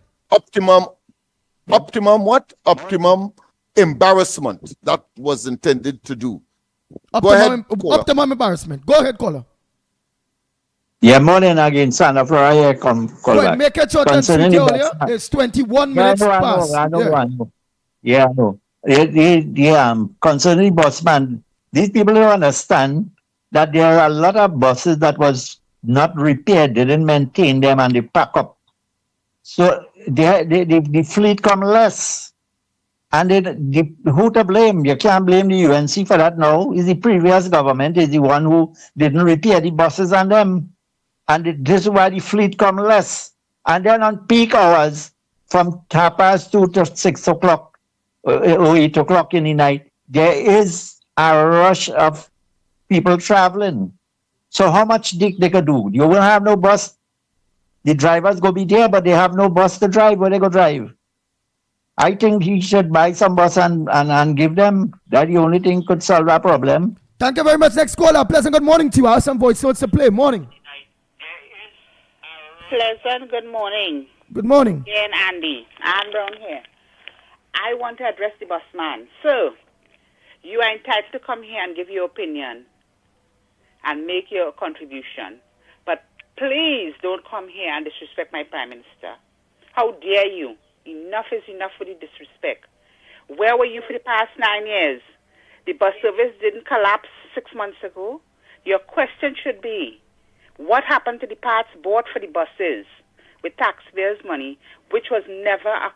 Optimum embarrassment that was intended to do. Optimum embarrassment. Go ahead, caller. Yeah, morning again, son. For here, call back. Make it short and sweet earlier. It's 21 minutes past. I know. Yeah, I know. Concerning busman, these people don't understand that there are a lot of buses that was not repaired. They didn't maintain them and they pack up. So the fleet come less. And who to blame? You can't blame the UNC for that now. Is the previous government is the one who didn't repair the buses and them. And this is why the fleet come less. And then on peak hours, from 2:30 to 6 o'clock or 8 o'clock in the night, there is a rush of people traveling. So how much they could do? You will have no bus. The drivers go be there, but they have no bus to drive. Where they go drive? I think he should buy some bus and give them. That the only thing could solve that problem. Thank you very much. Next caller. Pleasant good morning to you. I have some voice notes to play. Morning. Pleasant good morning. Good morning. Again, Andy. Anne Brown here. I want to address the busman. So, you are entitled to come here and give your opinion and make your contribution. But please don't come here and disrespect my Prime Minister. How dare you? Enough is enough for the disrespect. Where were you for the past 9 years? The bus service didn't collapse 6 months ago. Your question should be, what happened to the parts bought for the buses with taxpayers' money, which was never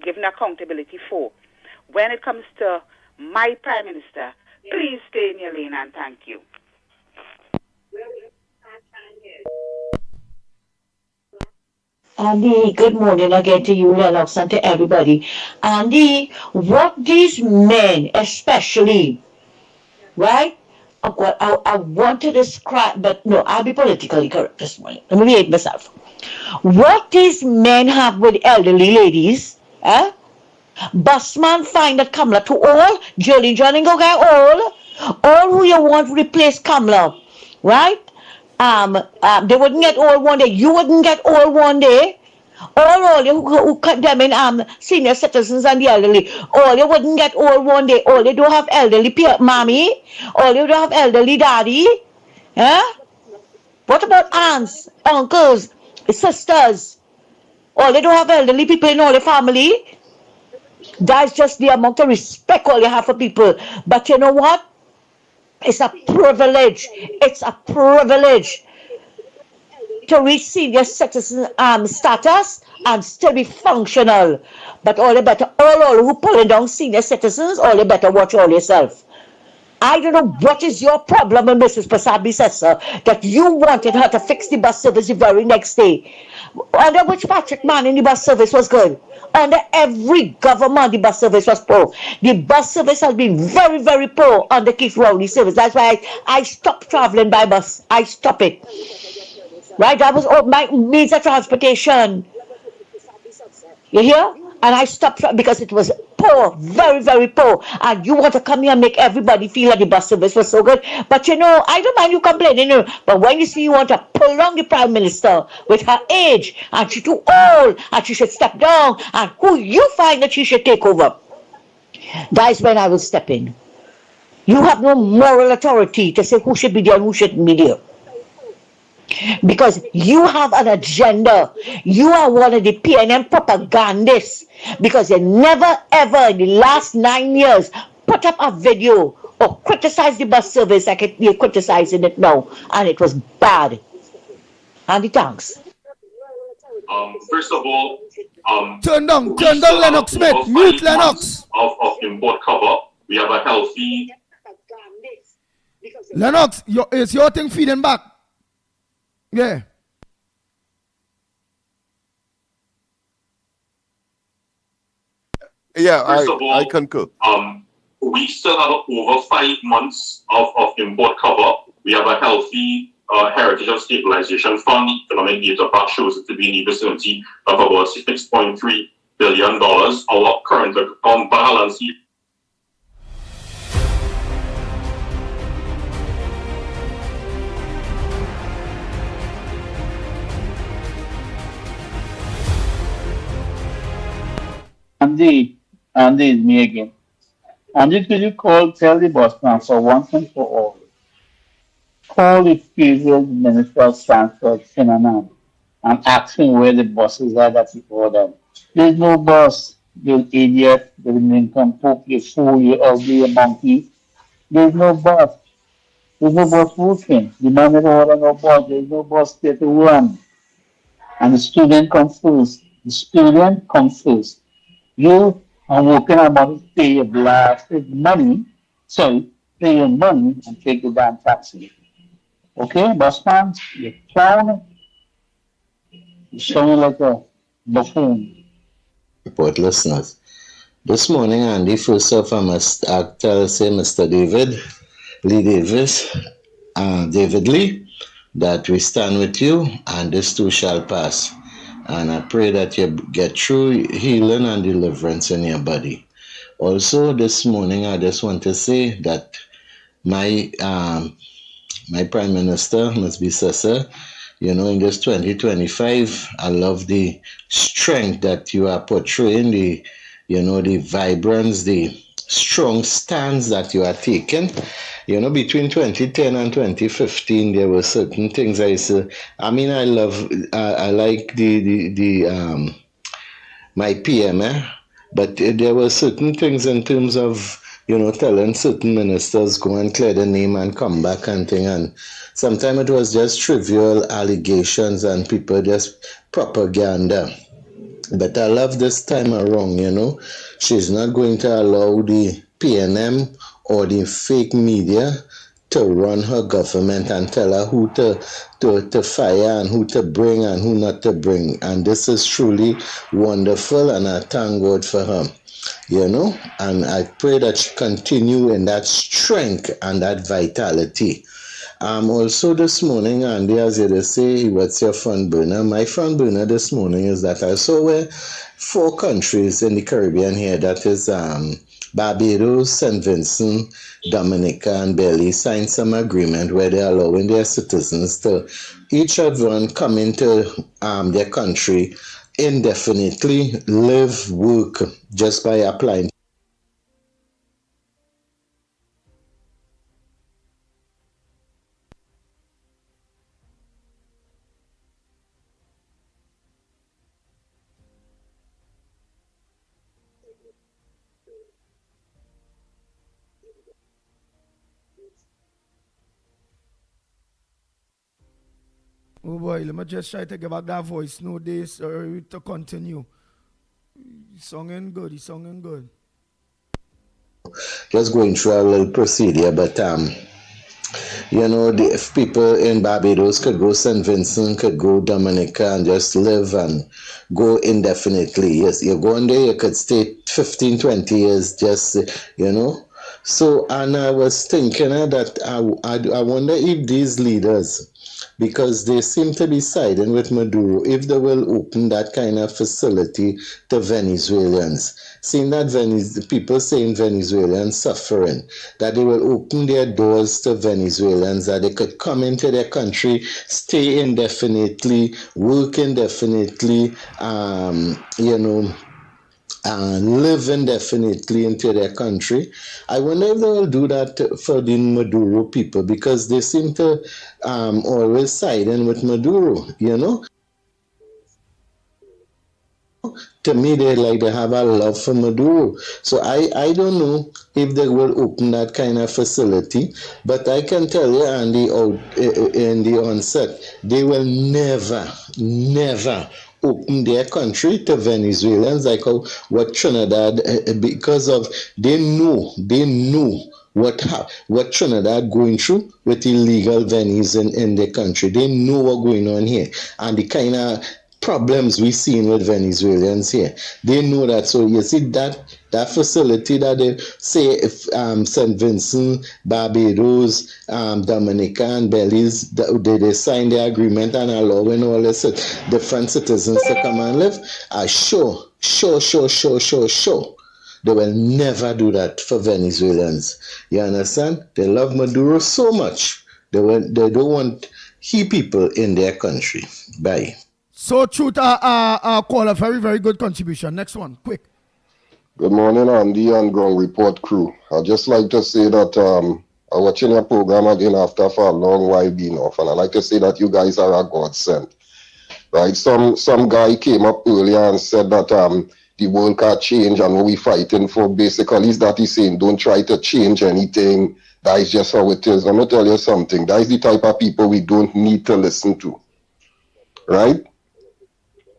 given accountability for? When it comes to my Prime Minister, please stay in your lane and thank you. Andy, good morning again to you, Lennox, and to everybody. Andy, what these men, especially, right? I want to describe, but no, I'll be politically correct this morning. Let me behave myself. What these men have with elderly ladies, busman find that Kamala to all, Jolly Johnny go get all who you want replace Kamala, right? They wouldn't get all one day. You wouldn't get all one day. All you who condemning senior citizens and the elderly. All you wouldn't get all one day. All you don't have elderly mommy. All you don't have elderly daddy. What about aunts, uncles, sisters? All you don't have elderly people in all your family. That's just the amount of respect all you have for people. But you know what? It's a privilege. It's a privilege to reach senior citizen status and still be functional. But all the better, all who pulling down senior citizens, all the better watch all yourself. I don't know what is your problem, and Mrs. Pasabi says, sir, that you wanted her to fix the bus service the very next day. Under which Patrick Manning, the bus service was good. Under every government, the bus service was poor. The bus service has been very, very poor under Keith Rowley's service. That's why I stopped traveling by bus. I stopped it. Right? That was all my means of transportation. You hear? And I stopped because it was poor, very, very poor. And you want to come here and make everybody feel that the bus service was so good. But you know, I don't mind you complaining. You know, but when you see you want to pull down the Prime Minister with her age, and she's too old, and she should step down, and who you find that she should take over, that is when I will step in. You have no moral authority to say who should be there and who shouldn't be there. Because you have an agenda. You are one of the PNM propagandists. Because you never ever in the last 9 years put up a video or criticize the bus service like you're criticizing it now. And it was bad. Andy, thanks. First of all, turn down Lennox Smith. Mute Lennox. Of import cover. We have a healthy. Lennox, it's your thing feeding back. Yeah. Yeah, First of all, I concur. We still have over 5 months of import cover. We have a healthy heritage of stabilization fund. Economic data back shows it to be in the vicinity of about $6.3 billion. Our current account balance. Andy, it's me again. Andy, could you tell the boss man for once and for all, call the previous Minister of Transport, Sinanan, and ask him where the buses are that he ordered. There's no bus, you idiot, you nincompoop, you fool, you ugly, you monkey. There's no bus. There's no bus working. The man never ordered no bus. There's no bus there to run. And the student comes first. The student comes first. You are working on money to pay your blasted money, pay your money and take the damn taxi. Okay, busman, you're clown, you're showing like a buffoon. Report listeners. This morning, Andy, first off, I must say Mr. Lee Davis, David Lee, that we stand with you and this too shall pass. And I pray that you get through healing and deliverance in your body. Also, this morning, I just want to say that my Prime Minister must be Sessa. You know, in this 2025, I love the strength that you are portraying, the vibrance, the strong stance that you are taking. You know, between 2010 and 2015, there were certain things I like my PM, but there were certain things in terms of, telling certain ministers go and clear the name and come back and thing. And sometimes it was just trivial allegations and people just propaganda. But I love this time around, she's not going to allow the PNM or the fake media to run her government and tell her who to fire and who to bring and who not to bring. And this is truly wonderful, and I thank God for her. And I pray that she continue in that strength and that vitality. Also this morning, Andy, as you say, what's your front burner? My front burner this morning is that I saw where 4 countries in the Caribbean here, that is Barbados, St. Vincent, Dominica, and Belize, signed some agreement where they're allowing their citizens to each of them come into their country indefinitely, live, work, just by applying. Oh boy, let me just try to get back that voice. No days to continue. He's singing good. He's singing good. Just going through a little procedure, but if people in Barbados could go St. Vincent, could go Dominica and just live and go indefinitely. Yes, you're going there, you could stay 15, 20 years just, So, and I was thinking that I wonder if these leaders, because they seem to be siding with Maduro, if they will open that kind of facility to Venezuelans. Seeing that people saying Venezuelans suffering, that they will open their doors to Venezuelans, that they could come into their country, stay indefinitely, work indefinitely, and live indefinitely into their country. I wonder if they will do that for the Maduro people, because they seem to always side in with Maduro, To me, they have a love for Maduro. So I don't know if they will open that kind of facility, but I can tell you, Andy, in the onset, they will never open their country to Venezuelans, like what Trinidad, because of they know what Trinidad going through with illegal venues in the country. They know what's going on here, and the kind of problems we seen with Venezuelans here. They know that. So you see that facility that they say if St. Vincent, Barbados, Dominica and Belize, they sign the agreement and allowing all the different citizens to come and live. Sure. They will never do that for Venezuelans. You understand? They love Maduro so much. They don't want people in their country. Bye. So Truth call a very, very good contribution. Next one, quick. Good morning, Andy and Ground Report crew. I'd just like to say that I'm watching your program again after for a long while being off, and I'd like to say that you guys are a godsend. Right? Some guy came up earlier and said that the world can't change and what we're fighting for basically is that he's saying don't try to change anything. That is just how it is. I'm going to tell you something. That is the type of people we don't need to listen to. Right?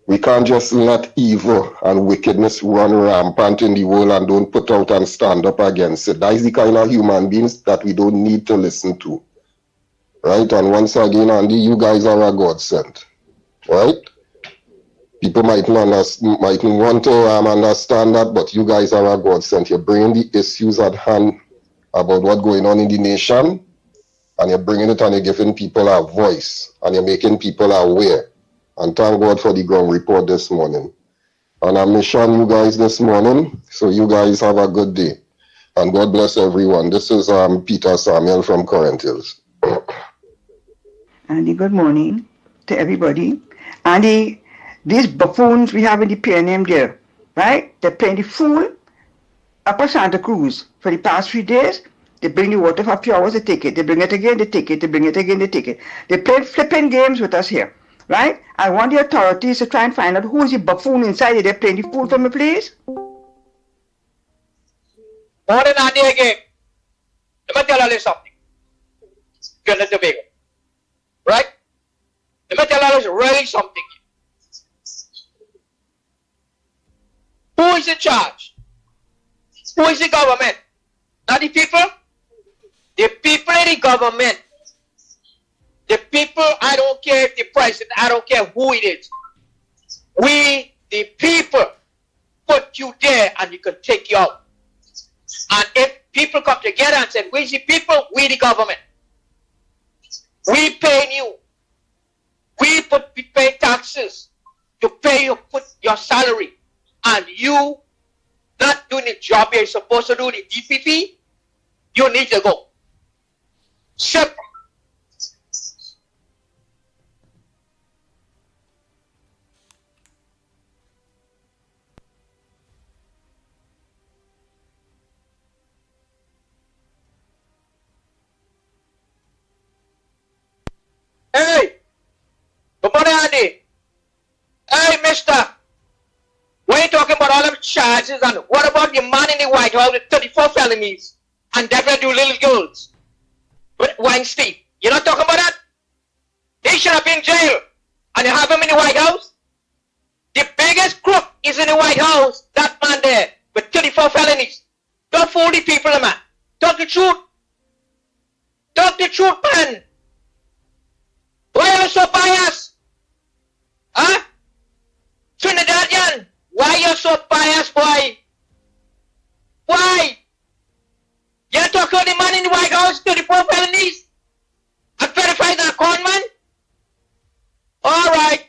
We can't just let evil and wickedness run rampant in the world and don't put out and stand up against it. That is the kind of human beings that we don't need to listen to. Right? And once again, Andy, you guys are a godsend. Right? People might want to understand that, but you guys are a godsend. You're bringing the issues at hand about what's going on in the nation, and you're bringing it and you're giving people a voice, and you're making people aware. And thank God for the Ground Report this morning. And I'm mission you guys this morning, so you guys have a good day. And God bless everyone. This is Peter Samuel from Current Hills. Andy, good morning to everybody. Andy, these buffoons we have in the PNM there, right? They're playing the fool up at Santa Cruz for the past 3 days. They bring the water for a few hours, they take it. They bring it again, they take it. They bring it again, they take it. They play flipping games with us here. Right? I want the authorities to try and find out who is the buffoon inside. They're playing the fool for me, please. Morning, Andy again. Let me tell you something. Trinidad and Tobago. Right? Let me tell you really something. Who is in charge? Who is the government? Not the people? The people in the government. The people, I don't care if the president, I don't care who it is. We, the people, put you there and you can take you out. And if people come together and say, we the people, we the government. We pay you. We pay taxes to pay you, put your salary. And you not doing the job you're supposed to do, the DPP, you need to go. Simple. Hey, good morning, Andy. Hey, mister. When you talking about all them charges and what about the man in the White House with 34 felonies and definitely do little girls with Weinstein? You're not talking about that? He should have been jailed. And you have him in the White House? The biggest crook is in the White House, that man there, with 34 felonies. Don't fool the people, man. Talk the truth. Talk the truth, man. Why are you so biased? Huh? Trinidadian, why you so biased, boy? Why? You're talking about the man in the White House, 34 felonies? And 25 are con man? All right.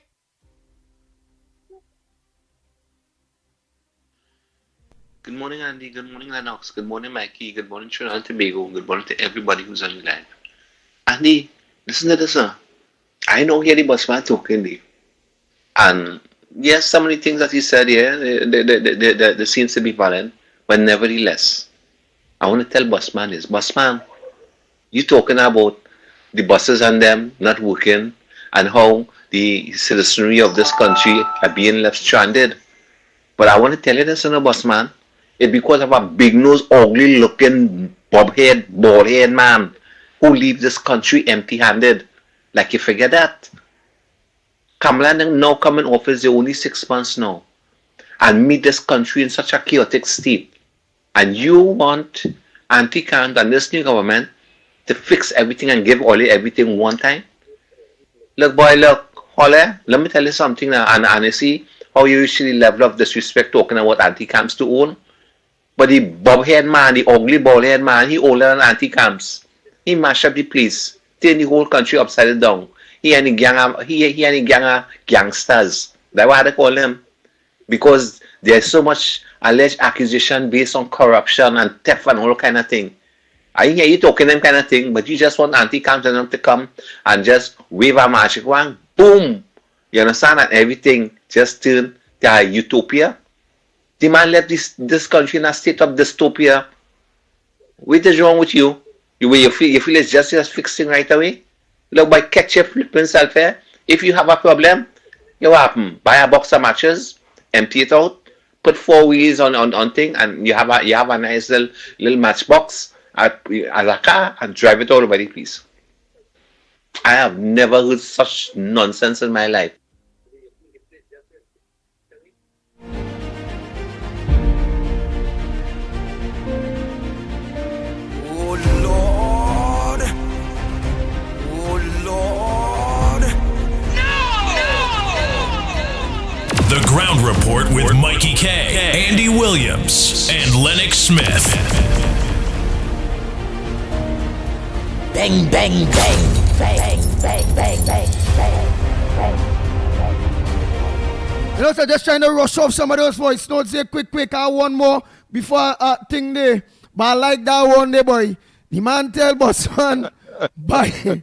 Good morning, Andy. Good morning, Lennox. Good morning, Mickie. Good morning, Trinidad and Tobago. Good morning to everybody who's on the line. Andy, listen to this, sir. I know here the busman talking, Dave. And yes, some of the things that he said here, they seems to be valid. But nevertheless, I want to tell busman is, busman, you talking about the buses and them not working and how the citizenry of this country are being left stranded. But I want to tell you this, busman. It's because of a big nose, ugly looking, bald head man who leaves this country empty handed. Like you forget that. Kamala now come in office, they're only 6 months now. And meet this country in such a chaotic state. And you want anti-Kant and this new government to fix everything and give Ole everything one time? Look, boy, look, Ole, let me tell you something now. And you see how you usually level up disrespect talking about anti-camps to own. But the bob-head man, the ugly bald-head man, he older than anti-camps. He mash up the place, turn the whole country upside down. He and the gang of gangsters. That's what they call them. Because there's so much alleged accusation based on corruption and theft and all kind of thing. I hear you talking them kind of thing, but you just want anti-camps and them to come and just wave a magic wand. Boom! You understand? And everything just turned to a utopia. The man left this country in a state of dystopia. What is wrong with you? You feel it's just fixing right away? Look, by catch your flipping self here. If you have a problem, you happen. Buy a box of matches, empty it out, put 4 wheels on thing, and you have a nice little matchbox as a car and drive it all over the place. I have never heard such nonsense in my life. The Ground Report with Mickie K, Andy Williams, and Lennox Smith. Bang, bang, bang, bang, bang, bang, bang, bang. You know, so just trying to rush off some of those voice notes here quick. I want one more before thing there. But I like that one there, boy. The man tell Bossman, buy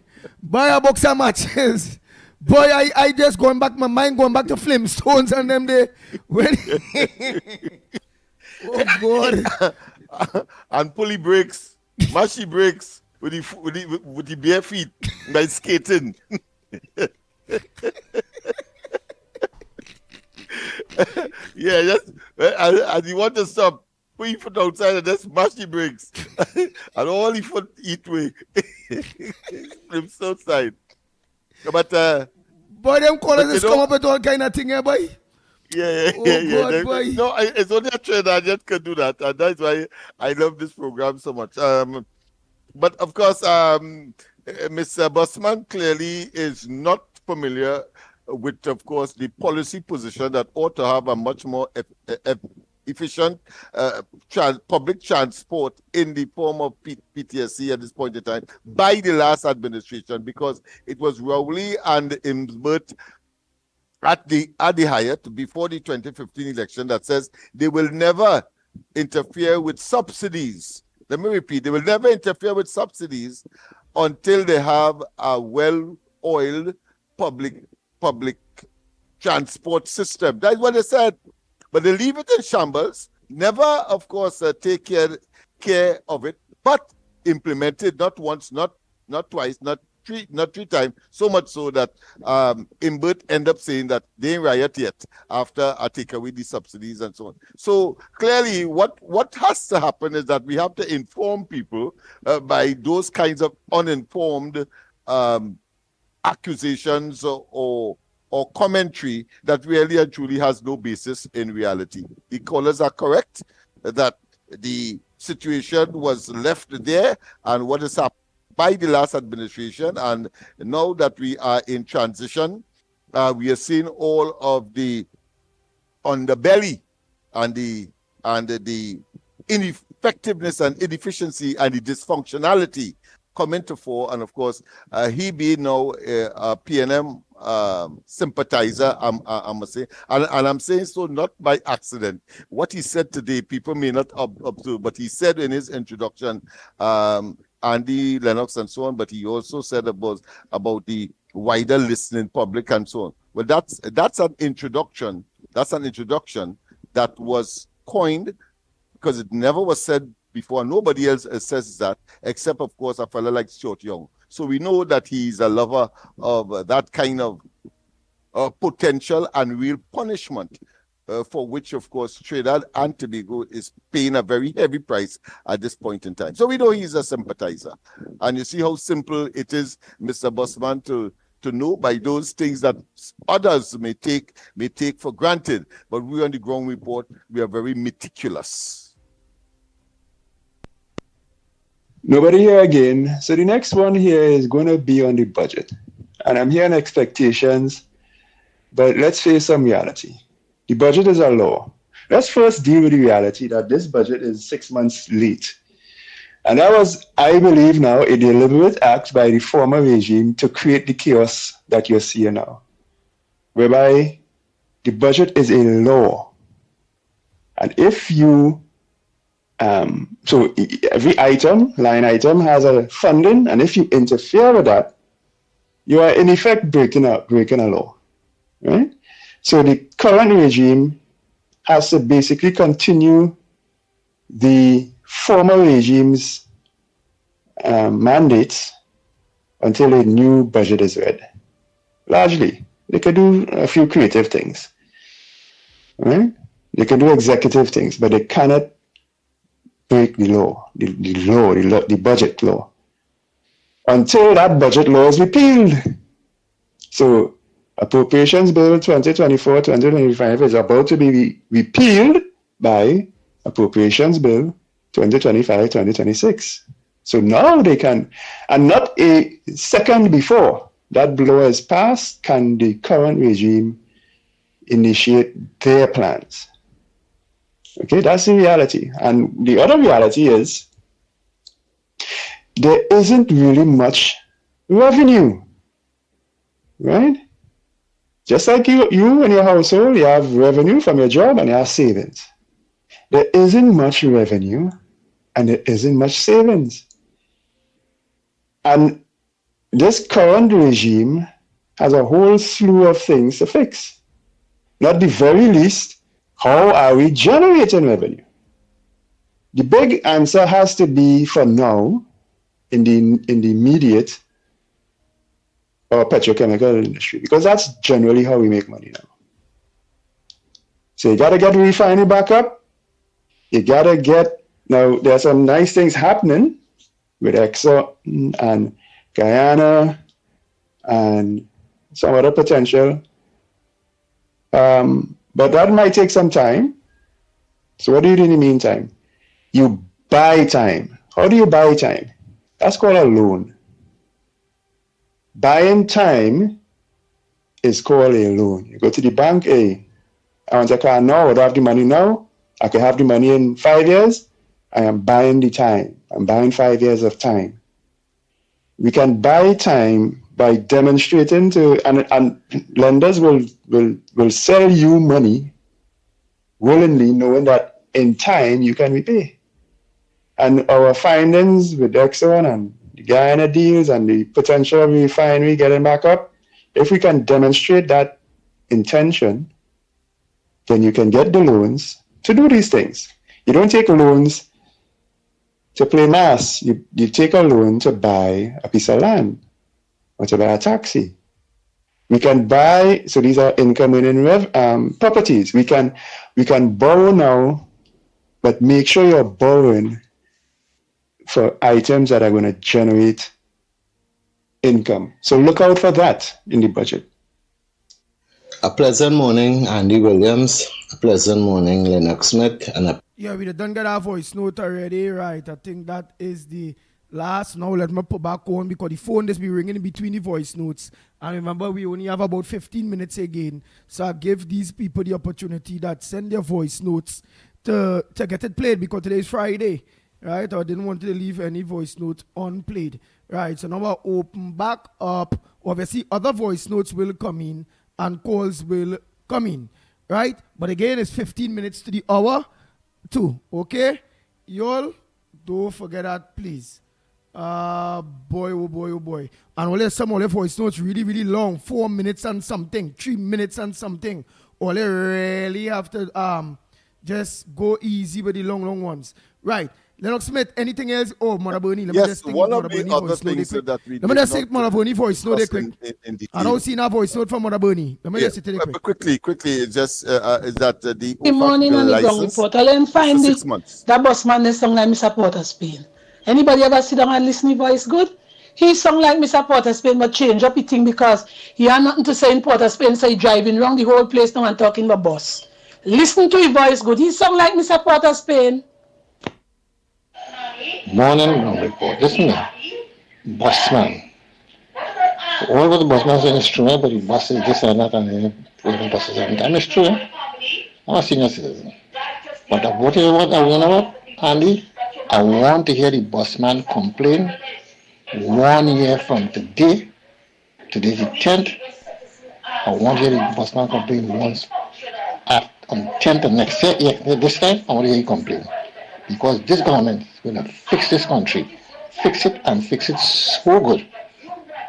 a box of matches. Boy, I just going back, my mind going back to Flintstones and them there. When oh, God. And pulley brakes, mashy brakes with the bare feet by skating. Yeah, just and you want to stop, put your foot outside and just mash the brakes. And all your foot eat way. Flintstone side. But boy, them callers just come up with all kind of thing here, boy. Yeah. God, boy. No, it's only a trend. I just can do that, and that's why I love this program so much. But of course, Mr. Busman clearly is not familiar with, of course, the policy position that ought to have a much more efficient public transport in the form of PTSC at this point in time by the last administration, because it was Rowley and Imbert at the Hyatt before the 2015 election that says they will never interfere with subsidies. Let me repeat, they will never interfere with subsidies until they have a well-oiled public transport system. That's what they said. But they leave it in shambles, never, of course, take care of it, but implement it not once, not twice, not three times, so much so that Imbert end up saying that they ain't riot yet after I take away the subsidies and so on. So clearly what has to happen is that we have to inform people by those kinds of uninformed accusations or commentary that really and truly has no basis in reality. The callers are correct that the situation was left there, and what is happened by the last administration, and now that we are in transition, we are seeing all of the underbelly and the ineffectiveness and inefficiency and the dysfunctionality come into fore. And of course, he being now a PNM sympathizer, I must say, and I'm saying so not by accident. What he said today, people may not observe, but he said in his introduction, Andy, Lennox, and so on, but he also said about the wider listening public and so on. Well, that's an introduction. That's an introduction that was coined because it never was said before. Nobody else says that, except, of course, a fellow like Stuart Young. So we know that he's a lover of that kind of potential and real punishment, for which, of course, Trinidad and Tobago is paying a very heavy price at this point in time. So we know he's a sympathizer. And you see how simple it is, Mr. Busman, to know by those things that others may take for granted. But we on the ground report, we are very meticulous. Nobody here again. So the next one here is going to be on the budget. And I'm hearing expectations, but let's face some reality. The budget is a law. Let's first deal with the reality that this budget is 6 months late. And that was, I believe now, a deliberate act by the former regime to create the chaos that you're seeing now, whereby the budget is a law. And if you, so every line item has a funding, and if you interfere with that, you are in effect breaking a law, right? So the current regime has to basically continue the former regime's mandates until a new budget is read. Largely, they could do a few creative things, right? They can do executive things, but they cannot break the law, the budget law, until that budget law is repealed. So Appropriations Bill 2024-2025 is about to be repealed by Appropriations Bill 2025-2026. So now they can, and not a second before that law is passed, can the current regime initiate their plans. Okay, that's the reality. And the other reality is there isn't really much revenue, right? Just like you and your household, you have revenue from your job and you have savings. There isn't much revenue and there isn't much savings. And this current regime has a whole slew of things to fix. Not the very least, how are we generating revenue? The big answer has to be, for now, in the immediate or petrochemical industry, because that's generally how we make money now. So you gotta get the refinery back up. You gotta get, now there's some nice things happening with Exxon and Guyana and some other potential. But that might take some time. So what do you do in the meantime? You buy time. How do you buy time? That's called a loan. Buying time is called a loan. You go to the bank, I want a car now, I don't have the money now. I can have the money in 5 years. I am buying the time. I'm buying 5 years of time. We can buy time by demonstrating to, and lenders will sell you money willingly, knowing that in time you can repay. And our findings with Exxon and the Guyana deals and the potential of the refinery getting back up, if we can demonstrate that intention, then you can get the loans to do these things. You don't take loans to play mass. You take a loan to buy a piece of land or to buy a taxi. We can buy, so these are income earning properties. We can borrow now, but make sure you're borrowing for items that are going to generate income. So look out for that in the budget. A pleasant morning, Andy Williams. A pleasant morning, Lennox Smith. And a Yeah, we done get our voice note already, right? I think that is the last. Now let me put back on because the phone just be ringing in between the voice notes. And remember, we only have about 15 minutes again. So I give these people the opportunity that send their voice notes to get it played because today is Friday, right? I didn't want to leave any voice notes unplayed, right? So now I open back up. Obviously, other voice notes will come in and calls will come in, right? But again, it's 15 minutes to the hour too, okay? Y'all, don't forget that, please. Boy, oh boy, oh boy. And only some of the voice notes really, really long, 4 minutes and something, 3 minutes and something. Only really have to just go easy with the long ones. Right. Lennox Smith, anything else? Oh, Mother Bernie, let me just think one of Mother the Bernie other voice note. things that we Let me did just not take Mother Bernie voice note quick. in detail. I don't see a voice note from Mother Bernie. Let me just take it quick. Quickly, it's just is that the Good morning on the ground license report. I learned for find 6 months. that boss man is song like Mr. Porter Spain. Anybody ever sit down and listen to voice good? He sung like Mr. Porter Spain, but change up the thing because he had nothing to say in Porter Spain, so he driving around the whole place now and talking about boss. Listen to his voice good. He sung like Mr. Porter Spain. Morning ground report. Listen now. Bossman. All what the bossman saying is true, but the boss is this and that and the boss is every time. It's true. I'm a senior citizen. But what is what I want about, Andy? I want to hear the bossman complain 1 year from today. Today's the 10th. I want to hear the bossman complain once on 10th of next year. Yeah, this time, I want to hear you complain. Because this government is going to fix this country. Fix it and fix it so good.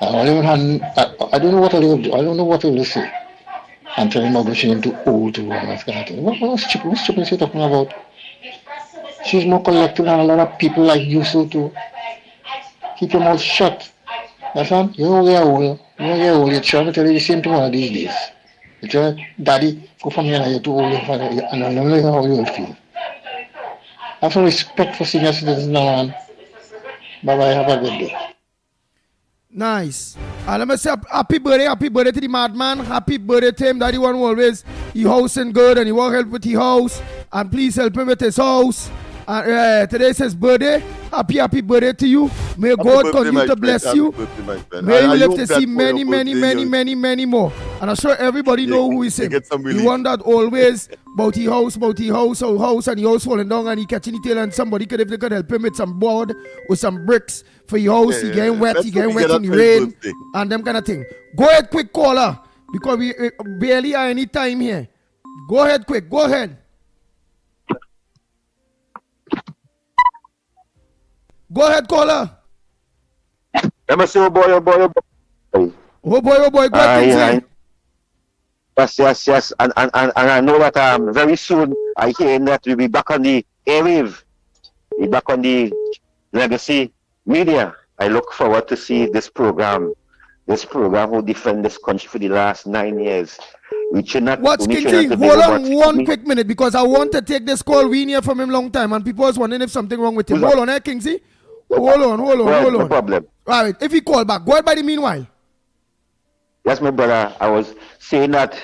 I don't know what I don't know what to say. I'm telling my girl she's too old to run this kind of thing. What's stupid is she talking about? She's more collective than a lot of people like you so too. Keep your mouth shut. That's all. You don't get old. You're trying to tell you the same thing one of these days. You tell Daddy, go from here, you're too old, and I don't know how you will feel. Have some respect for senior citizens now, man. Bye-bye, have a good day. Nice. And let me say happy birthday to the madman. Happy birthday to him. Daddy one always he house and good and he want help with his house. And please help him with his house. And today's his birthday. Happy birthday to you. May God continue to bless you. May you live to see many more. And I'm sure everybody know who is him. The one that always about his house, and the house falling down and he catching the tail and somebody could if they could help him with some board or some bricks for your house. He getting wet in the rain and them kind of thing. Go ahead quick caller because we barely have any time here. Go ahead quick. Go ahead. Go ahead, caller. Let me say, oh boy. Oh boy. Go ahead, Yes. And I know that very soon I hear that we'll be back on the airwave. We'll be back on the legacy media. I look forward to see this program. This program will defend this country for the last 9 years. We should not. Watch Kingsley, hold on one quick minute because I want to take this call. We hear from him long time and people was wondering if something wrong with him. Hold on, Kingsley. Hold on. No problem. All right, if he call back, go ahead by the meanwhile. Yes, my brother. I was saying that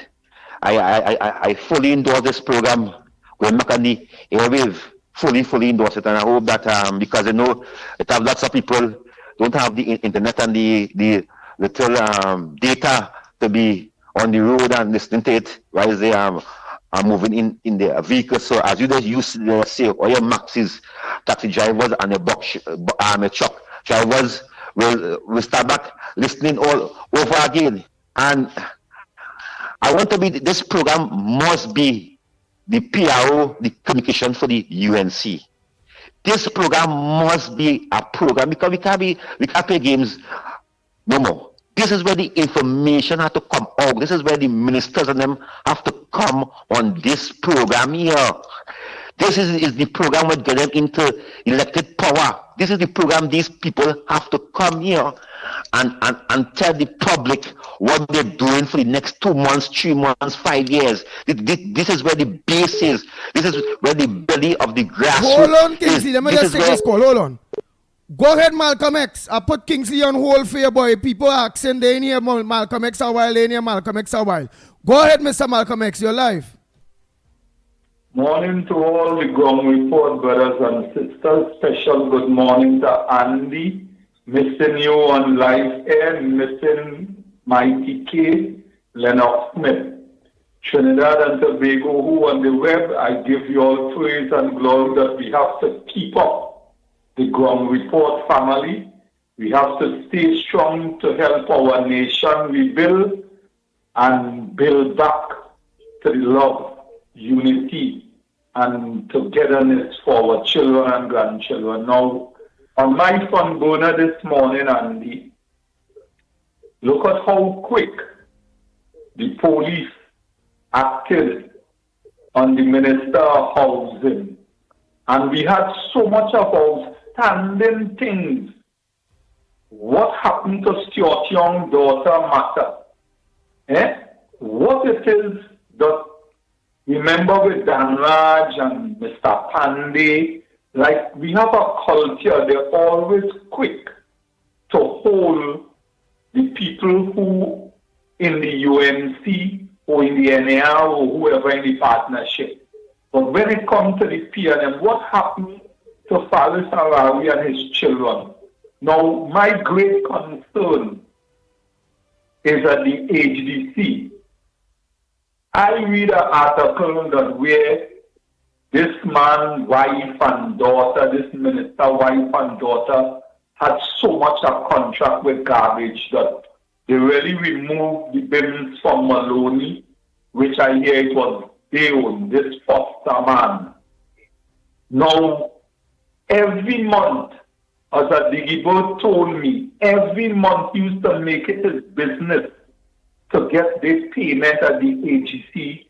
I fully endorse this program. We're back on the airwave. Fully endorse it, and I hope that because I know it have lots of people don't have the internet and the little data to be on the road and listening to it while they are moving in their vehicles. So as you just use say all your maxis, taxi drivers and your truck drivers will start back listening all over again. And I want to be this program must be the PRO, the communication for the UNC. This program must be a program because we can't play games no more. This is where the information has to come out. This is where the ministers and them have to come on this program here. This is the program that get them into elected power. This is the program these people have to come here and tell the public what they're doing for the next 2 months, 3 months, 5 years. This is where the base is. This is where the belly of the grass Hold on, Kingsley. Let me just take this call. Hold on. Go ahead, Malcolm X. I put Kingsley on hold for you, boy. People asking, they in here Malcolm X a while, they in here Malcolm X a while. Go ahead, Mr. Malcolm X, you're live. Morning to all the ground report brothers and sisters. Special good morning to Andy. Missing you on live air. Missing Mickie K, Lennox Smith. Trinidad and Tobago who on the web, I give you all praise and glory that we have to keep up the ground report family. We have to stay strong to help our nation rebuild and build back to the love, unity, and togetherness for our children and grandchildren. Now, on my front burner this morning, Andy, look at how quick the police acted on the Minister of Housing. And we had so much of outstanding things. What happened to Stuart Young's daughter matter? What it is that, remember with Dan Raj and Mr. Pandey, like we have a culture, they're always quick to hold the people who in the UNC or in the NAR or whoever in the partnership. But when it comes to the PNM, what happened to Faris Arawi and his children? Now, my great concern is at the HDC. I read an article that where this man's wife and daughter, this minister wife and daughter, had so much a contract with garbage that they really removed the bins from Maloney, which I hear it was they own, this foster man. Now, every month, as a Digibird told me, every month he used to make it his business to get this payment at the AGC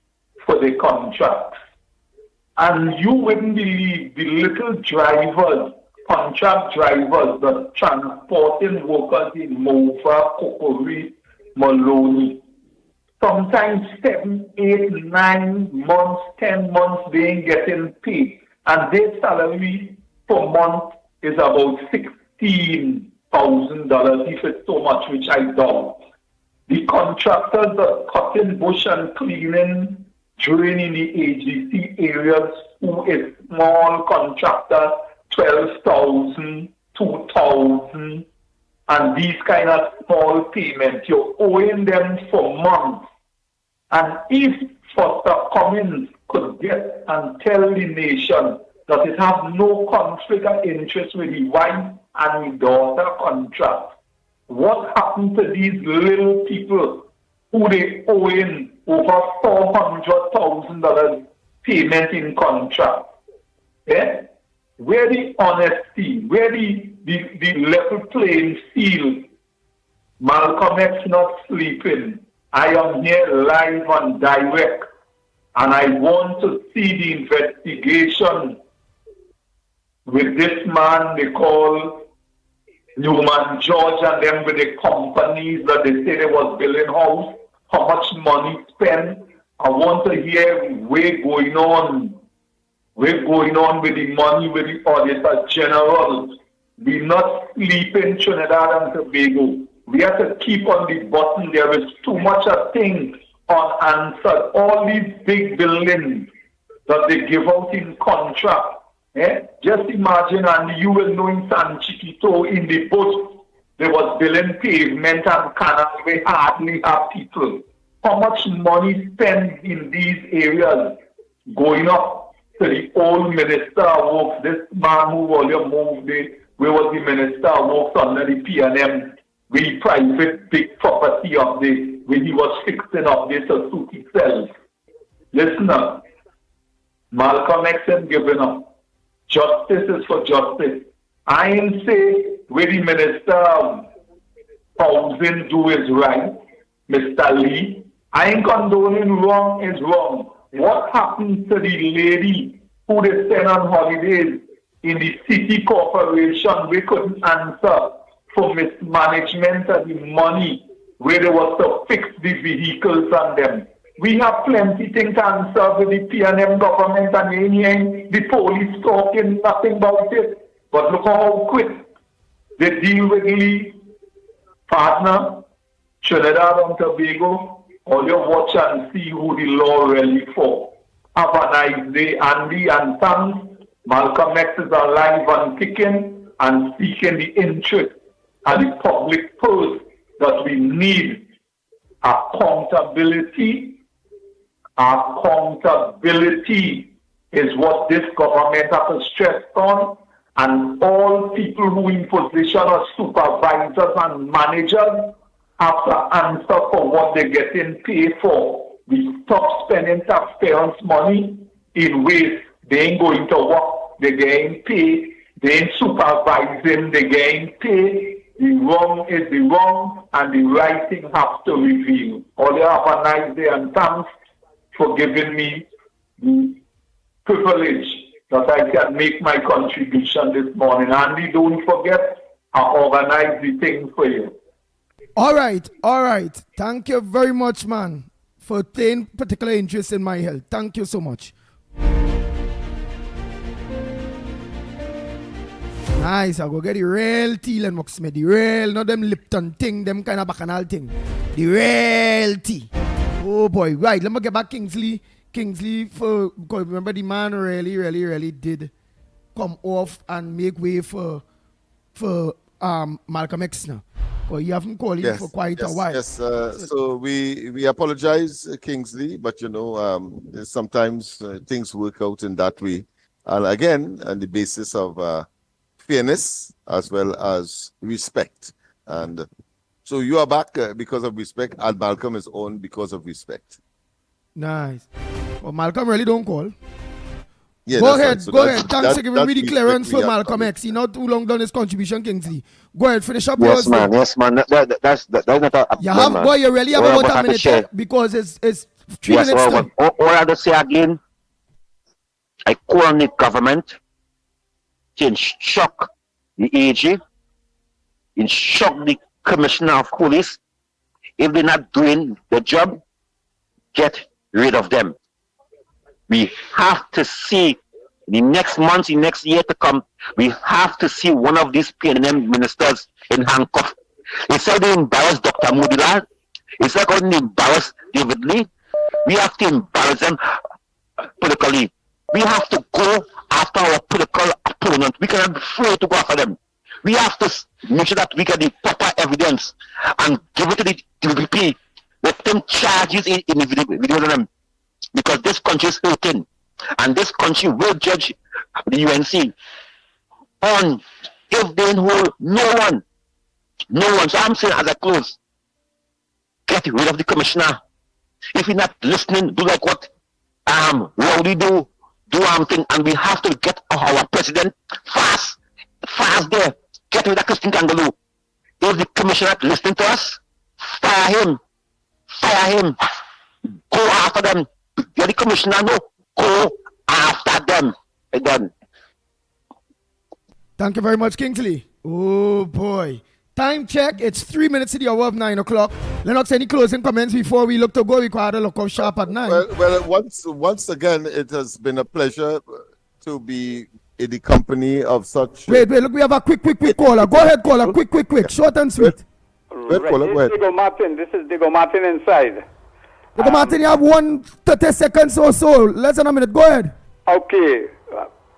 for the contracts. And you wouldn't believe the little drivers, contract drivers that transporting workers in Mova, Kokori, Maloney. Sometimes 7, 8, 9 months, 10 months they ain't getting paid. And their salary per month is about $16,000 if it's so much, which I doubt. The contractors that cutting bush and cleaning during in the AGC areas who is small contractor, 12,000, 2,000, and these kind of small payments, you're owing them for months. And if Foster Cummins could get and tell the nation that it has no conflict of interest with the wife and the daughter contract, what happened to these little people who they owing over $400,000 payment in contract? Yeah? Where the honesty, where the level playing field? Malcolm X not sleeping. I am here live and direct, and I want to see the investigation with this man they call Newman George and them with the companies that they say they was building house, how much money spent. I want to hear what's going on with the money with the Auditor General. We not sleeping Trinidad and Tobago. We have to keep on the button. There is too much of things unanswered. All these big buildings that they give out in contract. Just imagine, and you will know in San Chiquito, in the bush, there was building pavement and canals where hardly have people. How much money spent in these areas going up to the old Minister of Works, this man who earlier moved where was the Minister of Works under the PNM, with the private big property of this, when he was fixing up this suit himself. Listen up, Malcolm X ain't giving up. Justice is for justice. I ain't say where the Minister of Housing do is right, Mr. Lee. I ain't condoning wrong is wrong. What happened to the lady who they sent on holidays in the city corporation? We couldn't answer for mismanagement of the money where they was to fix the vehicles on them. We have plenty things to answer with the PNM government and the police talking nothing about it. But look how quick They deal with the partner, Trinidad and Tobago, or you watch and see who the law really for. Have a nice day, Andy, and thanks. Malcolm X is alive and kicking and seeking the interest of the public purse that we need. Accountability. Accountability is what this government has to stress on, and all people who in position of supervisors and managers have to answer for what they're getting paid for. We stop spending taxpayers' money in ways they ain't going to work, they getting paid, they ain't supervising, they getting paid. The wrong is the wrong, and the right thing has to reveal. All you have a nice day, and thanks for giving me the privilege that I can make my contribution this morning. Andy, don't forget, I organize the thing for you. All right. Thank you very much, man, for taking particular interest in my health. Thank you so much. Nice, I go get the real tea, Lennox, the real, not them Lipton thing, them kind of bacchanal thing. The real tea. Oh boy, right, let me get back Kingsley, because remember the man really did come off and make way for Malcolm X now. But you haven't called him for quite a while. Yes, so we apologize, Kingsley, but sometimes things work out in that way. And again, on the basis of fairness as well as respect. And so you are back because of respect, and Malcolm is on because of respect. Nice. Well, Malcolm really don't call. Yeah, go ahead. Right. So go ahead. Thanks for giving me the clearance for Malcolm coming. X. He not too long done his contribution, Kingsley. Go ahead, finish up Yes, yours. man. That's not a You have, boy, you really have about a minute because it's 3 minutes time. All I have to say again, I call on the government to instruct the AG, instruct the Commissioner of Police. If they're not doing the job, get rid of them. We have to see the next month, the next year to come, we have to see one of these PNM ministers in handcuffs. Instead of embarrass Dr. Mudila, instead of embarrass David Lee, we have to embarrass them politically. We have to go after our political opponent. We cannot be afraid to go after them. We have to make sure that we get the proper evidence and give it to the DPP. Let them charges in the them. Because this country is hurting. And this country will judge the UNC on if they hold no one. So I'm saying as I close, get rid of the commissioner. If you're not listening, do like what Rowdy do thing, and we have to get our president fast there. Get rid of Christine Kangaloo. If the commissioner not listening to us, fire him. Go after them. You're the commissioner, no. Go after them. Done. Thank you very much, Kingsley. Oh boy. Time check, it's 3 minutes to the hour of 9 o'clock. Lennox, any closing comments before we look to go? We quite a look up sharp at 9. Well, once again, it has been a pleasure to be in the company of such... Wait, look, we have a quick caller. Go ahead, caller, quick, short and sweet. Caller, go ahead. Diego Martin. This is Diego Martin inside. Diego Martin, you have 30 seconds or so. Less than a minute. Go ahead. Okay.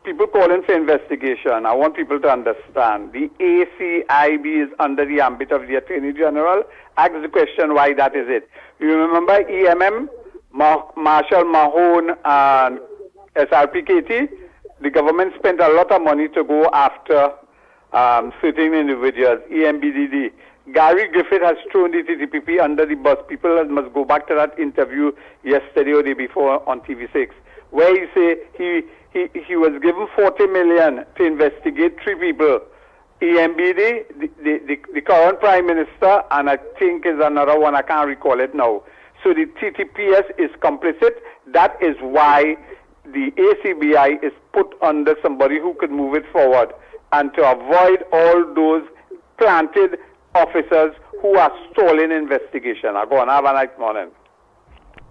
People calling for investigation. I want people to understand. The ACIB is under the ambit of the Attorney General. Ask the question why that is it. You remember EMM, Marshall Mahone, and SRPKT? The government spent a lot of money to go after certain individuals, EMBDD. Gary Griffith has thrown the TTPP under the bus. People must go back to that interview yesterday or the day before on TV6, where he say he was given 40 million to investigate 3 people. EMBD, the current Prime Minister, and I think is another one, I can't recall it now. So the TTPS is complicit. That is why the ACBI is put under somebody who could move it forward, and to avoid all those planted officers who are stalling investigation. I go on. Have a nice morning.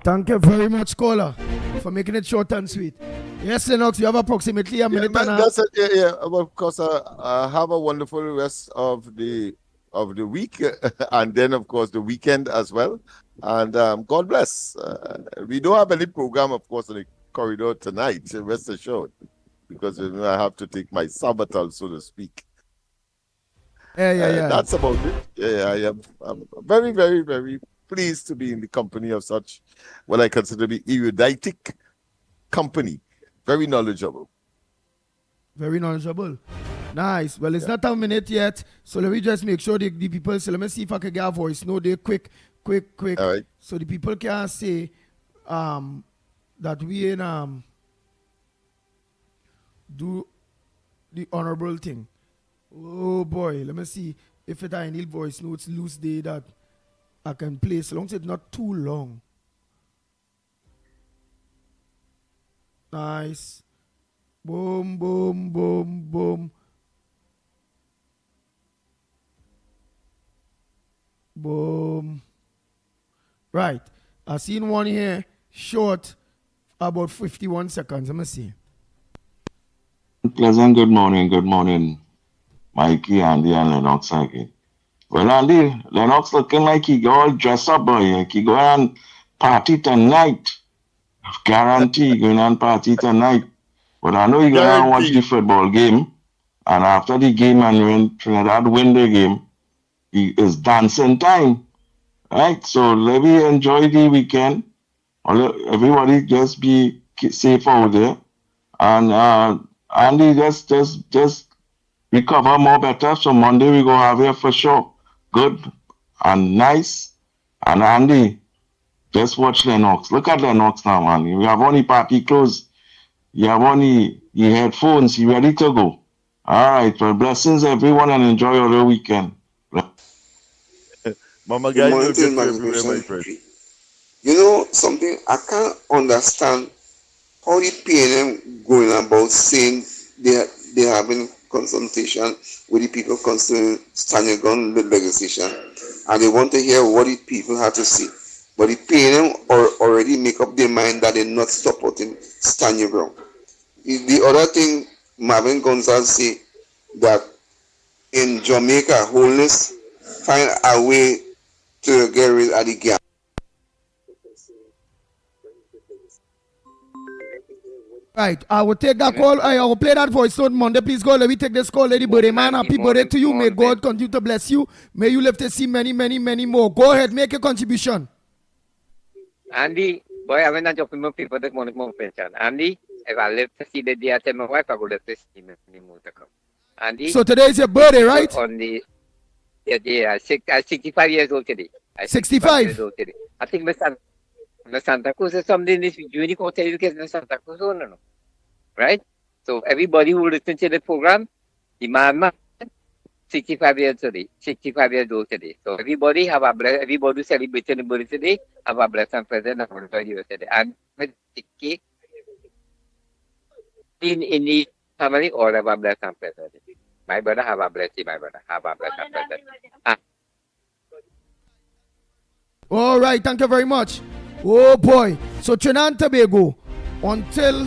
Thank you very much, caller, for making it short and sweet. Yes, Lennox, you have approximately a minute and a half. That's it. Yeah. Of course, have a wonderful rest of the week, and then of course the weekend as well. And God bless. We don't have any program, of course, in the corridor tonight. Rest assured, because I have to take my sabbatical, so to speak. Yeah. That's about it. I'm very, very, very pleased to be in the company of such what I consider to be eruditic company. Very knowledgeable. Very knowledgeable. Nice. Well, it's not a minute yet, so let me just make sure the people. So let me see if I can get a voice. No, they quick. All right. So the people can say that we do the honorable thing. Oh boy, let me see if it I need voice notes loose day that I can play, so long as it's not too long. Nice. Boom, boom, boom, boom. Boom. Right. I seen one here, short, about 51 seconds. Let me see. Pleasant good morning, Mikey, Andy, and Lennox again. Well, Andy, Lennox looking like he go all dressed up, boy. Like he go and party tonight. Guarantee going and party tonight. But I know you go and watch the football game. And after the game, and when Trinidad win the game, it's dancing time. Right? So let me enjoy the weekend. Everybody just be safe out there. And Andy, just recover more better. So Monday we go have here for sure. Good and nice. And Andy, just watch Lennox. Look at Lennox now, man. You have only party clothes. You have only your headphones. You ready to go. All right. Well, blessings everyone and enjoy your weekend. Mama guy, my friend. You know something? I can't understand how the PNM going about saying they having consultation with the people concerning standing gun legislation, and they want to hear what the people have to say. But the PNM already make up their mind that they're not supporting stand your ground. The other thing, Marvin Gonzalez say that in Jamaica, wholeness find a way to get rid of the gap. Right, I will take that call. I will play that voice note Monday. Please go. Let me take this call, Lady Birthday Man. Happy birthday to you. May God continue to bless you. May you live to see many, many, many more. Go ahead, make a contribution. Andy, boy, I went to job with people that want more pension. Andy, if I live to see the day I tell my wife, I go live to see many more to come. Andy. So today is your birthday, right? On the I'm 65 years old today. 65 years old today. I think my Santa Cruz is something this unique hotel you get in Santa Cruz, no. Right? So everybody who listens to the program, the man 65 years old today. So everybody have a blessed, everybody celebrating the birthday today, have a blessed and present and years today. And with the cake in the family, all have a blessed and present. My brother have a blessing, my brother have a blessed and present. All right, thank you very much. Oh boy. So Trinidad and Tobago, until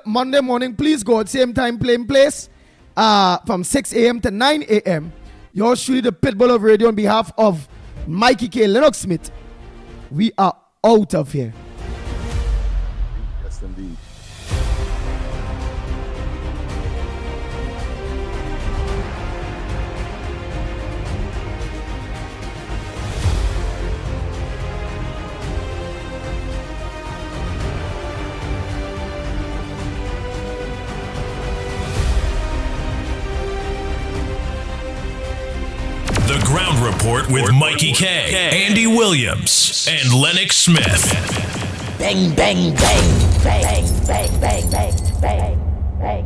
Monday morning, please go at same time, same place, from 6 a.m. to 9 a.m. Yours truly, the Pitbull of Radio, on behalf of Mickie K. Lennox Smith. We are out of here. Yes, indeed. The Ground Report with Mickie K, Andy Williams, and Lennox Smith. Bang, bang, bang, bang, bang, bang, bang, bang.